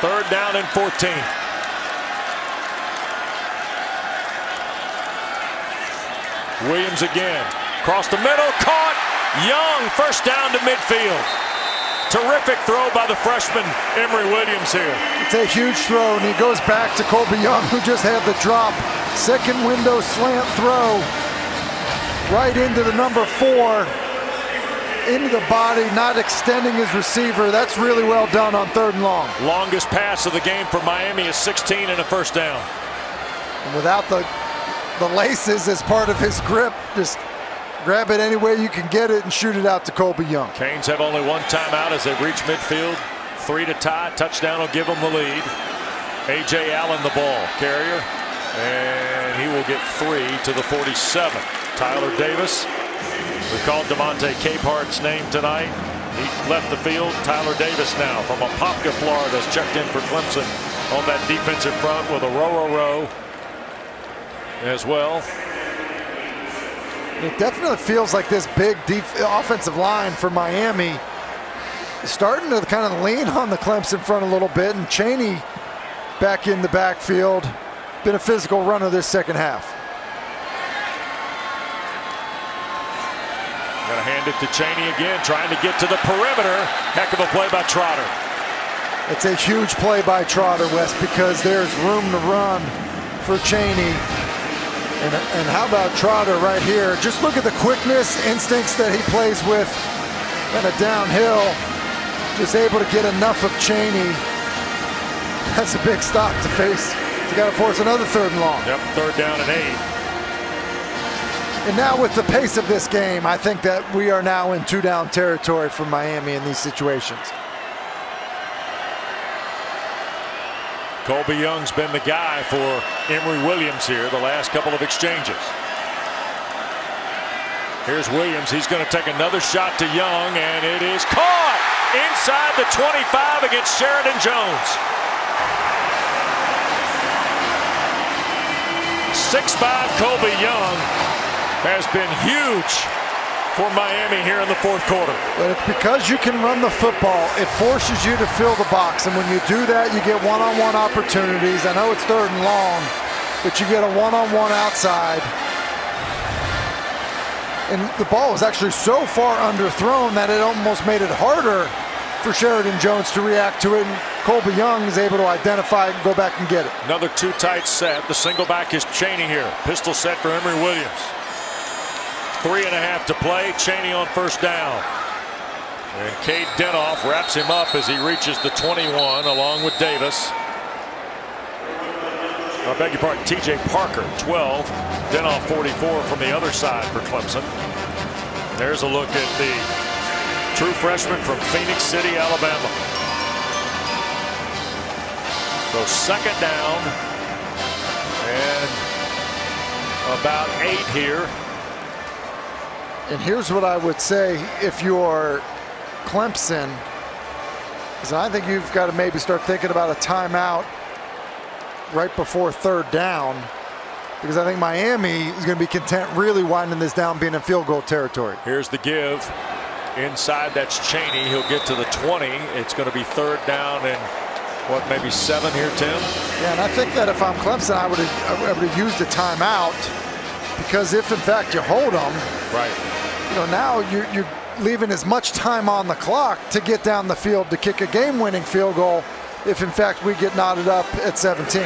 Speaker 2: 3rd down and 14. Williams again, across the middle, caught. Young, first down to midfield. Terrific throw by the freshman Emory Williams here.
Speaker 3: It's a huge throw, and he goes back to Colby Young, who just had the drop. Second window slant throw right into the number 4, into the body, not extending his receiver. That's really well done on 3rd and long.
Speaker 2: Longest pass of the game for Miami is 16 and a first down.
Speaker 3: And without the laces as part of his grip, just Grab it any way you can get it and shoot it out to Colby Young.
Speaker 2: Canes have only one timeout as they reach midfield. 3 to tie. Touchdown will give them the lead. A.J. Allen the ball carrier. And he will get 3 to the 47. Tyler Davis. We called Devontae Capehart's name tonight. He left the field. Tyler Davis now from Apopka, Florida, has checked in for Clemson on that defensive front with a row as well.
Speaker 3: It definitely feels like this big offensive line for Miami is starting to kind of lean on the Clemson front a little bit, and Chaney back in the backfield. Been a physical runner this second half.
Speaker 2: Gonna hand it to Chaney again, trying to get to the perimeter. Heck of a play by Trotter.
Speaker 3: It's a huge play by Trotter, Wes, because there's room to run for Chaney. And how about Trotter right here? Just look at the quickness, instincts that he plays with, and a downhill. Just able to get enough of Chaney. That's a big stop to face. You got to force another 3rd and long.
Speaker 2: Yep, 3rd down and 8.
Speaker 3: And now with the pace of this game, I think that we are now in 2-down territory for Miami in these situations.
Speaker 2: Colby Young's been the guy for Emory Williams here the last couple of exchanges. Here's Williams. He's going to take another shot to Young, and it is caught inside the 25 against Sheridan Jones. 6'5" Colby Young has been huge for Miami here in the 4th quarter.
Speaker 3: But it's because you can run the football. It forces you to fill the box, and when you do that, you get one-on-one opportunities. I know it's 3rd and long, but you get a one-on-one outside. And the ball was actually so far underthrown that it almost made it harder for Sheridan Jones to react to it, and Colby Young is able to identify it and go back and get it.
Speaker 2: Another 2-tight set. The single back is Chaney here. Pistol set for Emory Williams. 3.5 to play. Chaney on 1st down. And Cade Denoff wraps him up as he reaches the 21 along with Davis. I beg your pardon, TJ Parker 12. Denoff 44 from the other side for Clemson. There's a look at the true freshman from Phoenix City, Alabama. So 2nd down and about 8 here.
Speaker 3: And here's what I would say if you're Clemson, is I think you've got to maybe start thinking about a timeout right before 3rd down, because I think Miami is going to be content really winding this down, being in field goal territory.
Speaker 2: Here's the give. Inside, that's Chaney. He'll get to the 20. It's going to be 3rd down and what, maybe 7 here, Tim?
Speaker 3: Yeah, and I think that if I'm Clemson, I would have used a timeout, because if in fact you hold them,
Speaker 2: right,
Speaker 3: you know, now you're leaving as much time on the clock to get down the field to kick a game-winning field goal if in fact we get knotted up at 17.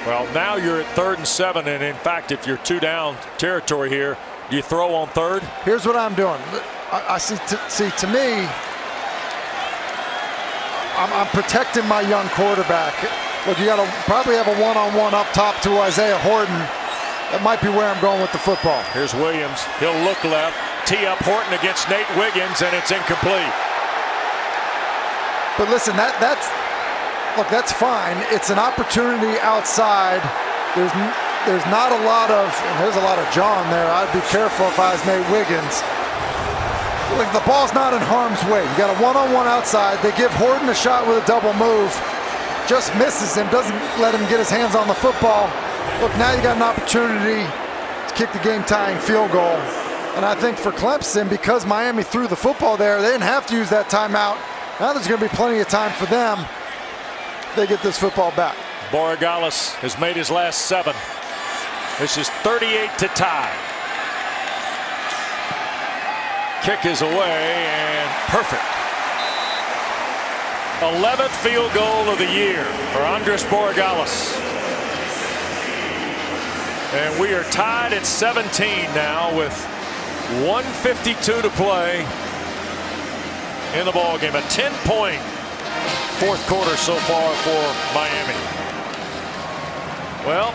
Speaker 2: Well, now you're at 3rd and 7, and in fact, if you're 2-down territory here, do you throw on 3rd?
Speaker 3: Here's what I'm doing. I see to me, I'm protecting my young quarterback. Look, you got to probably have a one-on-one up top to Isaiah Horton. That might be where I'm going with the football.
Speaker 2: Here's Williams. He'll look left, tee up Horton against Nate Wiggins, and it's incomplete.
Speaker 3: But listen, that's fine. It's an opportunity outside. There's not a lot of, and there's a lot of John there. I'd be careful if I was Nate Wiggins. Look, the ball's not in harm's way. You got a one-on-one outside. They give Horton a shot with a double move. Just misses him, doesn't let him get his hands on the football. Look, now you got an opportunity to kick the game-tying field goal. And I think for Clemson, because Miami threw the football there, they didn't have to use that timeout. Now there's going to be plenty of time for them if they get this football back.
Speaker 2: Borregales has made his last 7. This is 38 to tie. Kick is away and perfect. 11th field goal of the year for Andres Borregales. And we are tied at 17 now with 1:52 to play in the ball game. A 10-point 4th quarter so far for Miami. Well,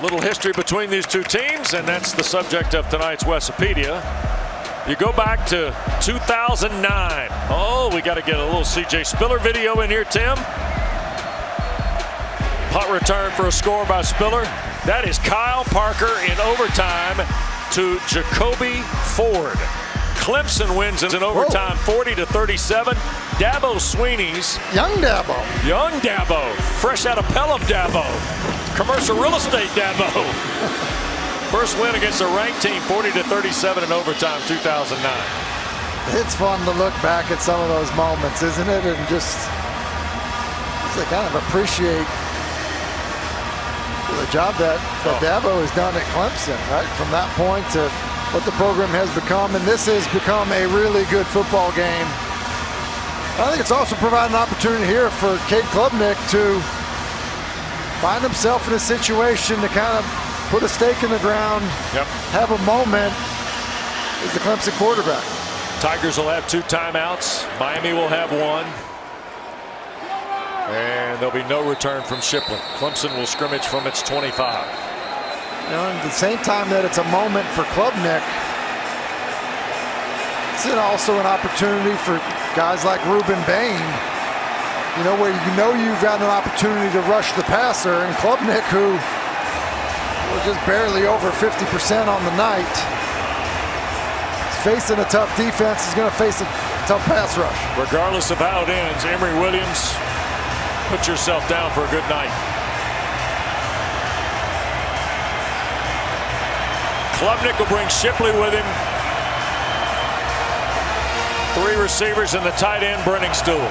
Speaker 2: Little history between these two teams, and that's the subject of tonight's Wesopedia. You go back to 2009. Oh, we got to get a little C.J. Spiller video in here, Tim. Punt return for a score by Spiller. That is Kyle Parker in overtime to Jacoby Ford. Clemson wins in overtime 40-37. Dabo Sweeney's.
Speaker 3: Young Dabo.
Speaker 2: Young Dabo. Fresh out of Pelham Dabo. Commercial real estate Dabo. First win against a ranked team, 40-37 in overtime, 2009.
Speaker 3: It's fun to look back at some of those moments, isn't it? And just to kind of appreciate the job that Dabo has done at Clemson, right? From that point to what the program has become, and this has become a really good football game. I think it's also provided an opportunity here for Cade Klubnik to find himself in a situation to kind of put a stake in the ground, have a moment as the Clemson quarterback.
Speaker 2: Tigers will have 2 timeouts. Miami will have 1. And there'll be no return from Shipley. Clemson will scrimmage from its 25.
Speaker 3: You know, at the same time that it's a moment for Klubnik, it's also an opportunity for guys like Ruben Bain, you know, where you've got an opportunity to rush the passer, and Klubnik, who was just barely over 50% on the night, is facing a tough defense, is going to face a tough pass rush.
Speaker 2: Regardless of how it ends, Emory Williams, put yourself down for a good night. Klubnik will bring Shipley with him. 3 receivers and the tight end, Brenningstool.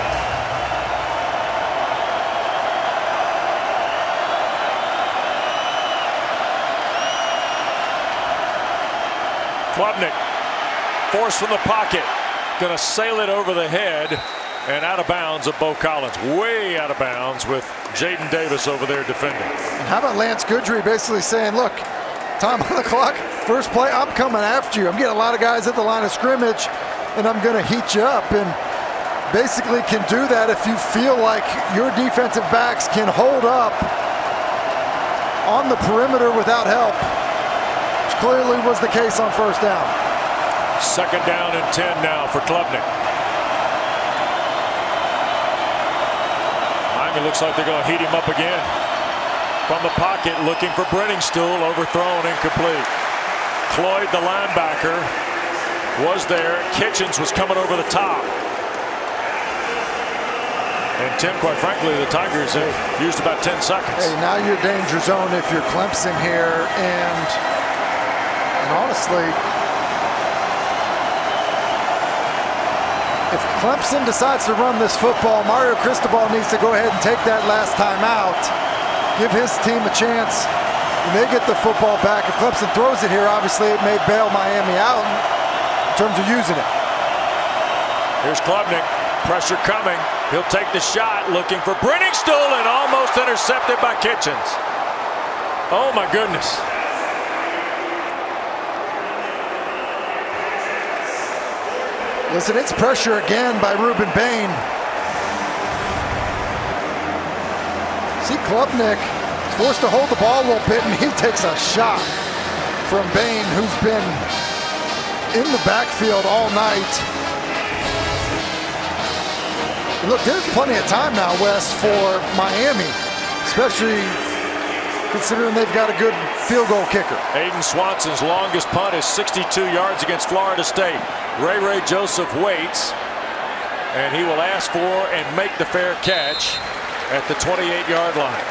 Speaker 2: Klubnik, forced from the pocket, going to sail it over the head and out of bounds of Bo Collins. Way out of bounds with Jaden Davis over there defending.
Speaker 3: And how about Lance Goodry basically saying, look, time on the clock, first play, I'm coming after you. I'm getting a lot of guys at the line of scrimmage, and I'm going to heat you up. And basically can do that if you feel like your defensive backs can hold up on the perimeter without help, which clearly was the case on first down.
Speaker 2: 2nd down and 10 now for Klubnik. Miami looks like they're going to heat him up again. From the pocket, looking for Brenningstool, overthrown, incomplete. Floyd, the linebacker, was there. Kitchens was coming over the top. And Tim, quite frankly, the Tigers have used about 10 seconds.
Speaker 3: Hey, now you're danger zone if you're Clemson here, and honestly, if Clemson decides to run this football, Mario Cristobal needs to go ahead and take that last time out. Give his team a chance when they get the football back. If Clemson throws it here, obviously it may bail Miami out in terms of using it.
Speaker 2: Here's Klubnik, pressure coming. He'll take the shot, looking for Brenningstool, and almost intercepted by Kitchens. Oh my goodness.
Speaker 3: Listen, it's pressure again by Ruben Bain. See, Klubnik is forced to hold the ball a little bit, and he takes a shot from Bain, who's been in the backfield all night. And look, there's plenty of time now, Wes, for Miami, especially considering they've got a good field goal kicker.
Speaker 2: Aiden Swanson's longest punt is 62 yards against Florida State. Ray Joseph waits, and he will ask for and make the fair catch at the 28-yard line.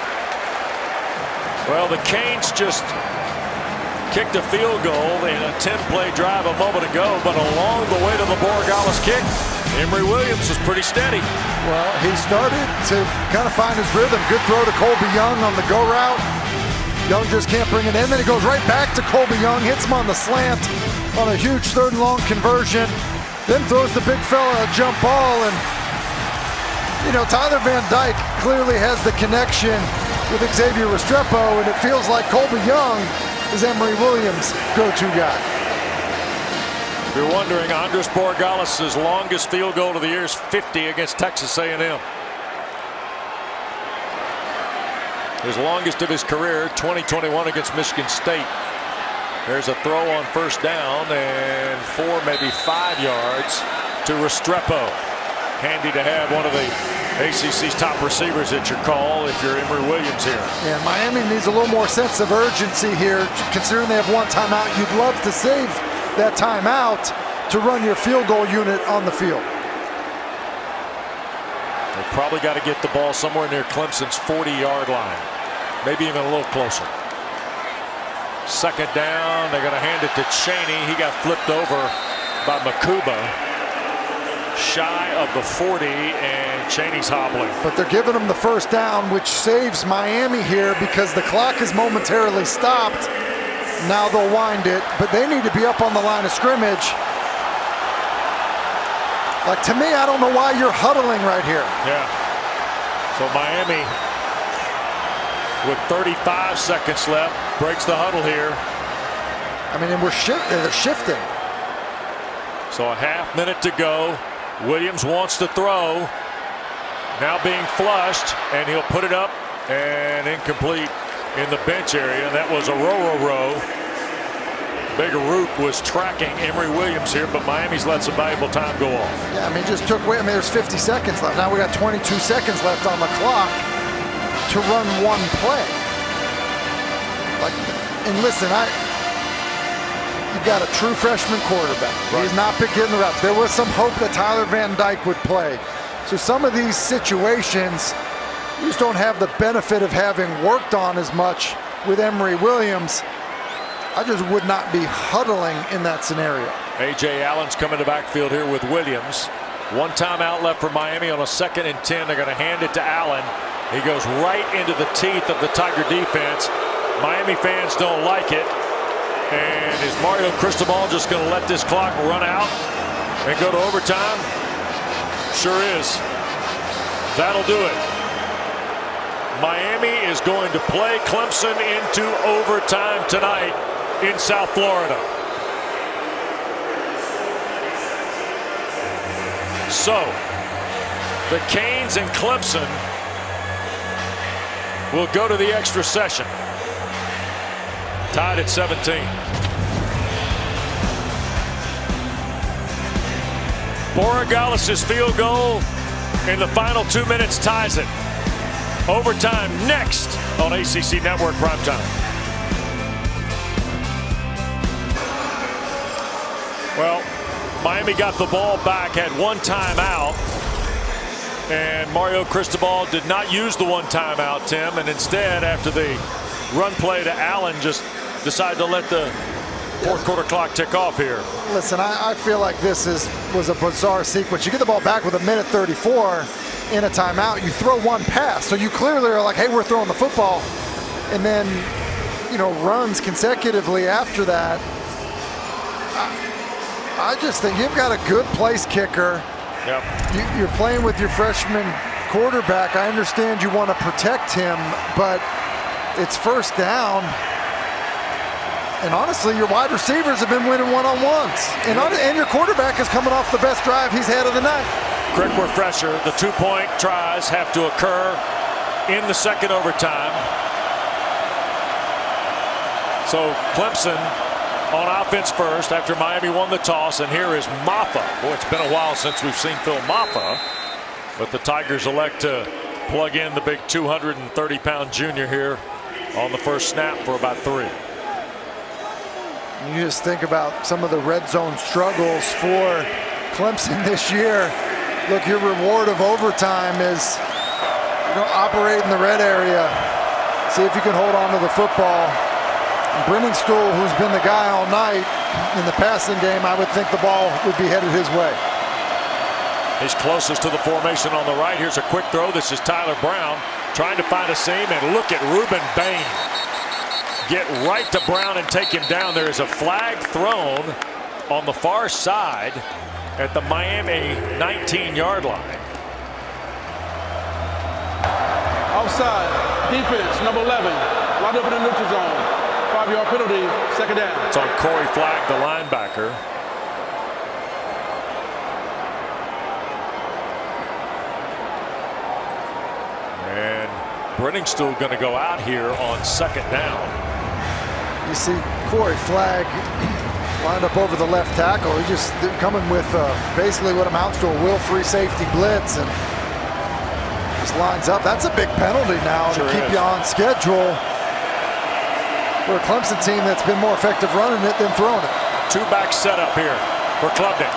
Speaker 2: Well, the Canes just kicked a field goal in a 10-play drive a moment ago, but along the way to the Borregales kick, Emory Williams was pretty steady.
Speaker 3: Well, he started to kind of find his rhythm. Good throw to Colby Young on the go route. Young just can't bring it in. Then he goes right back to Colby Young, hits him on the slant on a huge 3rd and long conversion. Then throws the big fella a jump ball. And, you know, Tyler Van Dyke clearly has the connection with Xavier Restrepo, and it feels like Colby Young is Emory Williams' go-to guy.
Speaker 2: If you're wondering, Andres Borregales' longest field goal of the year is 50 against Texas A&M. His longest of his career, 2021 against Michigan State. There's a throw on first down and 4, maybe 5 yards to Restrepo. Handy to have one of the ACC's top receivers at your call if you're Emory Williams here.
Speaker 3: Yeah, Miami needs a little more sense of urgency here, considering they have one timeout. You'd love to save that timeout to run your field goal unit on the field.
Speaker 2: They probably got to get the ball somewhere near Clemson's 40-yard line, maybe even a little closer. Second down, they're going to hand it to Chaney. He got flipped over by Makuba. Shy of the 40, and Chaney's hobbling.
Speaker 3: But they're giving them the first down, which saves Miami here because the clock is momentarily stopped. Now they'll wind it, but they need to be up on the line of scrimmage. Like, to me, I don't know why you're huddling right here.
Speaker 2: Yeah. So Miami, with 35 seconds left, breaks the huddle here.
Speaker 3: I mean, and they're shifting.
Speaker 2: So a half minute to go. Williams wants to throw. Now being flushed, and he'll put it up and incomplete in the bench area. And that was a row. Big Roop was tracking Emory Williams here, but Miami's let some valuable time go off.
Speaker 3: Yeah, I mean, just took away. I mean, there's 50 seconds left. Now we got 22 seconds left on the clock to run one play. Like, and listen, you've got a true freshman quarterback.
Speaker 2: Right.
Speaker 3: He's not getting the reps. There was some hope that Tyler Van Dyke would play. So some of these situations, you just don't have the benefit of having worked on as much with Emory Williams. I just would not be huddling in that scenario.
Speaker 2: A.J. Allen's coming to backfield here with Williams. One timeout left for Miami on a 2nd and 10. They're going to hand it to Allen. He goes right into the teeth of the Tiger defense. Miami fans don't like it. And is Mario Cristobal just going to let this clock run out and go to overtime? Sure is. That'll do it. Miami is going to play Clemson into overtime tonight in South Florida. So, the Canes and Clemson will go to the extra session. Tied at 17. Borregales' field goal in the final 2 minutes ties it. Overtime next on ACC Network Primetime. Well, Miami got the ball back, had one timeout, and Mario Cristobal did not use the one timeout, Tim, and instead, after the run play to Allen, just decided to let the fourth quarter clock tick off here.
Speaker 3: Listen, I feel like this was a bizarre sequence. You get the ball back with 1:34 in a timeout. You throw one pass, so you clearly are like, hey, we're throwing the football, and then, runs consecutively after that. I just think you've got a good place kicker.
Speaker 2: Yep.
Speaker 3: You're playing with your freshman quarterback. I understand you want to protect him, but it's first down. And honestly, your wide receivers have been winning one-on-ones. And your quarterback is coming off the best drive he's had of the night.
Speaker 2: Quick refresher, the 2-point tries have to occur in the second overtime. So Clemson on offense first after Miami won the toss, and here is Maffa. Boy, it's been a while since we've seen Phil Maffa, but the Tigers elect to plug in the big 230-pound junior here on the first snap for about 3.
Speaker 3: You just think about some of the red zone struggles for Clemson this year. Look, your reward of overtime is operate in the red area, see if you can hold on to the football. Brenningstool, who's been the guy all night in the passing game, I would think the ball would be headed his way.
Speaker 2: He's closest to the formation on the right. Here's a quick throw. This is Tyler Brown trying to find a seam, and look at Ruben Bain get right to Brown and take him down. There is a flag thrown on the far side at the Miami 19-yard line.
Speaker 1: Offside, defense, number 11, lined up in the neutral zone. 5-yard penalty, second down.
Speaker 2: It's on Corey Flagg, the linebacker. And Brenningstool going to go out here on second down.
Speaker 3: You see Corey Flagg lined up over the left tackle. He's just coming with basically what amounts to a will-free safety blitz, and just lines up. That's a big penalty now to keep you on schedule. For a Clemson team that's been more effective running it than throwing it.
Speaker 2: Two-back setup here for Klubnik.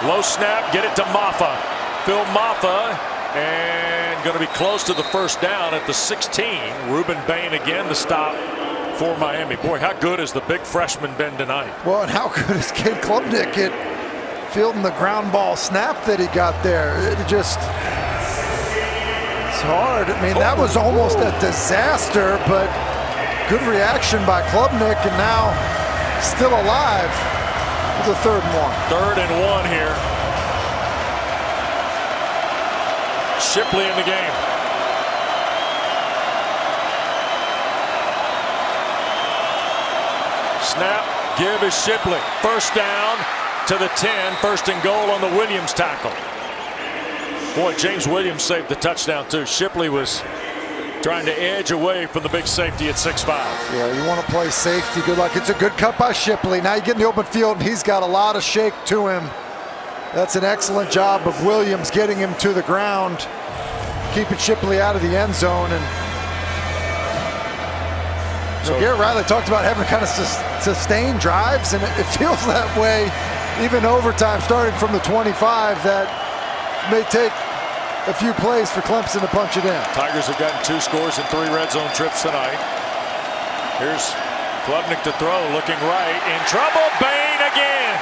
Speaker 2: Low snap, get it to Maffa. Phil Maffa, and going to be close to the first down at the 16. Ruben Bain again the stop for Miami. Boy, how good has the big freshman been tonight?
Speaker 3: Well, and how good is Kid Klubnik at fielding the ground ball snap that he got there? It just, it's hard. I mean, that was almost a disaster, but good reaction by Klubnik, and now still alive with the 3rd and 1.
Speaker 2: 3rd and 1 here. Shipley in the game. Snap, give is Shipley. First down to the 10. 1st and goal on the Williams tackle. Boy, James Williams saved the touchdown too. Shipley was trying to edge away from the big safety at 6'5".
Speaker 3: Yeah, you want to play safety. Good luck. It's a good cut by Shipley. Now you get in the open field, and he's got a lot of shake to him. That's an excellent job of Williams getting him to the ground, keeping Shipley out of the end zone. And so Garrett Riley talked about having kind of sustained drives, and it feels that way even overtime starting from the 25. That may take a few plays for Clemson to punch it in.
Speaker 2: Tigers have gotten 2 scores in 3 red zone trips tonight. Here's Klubnik to throw, looking right, in trouble, Bain again.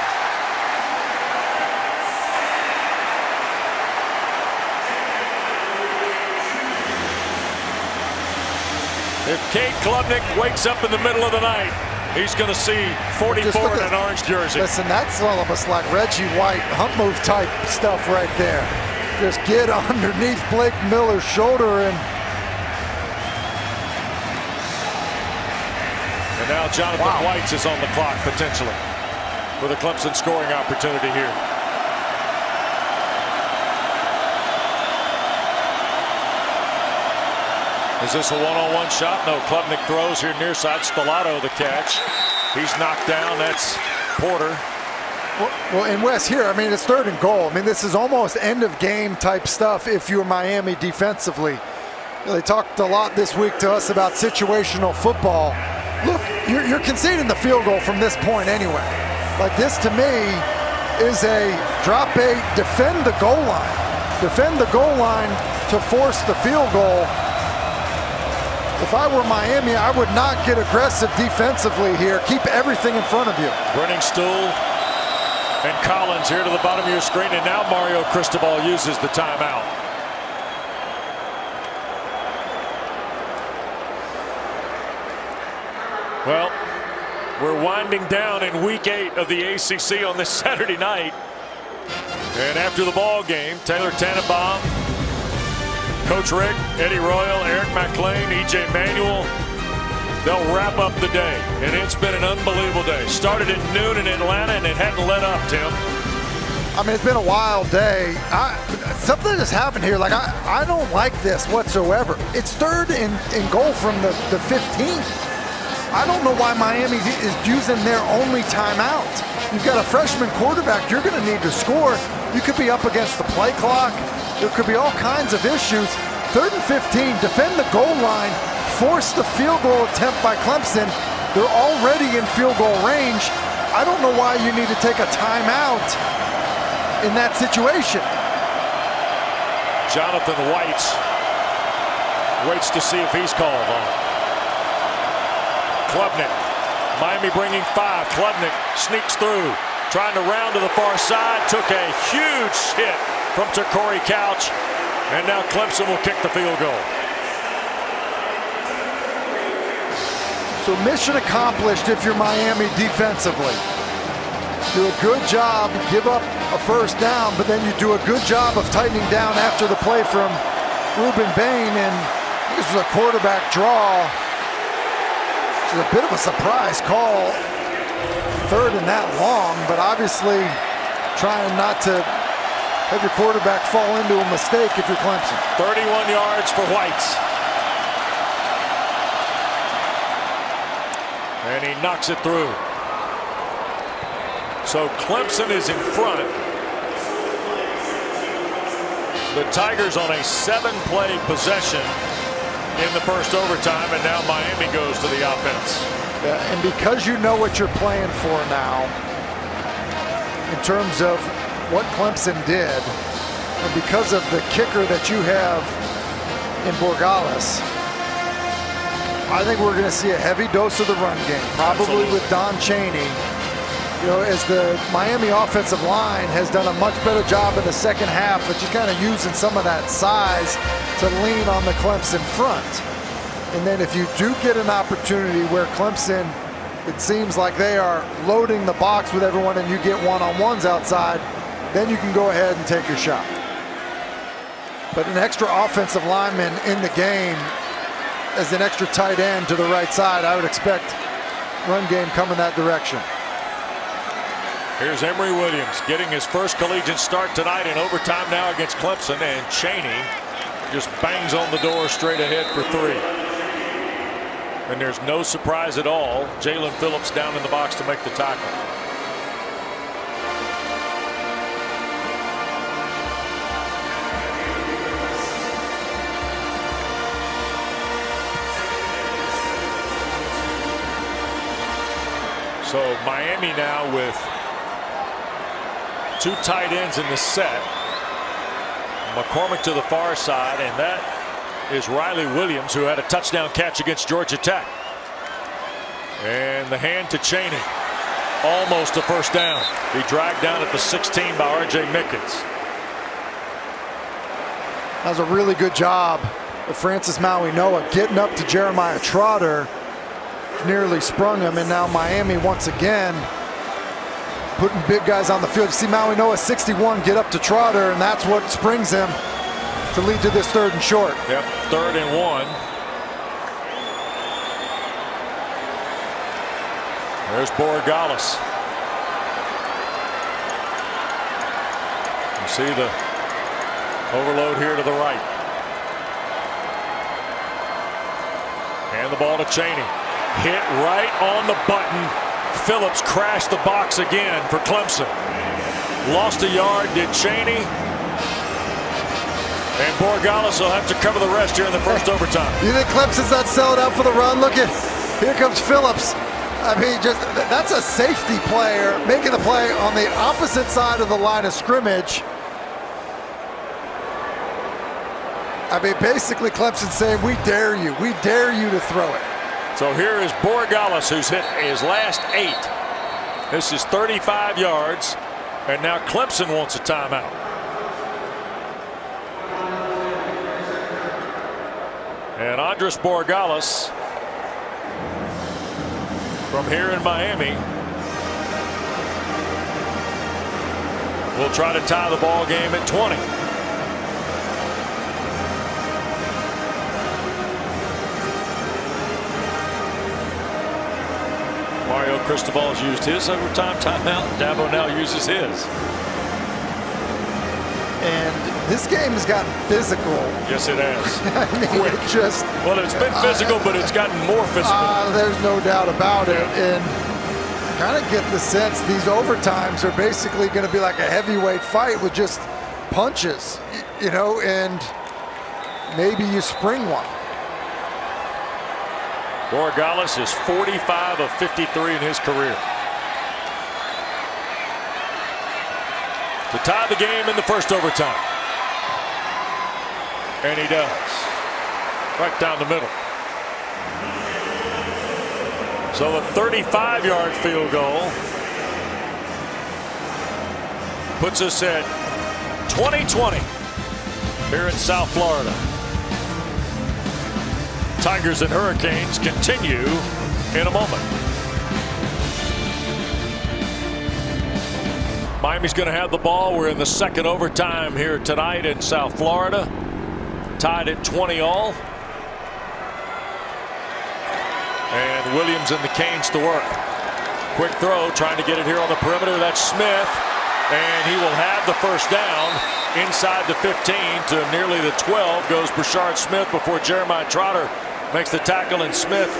Speaker 2: If Cade Klubnik wakes up in the middle of the night, he's going to see 44 in an orange jersey.
Speaker 3: Listen, that's almost like Reggie White hump move type stuff right there. Just get underneath Blake Miller's shoulder and
Speaker 2: now Jonathan White is on the clock potentially for the Clemson scoring opportunity here. Is this a one-on-one shot? No, Klubnik throws here near side. Stellato the catch. He's knocked down. That's Porter.
Speaker 3: Well, and Wes here, I mean, it's 3rd and goal. I mean, this is almost end of game type stuff if you're Miami defensively. You know, they talked a lot this week to us about situational football. Look, you're conceding the field goal from this point anyway. Like, this to me is a drop 8, defend the goal line. Defend the goal line to force the field goal. If I were Miami, I would not get aggressive defensively here. Keep everything in front of you.
Speaker 2: Brenningstool and Collins here to the bottom of your screen, and now Mario Cristobal uses the timeout. Well, we're winding down in week 8 of the ACC on this Saturday night. And after the ball game, Taylor Tannenbaum, Coach Rick, Eddie Royal, Eric McLean, E.J. Manuel, they'll wrap up the day. And it's been an unbelievable day. Started at noon in Atlanta, and it hadn't let up, Tim.
Speaker 3: I mean, it's been a wild day. Something has happened here. Like, I don't like this whatsoever. It's 3rd and goal from the 15. I don't know why Miami is using their only timeout. You've got a freshman quarterback. You're going to need to score. You could be up against the play clock. There could be all kinds of issues. 3rd and 15, defend the goal line, force the field goal attempt by Clemson. They're already in field goal range. I don't know why you need to take a timeout in that situation.
Speaker 2: Jonathan White waits to see if he's called on. Klubnik, Miami bringing 5. Klubnik sneaks through, trying to round to the far side, took a huge hit from Corey Couch, and now Clemson will kick the field goal.
Speaker 3: So mission accomplished if you're Miami defensively. Do a good job, give up a first down, but then you do a good job of tightening down after the play from Ruben Bain, and this was a quarterback draw. This is a bit of a surprise call, 3rd and that long, but obviously trying not to have your quarterback fall into a mistake if you're Clemson.
Speaker 2: 31 yards for White. And he knocks it through. So Clemson is in front. The Tigers on a 7-play possession in the first overtime, and now Miami goes to the offense.
Speaker 3: Yeah, and because you know what you're playing for now, in terms of what Clemson did, and because of the kicker that you have in Borregales, I think we're going to see a heavy dose of the run game, probably with Don Chaney. You know, as the Miami offensive line has done a much better job in the second half, but just kind of using some of that size to lean on the Clemson front. And then if you do get an opportunity where Clemson, it seems like they are loading the box with everyone and you get one-on-ones outside, then you can go ahead and take your shot. But an extra offensive lineman in the game as an extra tight end to the right side, I would expect run game coming that direction.
Speaker 2: Here's Emory Williams getting his first collegiate start tonight in overtime now against Clemson, and Chaney just bangs on the door straight ahead for 3. And there's no surprise at all. Jalen Phillips down in the box to make the tackle. So Miami now with 2 tight ends in the set. McCormick to the far side, and that is Riley Williams, who had a touchdown catch against Georgia Tech. And the hand to Chaney. Almost a first down. He dragged down at the 16 by R.J. Mickens.
Speaker 3: That was a really good job of Francis Maui-Noah getting up to Jeremiah Trotter. Nearly sprung him, and now Miami once again putting big guys on the field. You see Maui-Noah 61 get up to Trotter, and that's what springs him to lead to this 3rd and short.
Speaker 2: Yep, 3rd and 1. There's Borregales. You see the overload here to the right. And the ball to Chaney. Hit right on the button. Phillips crashed the box again for Clemson. Lost a yard, did Chaney. And Borregales will have to cover the rest here in the first overtime.
Speaker 3: You think Clemson's not selling out for the run? Look at, here comes Phillips. I mean, just that's a safety player making the play on the opposite side of the line of scrimmage. I mean, basically Clemson saying, we dare you to throw it.
Speaker 2: So here is Borregales, who's hit his last 8. This is 35 yards, and now Clemson wants a timeout. And Andres Borregales from here in Miami will try to tie the ball game at 20. Mario Cristobal's used his overtime timeout. Dabo now uses his.
Speaker 3: And this game has gotten physical.
Speaker 2: Yes, it has.
Speaker 3: I mean, it just.
Speaker 2: Well, it's been physical, but it's gotten more physical.
Speaker 3: There's no doubt about it. And kind of get the sense these overtimes are basically going to be like a heavyweight fight with just punches, you know, and maybe you spring one.
Speaker 2: Borregales is 45 of 53 in his career. To tie the game in the first overtime. And he does. Right down the middle. So a 35-yard field goal puts us at 20-20 here in South Florida. Tigers and Hurricanes continue in a moment. Miami's going to have the ball. We're in the second overtime here tonight in South Florida. Tied at 20 all. And Williams and the Canes to work. Quick throw, trying to get it here on the perimeter. That's Smith. And he will have the first down inside the 15 to nearly the 12 goes Brashard Smith before Jeremiah Trotter makes the tackle, and Smith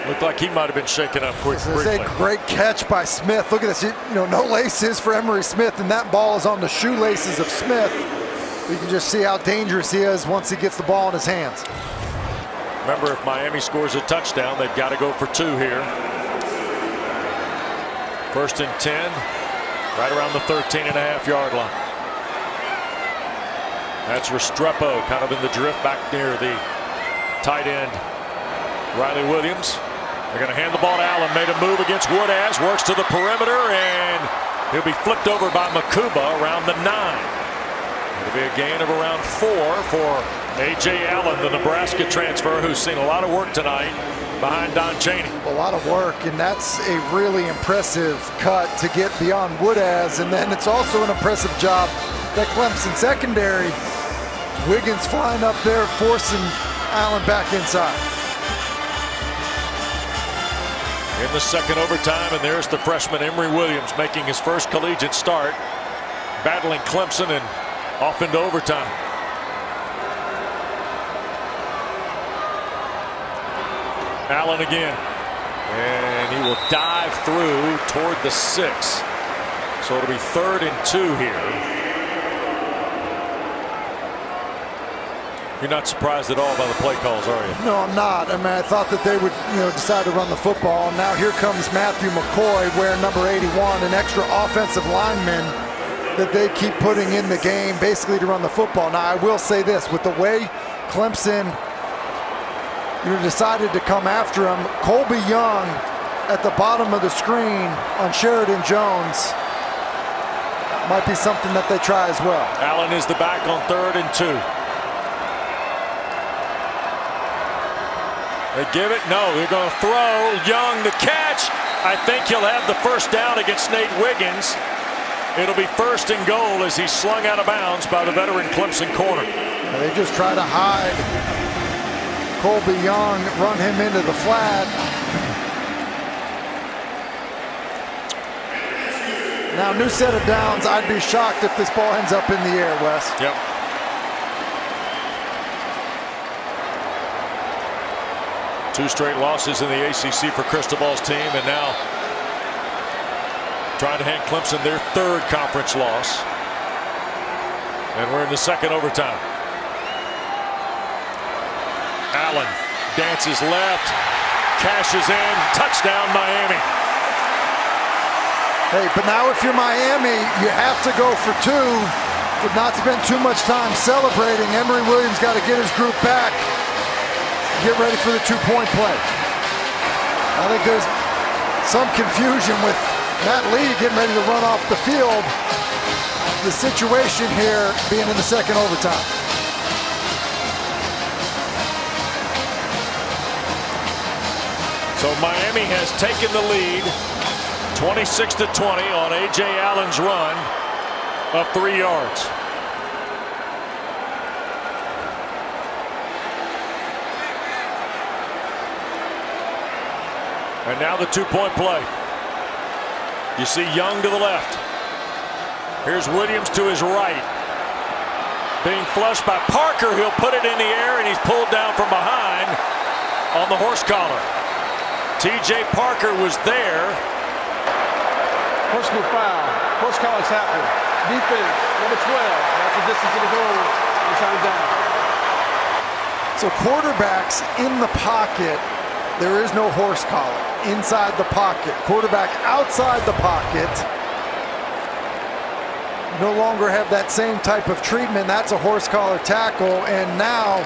Speaker 2: Looked like he might have been shaken up
Speaker 3: This is
Speaker 2: briefly.
Speaker 3: a great catch by Smith. Look at this. No laces for Emery Smith, and that ball is on the shoelaces of Smith. You can just see how dangerous he is once he gets the ball in his hands.
Speaker 2: Remember, if Miami scores a touchdown, they've got to go for 2 here. 1st and 10, right around the 13.5-yard line. That's Restrepo kind of in the drift back near the tight end, Riley Williams. They're going to hand the ball to Allen. Made a move against GWES. Works to the perimeter, and he'll be flipped over by Makuba around the 9. It'll be a gain of around 4 for A.J. Allen, the Nebraska transfer, who's seen a lot of work tonight behind Don Chaney.
Speaker 3: A lot of work, and that's a really impressive cut to get beyond GWES. And then it's also an impressive job that Clemson secondary. Wiggins flying up there, forcing Allen back inside.
Speaker 2: In the second overtime, and there's the freshman Emery Williams making his first collegiate start, battling Clemson and off into overtime. Allen again, and he will dive through toward the 6. So it'll be 3rd and 2 here. You're not surprised at all by the play calls, are you?
Speaker 3: No, I'm not. I mean, I thought that they would, decide to run the football. Now here comes Matthew McCoy wearing number 81, an extra offensive lineman that they keep putting in the game, basically to run the football. Now, I will say this, with the way Clemson decided to come after him, Colby Young at the bottom of the screen on Sheridan Jones might be something that they try as well.
Speaker 2: Allen is the back on 3rd and 2. They give it. No, they're going to throw. Young the catch. I think he'll have the first down against Nate Wiggins. It'll be 1st and goal as he's slung out of bounds by the veteran Clemson corner.
Speaker 3: They just try to hide Colby Young, run him into the flat. Now, new set of downs. I'd be shocked if this ball ends up in the air, Wes.
Speaker 2: Yep. Two straight losses in the ACC for Cristobal's team, and now trying to hand Clemson their 3rd conference loss. And we're in the second overtime. Allen dances left, cashes in, touchdown Miami.
Speaker 3: Hey, but now if you're Miami, you have to go for 2, but not spend too much time celebrating. Emery Williams got to get his group back. Get ready for the 2-point play. I think there's some confusion with Matt Lee getting ready to run off the field. The situation here being in the second overtime.
Speaker 2: So Miami has taken the lead 26-20 on A.J. Allen's run of 3 yards. And now the 2-point play. You see Young to the left. Here's Williams to his right. Being flushed by Parker. He'll put it in the air, and he's pulled down from behind on the horse collar. T.J. Parker was there.
Speaker 1: Personal foul. Horse collar's happening. Defense, number 12. That's the distance to the goal. It's on down.
Speaker 3: So quarterbacks in the pocket, there is no horse collar. Inside the pocket. Quarterback outside the pocket. No longer have that same type of treatment. That's a horse collar tackle. And now,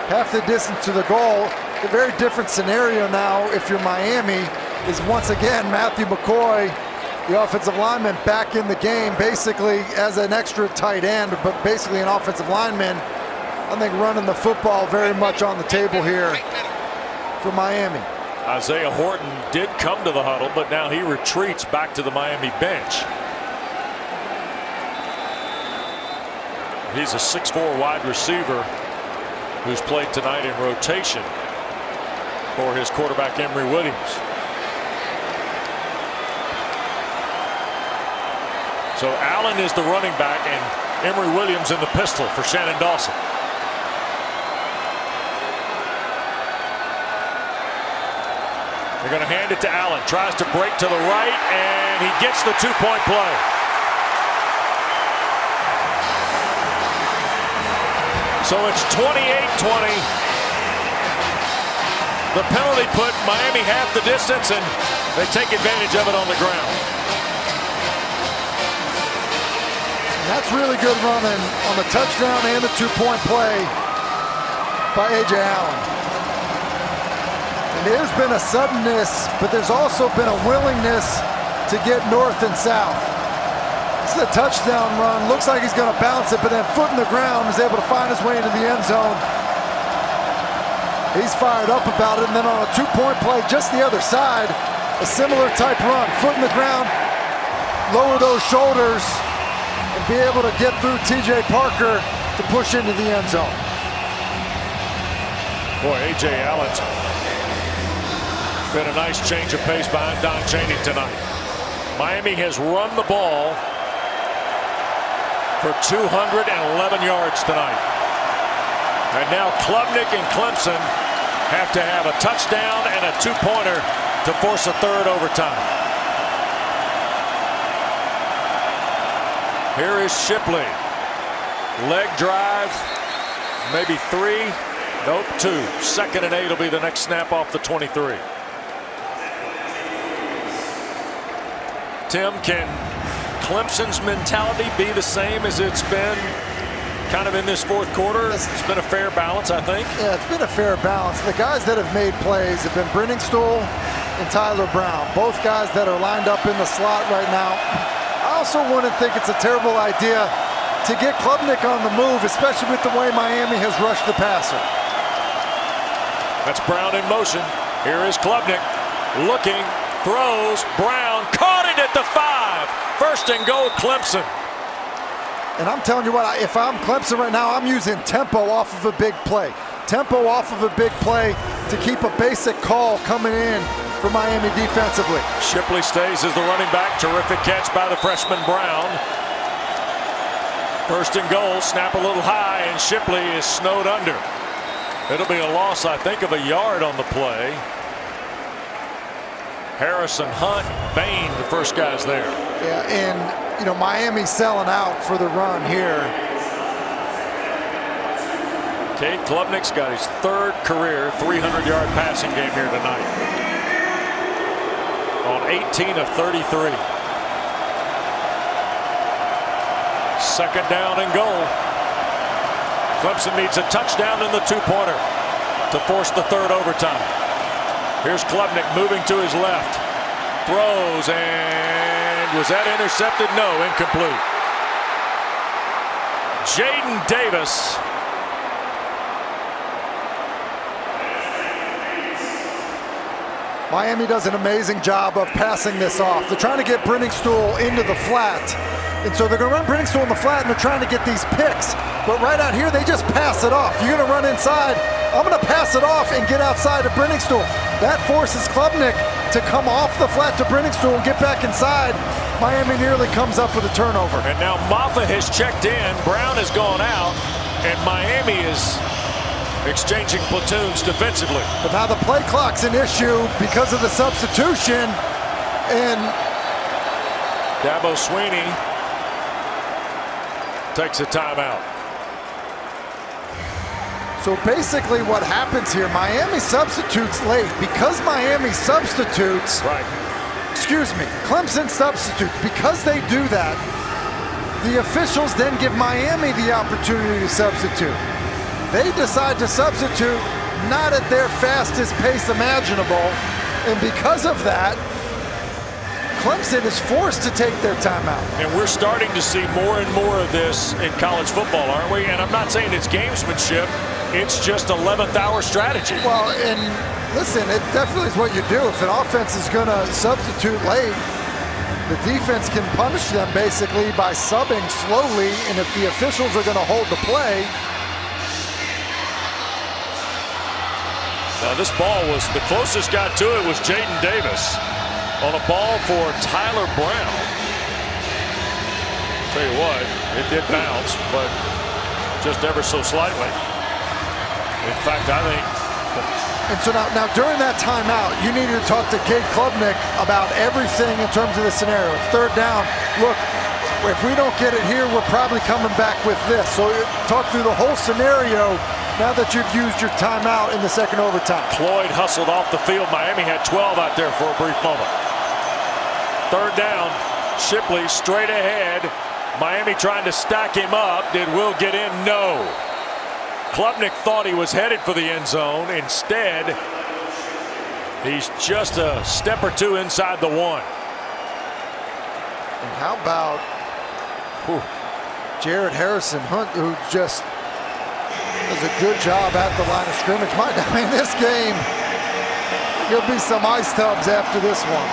Speaker 3: half the distance to the goal. A very different scenario now if you're Miami is once again Matthew McCoy, the offensive lineman, back in the game basically as an extra tight end, but basically an offensive lineman. I think running the football very much on the table here for Miami.
Speaker 2: Isaiah Horton did come to the huddle, but now he retreats back to the Miami bench. He's a 6'4" wide receiver who's played tonight in rotation for his quarterback Emery Williams. So Allen is the running back and Emery Williams in the pistol for Shannon Dawson. They're going to hand it to Allen. Tries to break to the right, and he gets the two-point play. So it's 28-20. The penalty put Miami half the distance, and they take advantage of it on the ground.
Speaker 3: That's really good running on the touchdown and the two-point play by A.J. Allen. And there's been a suddenness, but there's also been a willingness to get north and south. This is a touchdown run. Looks like he's going to bounce it, but then foot in the ground is able to find his way into the end zone. He's fired up about it, and then on a two-point play just the other side, a similar type run. Foot in the ground, lower those shoulders, and be able to get through T.J. Parker to push into the end zone.
Speaker 2: Boy, A.J. Allen's been a nice change of pace behind Don Chaney tonight. Miami has run the ball for 211 yards tonight. And now Klubnik and Clemson have to have a touchdown and a two-pointer to force a third overtime. Here is Shipley. Leg drive, maybe 3. Nope, 2. 2nd and 8 will be the next snap off the 23. Tim, can Clemson's mentality be the same as it's been kind of in this fourth quarter? It's been a fair balance, I think.
Speaker 3: Yeah, it's been a fair balance. The guys that have made plays have been Brenningstool and Tyler Brown, both guys that are lined up in the slot right now. I also wouldn't think it's a terrible idea to get Klubnik on the move, especially with the way Miami has rushed the passer.
Speaker 2: That's Brown in motion. Here is Klubnik looking, throws, Brown caught it at the 5. 1st and goal, Clemson.
Speaker 3: And I'm telling you what, if I'm Clemson right now, I'm using tempo off of a big play. Tempo off of a big play to keep a basic call coming in for Miami defensively.
Speaker 2: Shipley stays as the running back. Terrific catch by the freshman Brown. 1st and goal, snap a little high, and Shipley is snowed under. It'll be a loss, I think, of a yard on the play. Harrison, Hunt, Bain, the first guys there.
Speaker 3: Yeah, and you know, Miami's selling out for the run here.
Speaker 2: Cade Klubnik's got his 3rd career 300-yard passing game here tonight. On 18 of 33. 2nd down and goal. Clemson needs a touchdown in the two-pointer to force the 3rd overtime. Here's Klubnik moving to his left. Throws, and was that intercepted? No, incomplete. Jaden Davis.
Speaker 3: Miami does an amazing job of passing this off. They're trying to get Brenningstool into the flat. And so they're going to run Brenningstool in the flat, and they're trying to get these picks. But right out here, they just pass it off. You're going to run inside. I'm going to pass it off and get outside of Brenningstool. That forces Klubnik to come off the flat to Brenningstool and get back inside. Miami nearly comes up with a turnover.
Speaker 2: And now Maffa has checked in. Brown has gone out. And Miami is exchanging platoons defensively.
Speaker 3: But now the play clock's an issue because of the substitution. And
Speaker 2: Dabo Swinney takes a timeout.
Speaker 3: So basically what happens here, Miami substitutes late. Because Miami substitutes, Clemson substitutes. Because they do that, the officials then give Miami the opportunity to substitute. They decide to substitute not at their fastest pace imaginable, and because of that, Clemson is forced to take their timeout.
Speaker 2: And we're starting to see more and more of this in college football, aren't we? And I'm not saying it's gamesmanship. It's just 11th hour strategy.
Speaker 3: Well, and listen, it definitely is what you do. If an offense is going to substitute late, the defense can punish them basically by subbing slowly. And if the officials are going to hold the play.
Speaker 2: Now this ball was, the closest guy to it was Jaden Davis on a ball for Tyler Brown. Tell you what, it did bounce, but just ever so slightly. In fact, I think
Speaker 3: And so now during that timeout, you needed to talk to Cade Klubnik about everything in terms of the scenario. It's third down. Look, if we don't get it here, we're probably coming back with this. So talk through the whole scenario now that you've used your timeout in the second overtime.
Speaker 2: Cloyd hustled off the field. Miami had 12 out there for a brief moment. Third down, Shipley straight ahead. Miami trying to stack him up. Did Will get in? No. Klubnik thought he was headed for the end zone. Instead, he's just a step or two inside the one.
Speaker 3: And how about Jared Harrison Hunt, who just does a good job at the line of scrimmage. I mean, this game, there'll be some ice tubs after this one.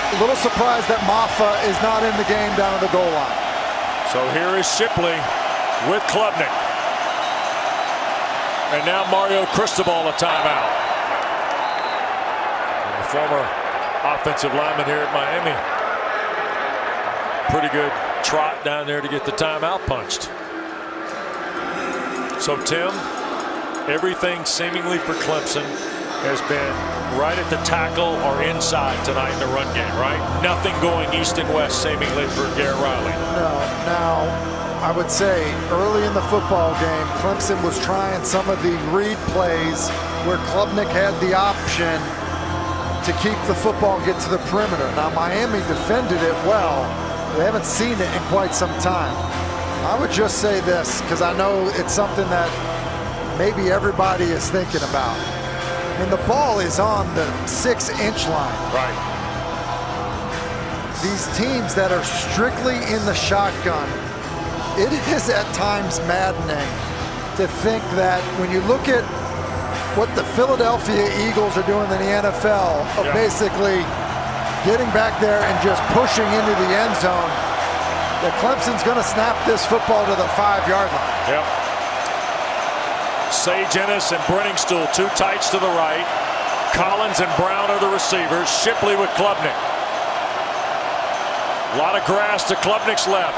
Speaker 3: A little surprised that Maffa is not in the game down at the goal line.
Speaker 2: So here is Shipley with Klubnik. And now Mario Cristobal a timeout. And the former offensive lineman here at Miami. Pretty good trot down there to get the timeout punched. So Tim, everything seemingly for Clemson has been right at the tackle or inside tonight in the run game, right? Nothing going east and west seemingly for Garrett Riley.
Speaker 3: No. Now, I would say early in the football game, Clemson was trying some of the read plays where Klubnik had the option to keep the football and get to the perimeter. Now, Miami defended it well. They haven't seen it in quite some time. I would just say this, because I know it's something that maybe everybody is thinking about. When the ball is on the 6-inch line,
Speaker 2: right?
Speaker 3: These teams that are strictly in the shotgun, it is at times maddening to think that when you look at what the Philadelphia Eagles are doing in the NFL, of basically getting back there and just pushing into the end zone, that Clemson's going to snap this football to the 5-yard line.
Speaker 2: Yep. Sage Ennis and Brenningstool, two tights to the right. Collins and Brown are the receivers. Shipley with Klubnik. A lot of grass to Klubnik's left.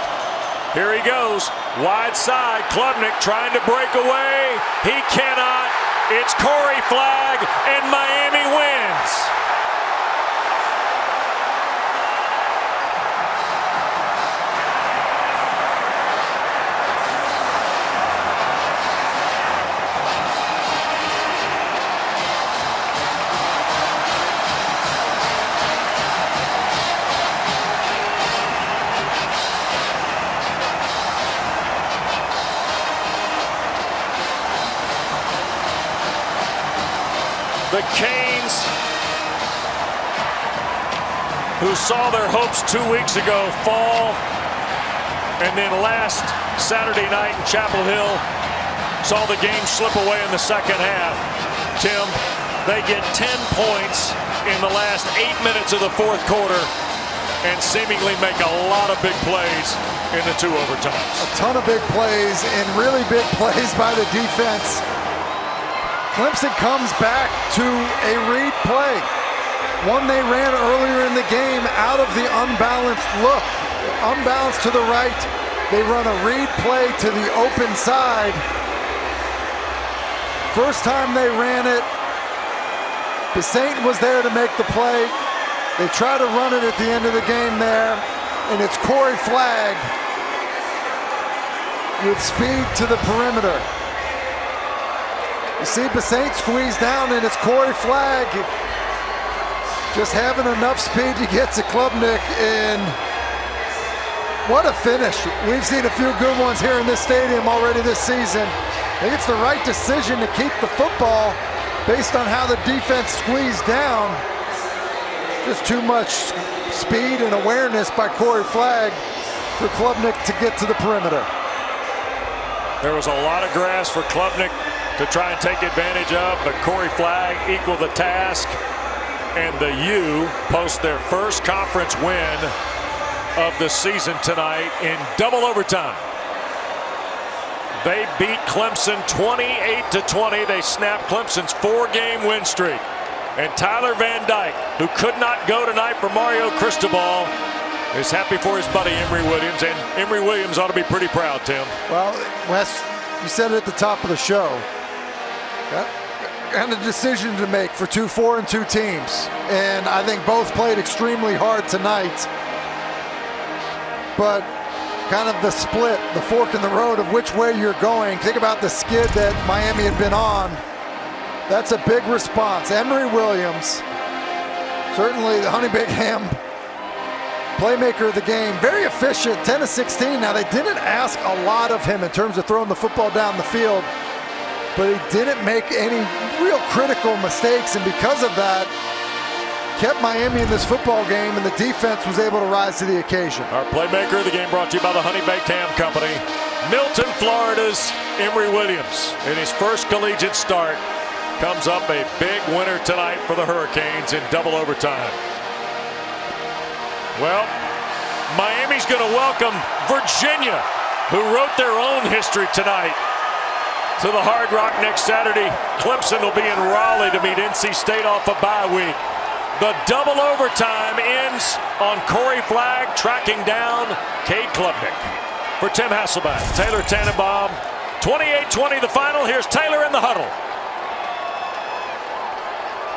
Speaker 2: Here he goes. Wide side. Klubnik trying to break away. He cannot. It's Corey Flagg, and Miami wins. The Canes, who saw their hopes 2 weeks ago fall, and then last Saturday night in Chapel Hill saw the game slip away in the second half. Tim, they get 10 points in the last 8 minutes of the fourth quarter and seemingly make a lot of big plays in the two overtimes.
Speaker 3: A ton of big plays and really big plays by the defense. Clemson comes back to a read play. One they ran earlier in the game out of the unbalanced look. Unbalanced to the right. They run a read play to the open side. First time they ran it, Besaint was there to make the play. They try to run it at the end of the game there, and it's Corey Flagg with speed to the perimeter. You see Besaint squeeze down, and it's Corey Flagg just having enough speed to get to Klubnik, and what a finish. We've seen a few good ones here in this stadium already this season. I think it's the right decision to keep the football based on how the defense squeezed down. Just too much speed and awareness by Corey Flagg for Klubnik to get to the perimeter.
Speaker 2: There was a lot of grass for Klubnik to try and take advantage of, but Corey Flagg equaled the task, and the U post their first conference win of the season tonight in double overtime. They beat Clemson 28-20. They snapped Clemson's 4-game win streak. And Tyler Van Dyke, who could not go tonight for Mario Cristobal, is happy for his buddy Emory Williams, and Emory Williams ought to be pretty proud, Tim.
Speaker 3: Well, Wes, you said it at the top of the show. Got a decision to make for 2 4-2 teams, and I think both played extremely hard tonight. But kind of the split, the fork in the road of which way you're going. Think about the skid that Miami had been on. That's a big response. Emory Williams, certainly the Honey Baked Ham playmaker of the game, very efficient, 10 of 16. Now, they didn't ask a lot of him in terms of throwing the football down the field, but he didn't make any real critical mistakes, and because of that, kept Miami in this football game, and the defense was able to rise to the occasion.
Speaker 2: Our playmaker of the game brought to you by the Honey Baked Ham Company. Milton, Florida's Emory Williams, in his first collegiate start, comes up a big winner tonight for the Hurricanes in double overtime. Well, Miami's going to welcome Virginia, who wrote their own history tonight, to the Hard Rock next Saturday. Clemson will be in Raleigh to meet NC State off a bye week. The double overtime ends on Corey Flagg tracking down Cade Klubnik. For Tim Hasselbeck, Taylor Tannenbaum, 28-20 the final. Here's Taylor in the huddle.